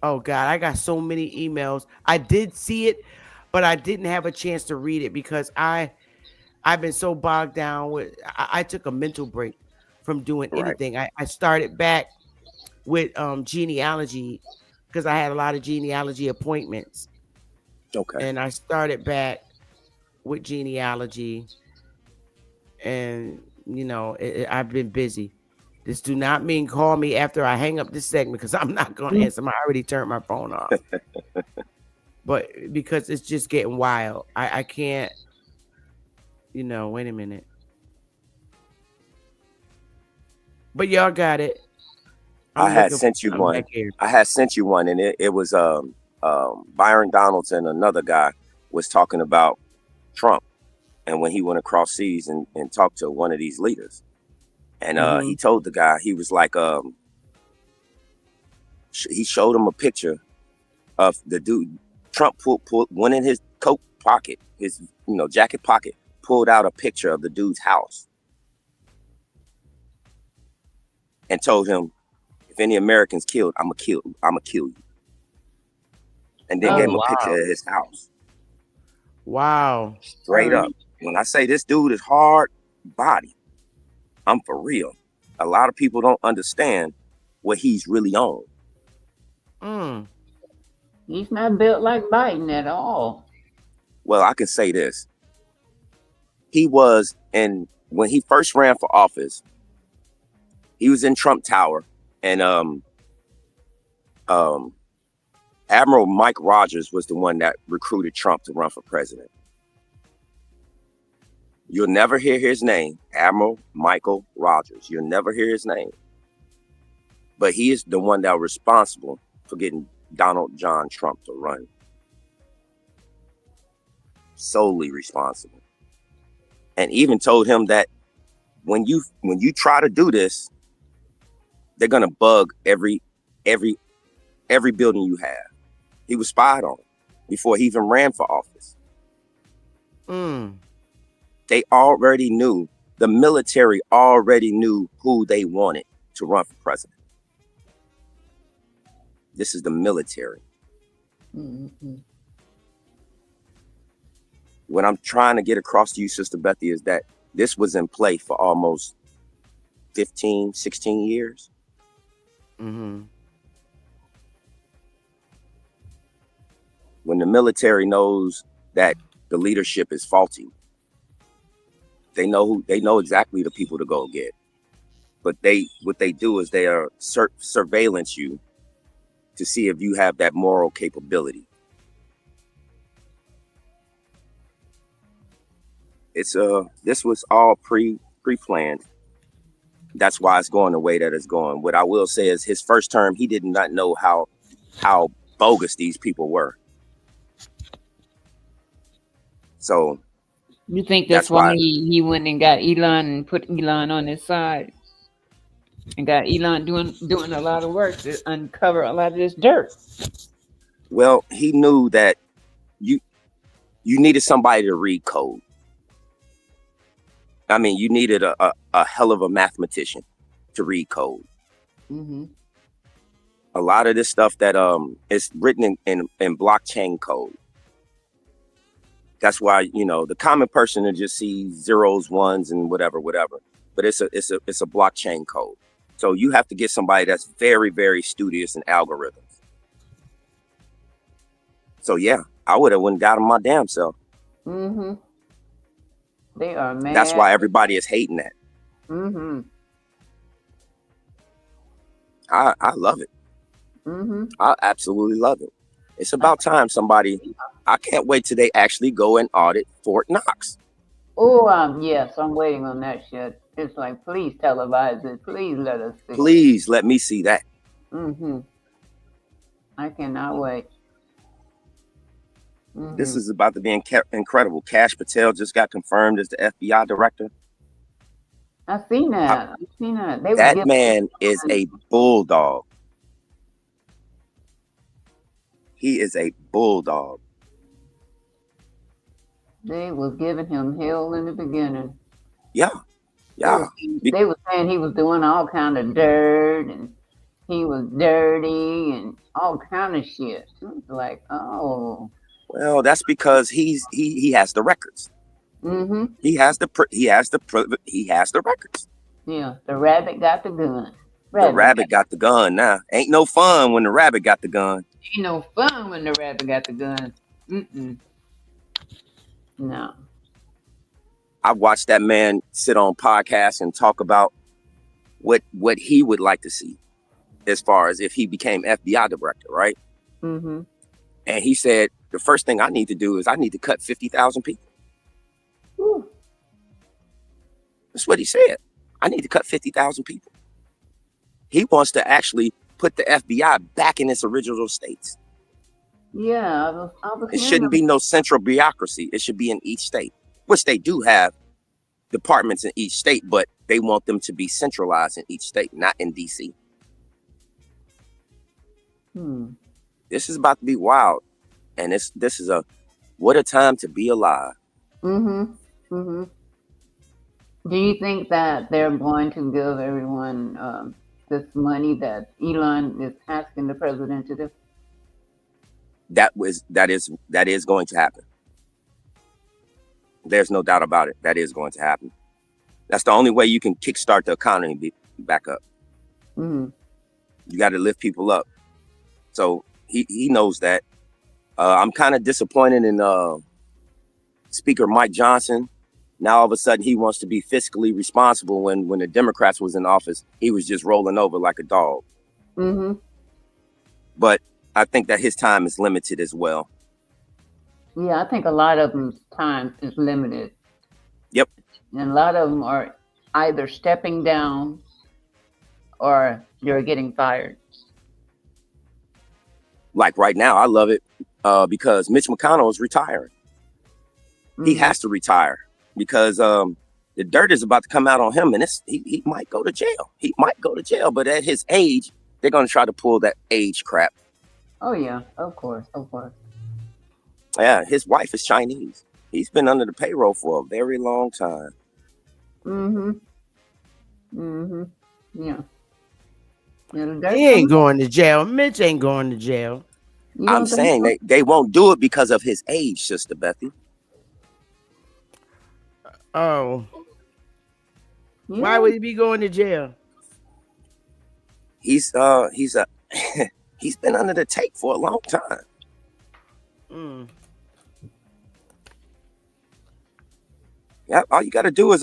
Oh God, I got so many emails. I did see it, but I didn't have a chance to read it because I've been so bogged down with. I took a mental break from doing anything. I started back with genealogy because I had a lot of genealogy appointments. Okay. And I started back with genealogy, and I've been busy. This do not mean call me after I hang up this segment because I'm not going to answer. I already turned my phone off. But because it's just getting wild. I can't, wait a minute. But y'all got it. I had sent you one. And it was Byron Donaldson, another guy, was talking about Trump and when he went across seas and talked to one of these leaders. And he told the guy, he was like, he showed him a picture of the dude. Trump went in his coat pocket, his jacket pocket, pulled out a picture of the dude's house and told him, if any Americans killed, I'm gonna kill you. And then gave him a picture of his house. Wow. Straight up. When I say this dude is hard body, I'm for real. A lot of people don't understand what he's really on. He's not built like Biden at all. Well, I can say this. He was when he first ran for office, he was in Trump Tower, and Admiral Mike Rogers was the one that recruited Trump to run for president. You'll never hear his name, Admiral Michael Rogers. You'll never hear his name. But he is the one that was responsible for getting Donald John Trump to run. Solely responsible. And even told him that when you try to do this, they're gonna bug every building you have. He was spied on before he even ran for office. They already knew, the military already knew who they wanted to run for president. This is the military. What I'm trying to get across to you, Sister Bethy, is that this was in play for almost 15, 16 years. When the military knows that the leadership is faulty, they know exactly the people to go get. But what they do is they are surveillance you to see if you have that moral capability. This was all pre-planned. That's why it's going the way that it's going. What I will say is his first term, he did not know how bogus these people were. So you think that's why he went and got Elon and put Elon on his side and got Elon doing a lot of work to uncover a lot of this dirt? Well, he knew that you needed somebody to read code. I mean, you needed a hell of a mathematician to read code. A lot of this stuff that is written in blockchain code. That's why, the common person will just see zeros, ones, and whatever. But it's a blockchain code. So you have to get somebody that's very, very studious in algorithms. So yeah, I would have went and got him my damn self. They are mad. That's why everybody is hating that. I love it. I absolutely love it. It's about time I can't wait till they actually go and audit Fort Knox. Oh, yes, I'm waiting on that shit. It's like, please televise it. Please let us see. Please let me see that. I cannot wait. This is about to be incredible. Kash Patel just got confirmed as the FBI director. I've seen that. That man is a bulldog. He is a bulldog. They was giving him hell in the beginning. Yeah. They were saying he was doing all kind of dirt and he was dirty and all kind of shit. It was like, oh. Well, that's because he has the records. He has the records. Yeah, the rabbit got the gun. The rabbit got the gun now. Ain't no fun when the rabbit got the gun. Ain't no fun when the rabbit got the gun. No. I've watched that man sit on podcasts and talk about what he would like to see as far as if he became FBI director, right? Mm-hmm. And he said, the first thing I need to do is I need to cut 50,000 people. Ooh. That's what he said. I need to cut 50,000 people. He wants to actually put the FBI back in its original states. Yeah, I was It shouldn't be no central bureaucracy. It should be in each state, which they do have departments in each state, but they want them to be centralized in each state, not in DC. This is about to be wild. And this is what a time to be alive. Mm-hmm. Mm-hmm. Do you think that they're going to give everyone this money that Elon is asking the president to do? That is going to happen. There's no doubt about it. That is going to happen. That's the only way you can kickstart the economy back up. Mm-hmm. You got to lift people up. So he knows that. I'm kind of disappointed in Speaker Mike Johnson. Now all of a sudden he wants to be fiscally responsible when the Democrats was in office. He was just rolling over like a dog. Mm-hmm. But I think that his time is limited as well. Yeah, I think a lot of them's time is limited. Yep. And a lot of them are either stepping down or you're getting fired. Like right now, I love it because Mitch McConnell is retiring. Mm-hmm. He has to retire because the dirt is about to come out on him, and he might go to jail. He might go to jail, but at his age, they're going to try to pull that age crap. Oh, yeah, of course, of course. Yeah, his wife is Chinese. He's been under the payroll for a very long time. Mm-hmm. Mm-hmm. Yeah. He ain't going to jail. Mitch ain't going to jail. I'm saying they won't do it because of his age, Sister Bethy. Oh. Yeah. Why would he be going to jail? He's he's been under the tape for a long time. Yeah, all you got to do is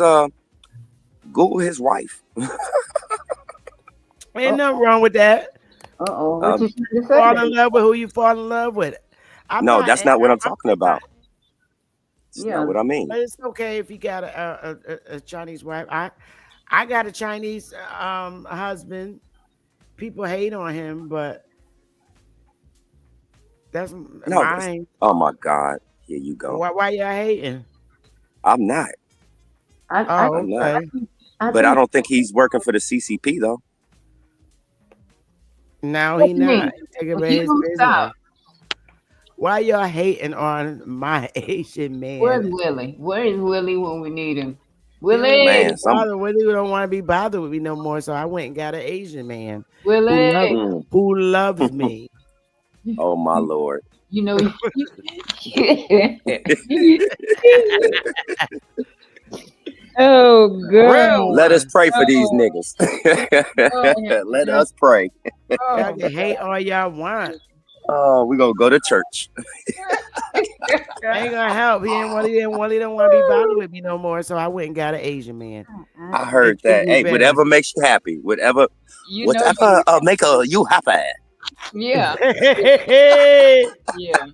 Google his wife. Ain't nothing wrong with that. What you trying to say? Fall in love with who you fall in love with. That's not what I'm talking about. That's not what I mean. But it's okay if you got a Chinese wife. I got a Chinese husband. People hate on him, but that's mine. Oh my God! Here you go. Why y'all hating? I'm not. I'm not. But I don't think he's working for the CCP though. No, he not. Take away his business. Why y'all hating on my Asian man? Where's Willie? Where is Willie when we need him? Willie! Man, Willie don't want to be bothered with me no more, so I went and got an Asian man. Willie! Who loves me. Oh, my Lord. You know, oh, girl. Let us pray for these niggas. Let us pray. Y'all can hate all y'all want. Oh, we're going to go to church. Ain't gonna help. He don't want to be bothered with me no more, so I went and got an Asian man. I heard that. Hey, whatever makes you happy. Whatever make you happy. Yeah. Yeah.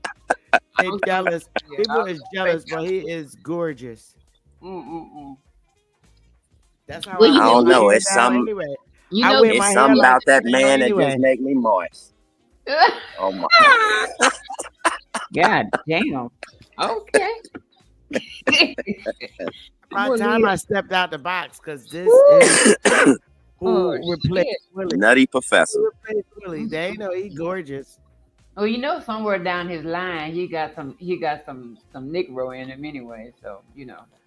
They jealous. People is jealous, but he is gorgeous. That's how I don't know. It's something. Anyway. It's something about that man that just make me moist. Oh my God damn. Okay. By the time I stepped out the box, because this is who replaced Willie. Nutty Professor. Who replaced Willie? They know he's gorgeous. Oh, you know, somewhere down his line, he got some Negro in him anyway. So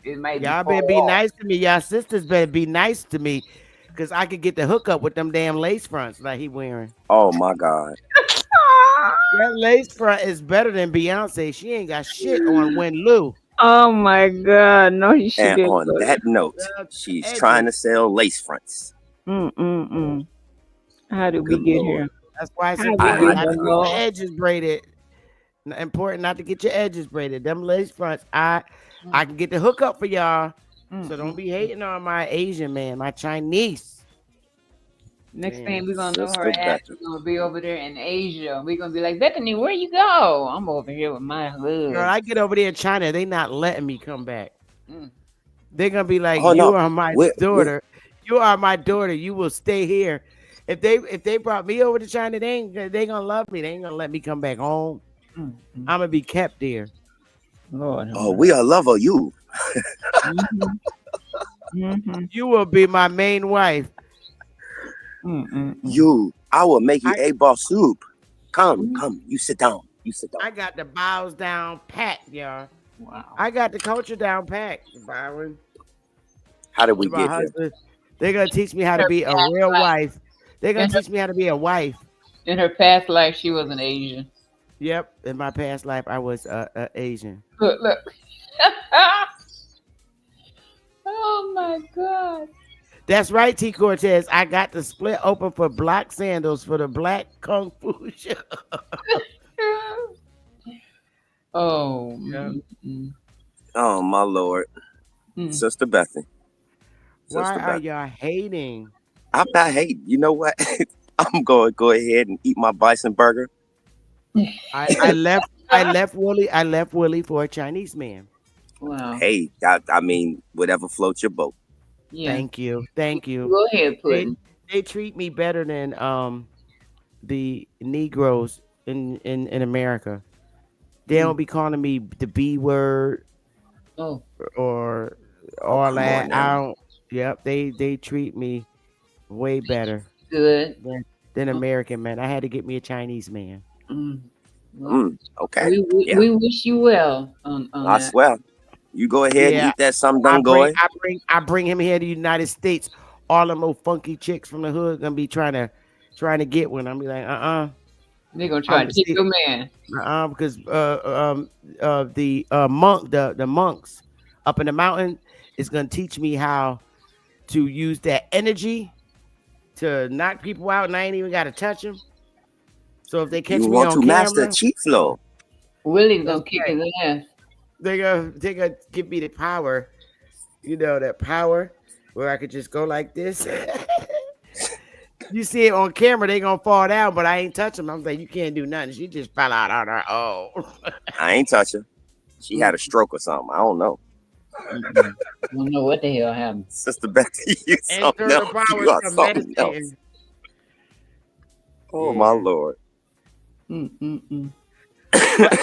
it might. Y'all better be nice to me. Y'all sisters better be nice to me, because I could get the hookup with them damn lace fronts like he wearing. Oh my God. That lace front is better than Beyonce. She ain't got shit on Win Lou. Oh my God, no, he should. And on that note, she's trying to sell lace fronts. How did we get here? That's why it's important not to get your edges braided. Important not to get your edges braided. Them lace fronts, I can get the hookup for y'all. So don't be Mm. hating on my Asian man, my Chinese. Next Man. thing we're gonna know her Sister ass Bethany. is gonna be over there in Asia. We're gonna be like, Bethany, where you go? I'm over here with my Girl, hood. I get over there in China, they not letting me come back. Mm. They're gonna be like, Oh "You no, are my we daughter. You are my daughter. You will stay here." If they brought me over to China, they gonna love me. They ain't gonna let me come back home. Mm. Mm. I'm gonna be kept there. Lord have oh mercy. we are love of you. Mhm. Mhm. You will be my main wife. Mm. Mm. Mm. You, I will make you I a ball soup. Come, Mm. come, you sit down. You sit down. I got the bows down pat, y'all. Wow. I got the culture down pat, Byron. How did we To my get here? husband. They're gonna teach me how to Her be a past real life. wife. They're gonna In her, teach me how to be a wife. in her past life, she was an Asian. Yep. In my past life, I was a Asian. Look, look. Oh my God. That's right, T. Cortez. I got the split open for black sandals for the black kung fu show. Oh. Yeah. Mm. Oh my Lord, Mm. Sister Bethany, Why Sister are Bethany. y'all hating? I'm not hating. You know what? I'm going to go ahead and eat my bison burger. I left Willie for a Chinese man. Wow. Hey, I mean, whatever floats your boat. Yeah. Thank you. Thank you. Go ahead, They Puddin'. they treat me better than the Negroes in America. They Mm. don't be calling me the B word Oh. or Oh, all come on that. I now. don't. Yep, they treat me way better Good. than American man. I had to get me a Chinese man. Mm. Well, Okay. we Yeah. we wish you well on I that. swear. You go ahead and Yeah, eat that some done going. I bring him here to the United States. All them old funky chicks from the hood gonna be trying to get one. I'm be like, They're gonna try I'm to take see, your man. because the monks up in the mountain is gonna teach me how to use that energy to knock people out, and I ain't even gotta touch them. So if they You catch me want on to master camera, cheat flow. Willie's that's gonna kick right. his ass. They gonna give me the power. You know that power where I could just go like this. You see it on camera, they gonna fall down, but I ain't touch them. I'm like, you can't do nothing. She just fell out on her own. I ain't touch her. She had a stroke or something. I don't know. Mm-mm. Don't know what the hell happened. Sister Betty, you something Internal else. power You are from something else. meditating. Oh my Yeah. Lord. Mm-mm-mm. But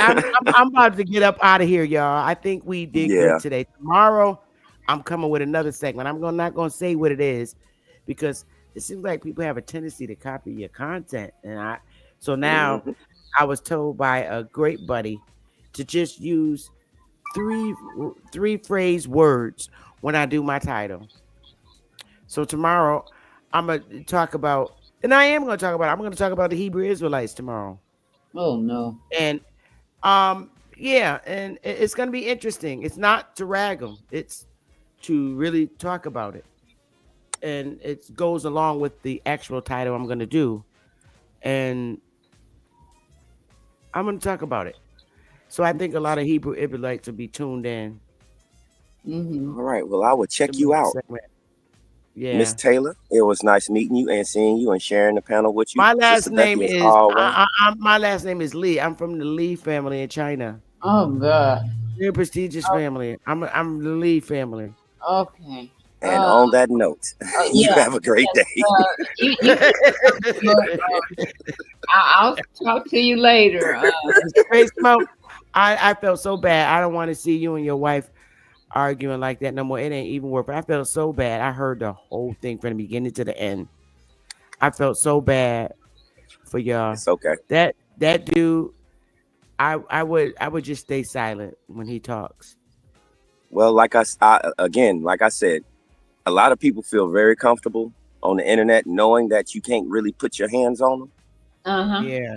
I'm about to get up out of here, y'all. I think we did good Yeah. today. Tomorrow, I'm coming with another segment. Not gonna say what it is because it seems like people have a tendency to copy your content. So now Mhm. I was told by a great buddy to just use three phrase words when I do my title. So tomorrow I'm gonna talk about, and I am gonna talk about. I'm gonna talk about the Hebrew Israelites tomorrow, Oh no. and yeah, and it's gonna be interesting. It's not to rag them; it's to really talk about it, and it goes along with the actual title I'm gonna do, and I'm gonna talk about it. So I think a lot of Hebrew Israelites will be tuned in Mm-hmm. All right. Well, I will to check my you out, segment. Miss Yeah. Taylor. It was nice meeting you and seeing you and sharing the panel with you. My Sister last name Betty, as is always. my last name is Lee. I'm from the Lee family in China. Oh God. Very prestigious family. I'm the Lee family. Okay. And on that note, you Yeah. have a great day. You I'll talk to you later. Straight smoke. I felt so bad. I don't want to see you and your wife arguing like that no more. It ain't even worth it. I felt so bad. I heard the whole thing from the beginning to the end. I felt so bad for y'all. It's okay. That dude, I would just stay silent when he talks. Well, again, like I said, a lot of people feel very comfortable on the internet knowing that you can't really put your hands on them. Uh-huh. Yeah.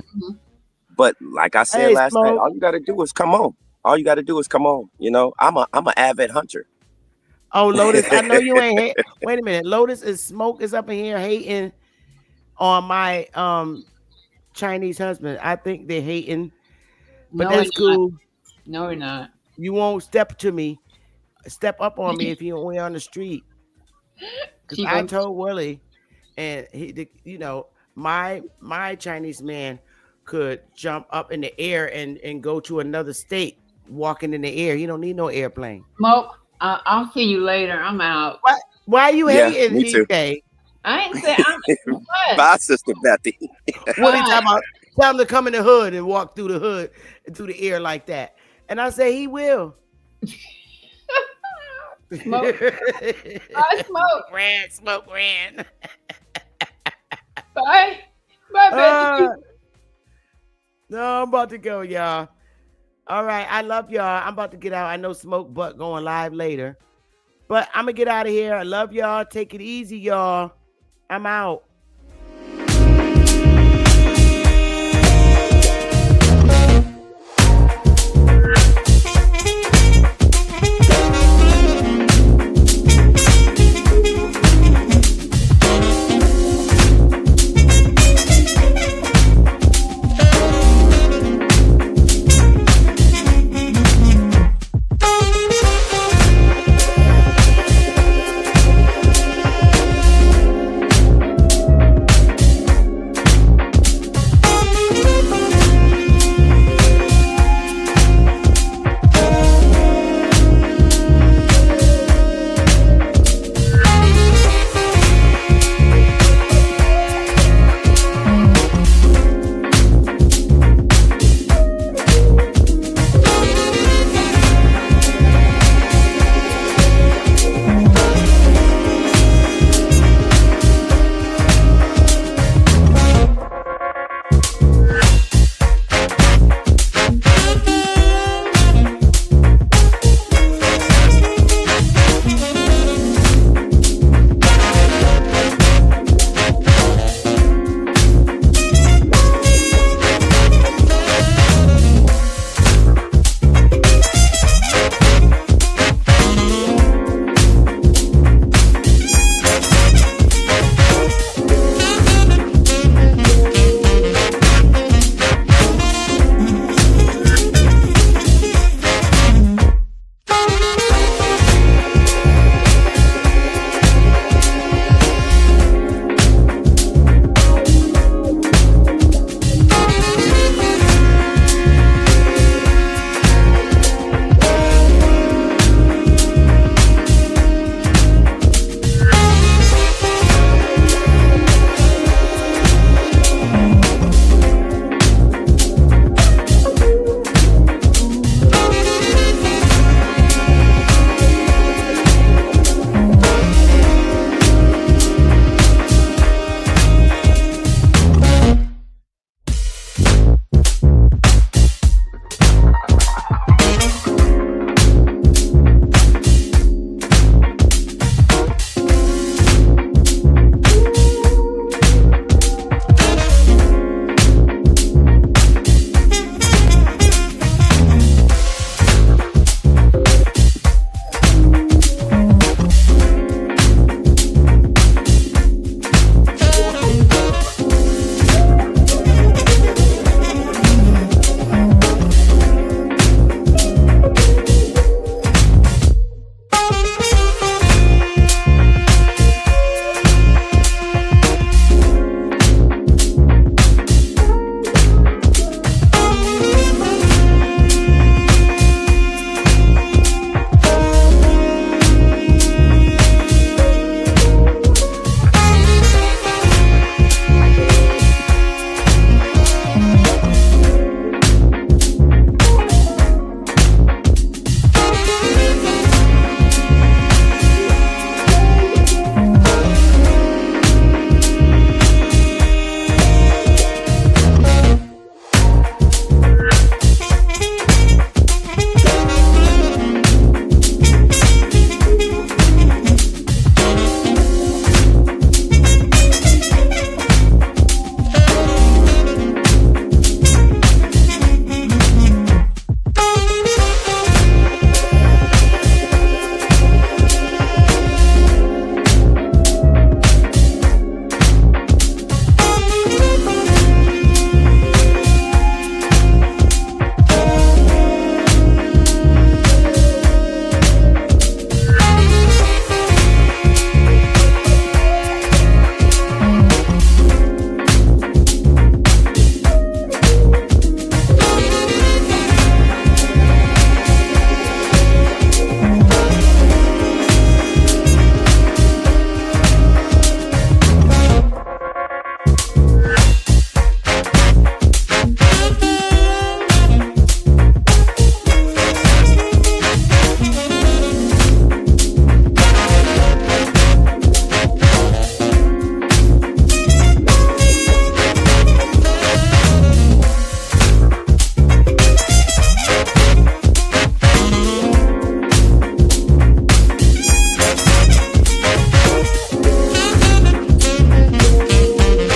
But like I said Hey, last night, Smoke. all you got to do is come on. All you got to do is come on. You know, I'm an avid hunter. Oh, Lotus, I know you ain't hate. Wait a minute. Lotus is Smoke is up in here hating on my Chinese husband. I think they're hating, but No, we're that's not. cool. No, we're not. You won't step to me step up on me if we on the street. Because I told Willie, and my Chinese man could jump up in the air and go to another state walking in the air. He don't need no airplane. Smoke, I'll see you later. I'm out. Why are you hating, me too. EJ? I ain't say I'm Bye, Sister Betty. Willie talking about tell him to come in the hood and walk through the hood and through the air like that. And I say he will. Smoke. Bye, Smoke. Smoke ran. Bye. Bye, Betty. No, I'm about to go, y'all. All right, I love y'all. I'm about to get out. I know Smoke Butt going live later. But I'm going to get out of here. I love y'all. Take it easy, y'all. I'm out.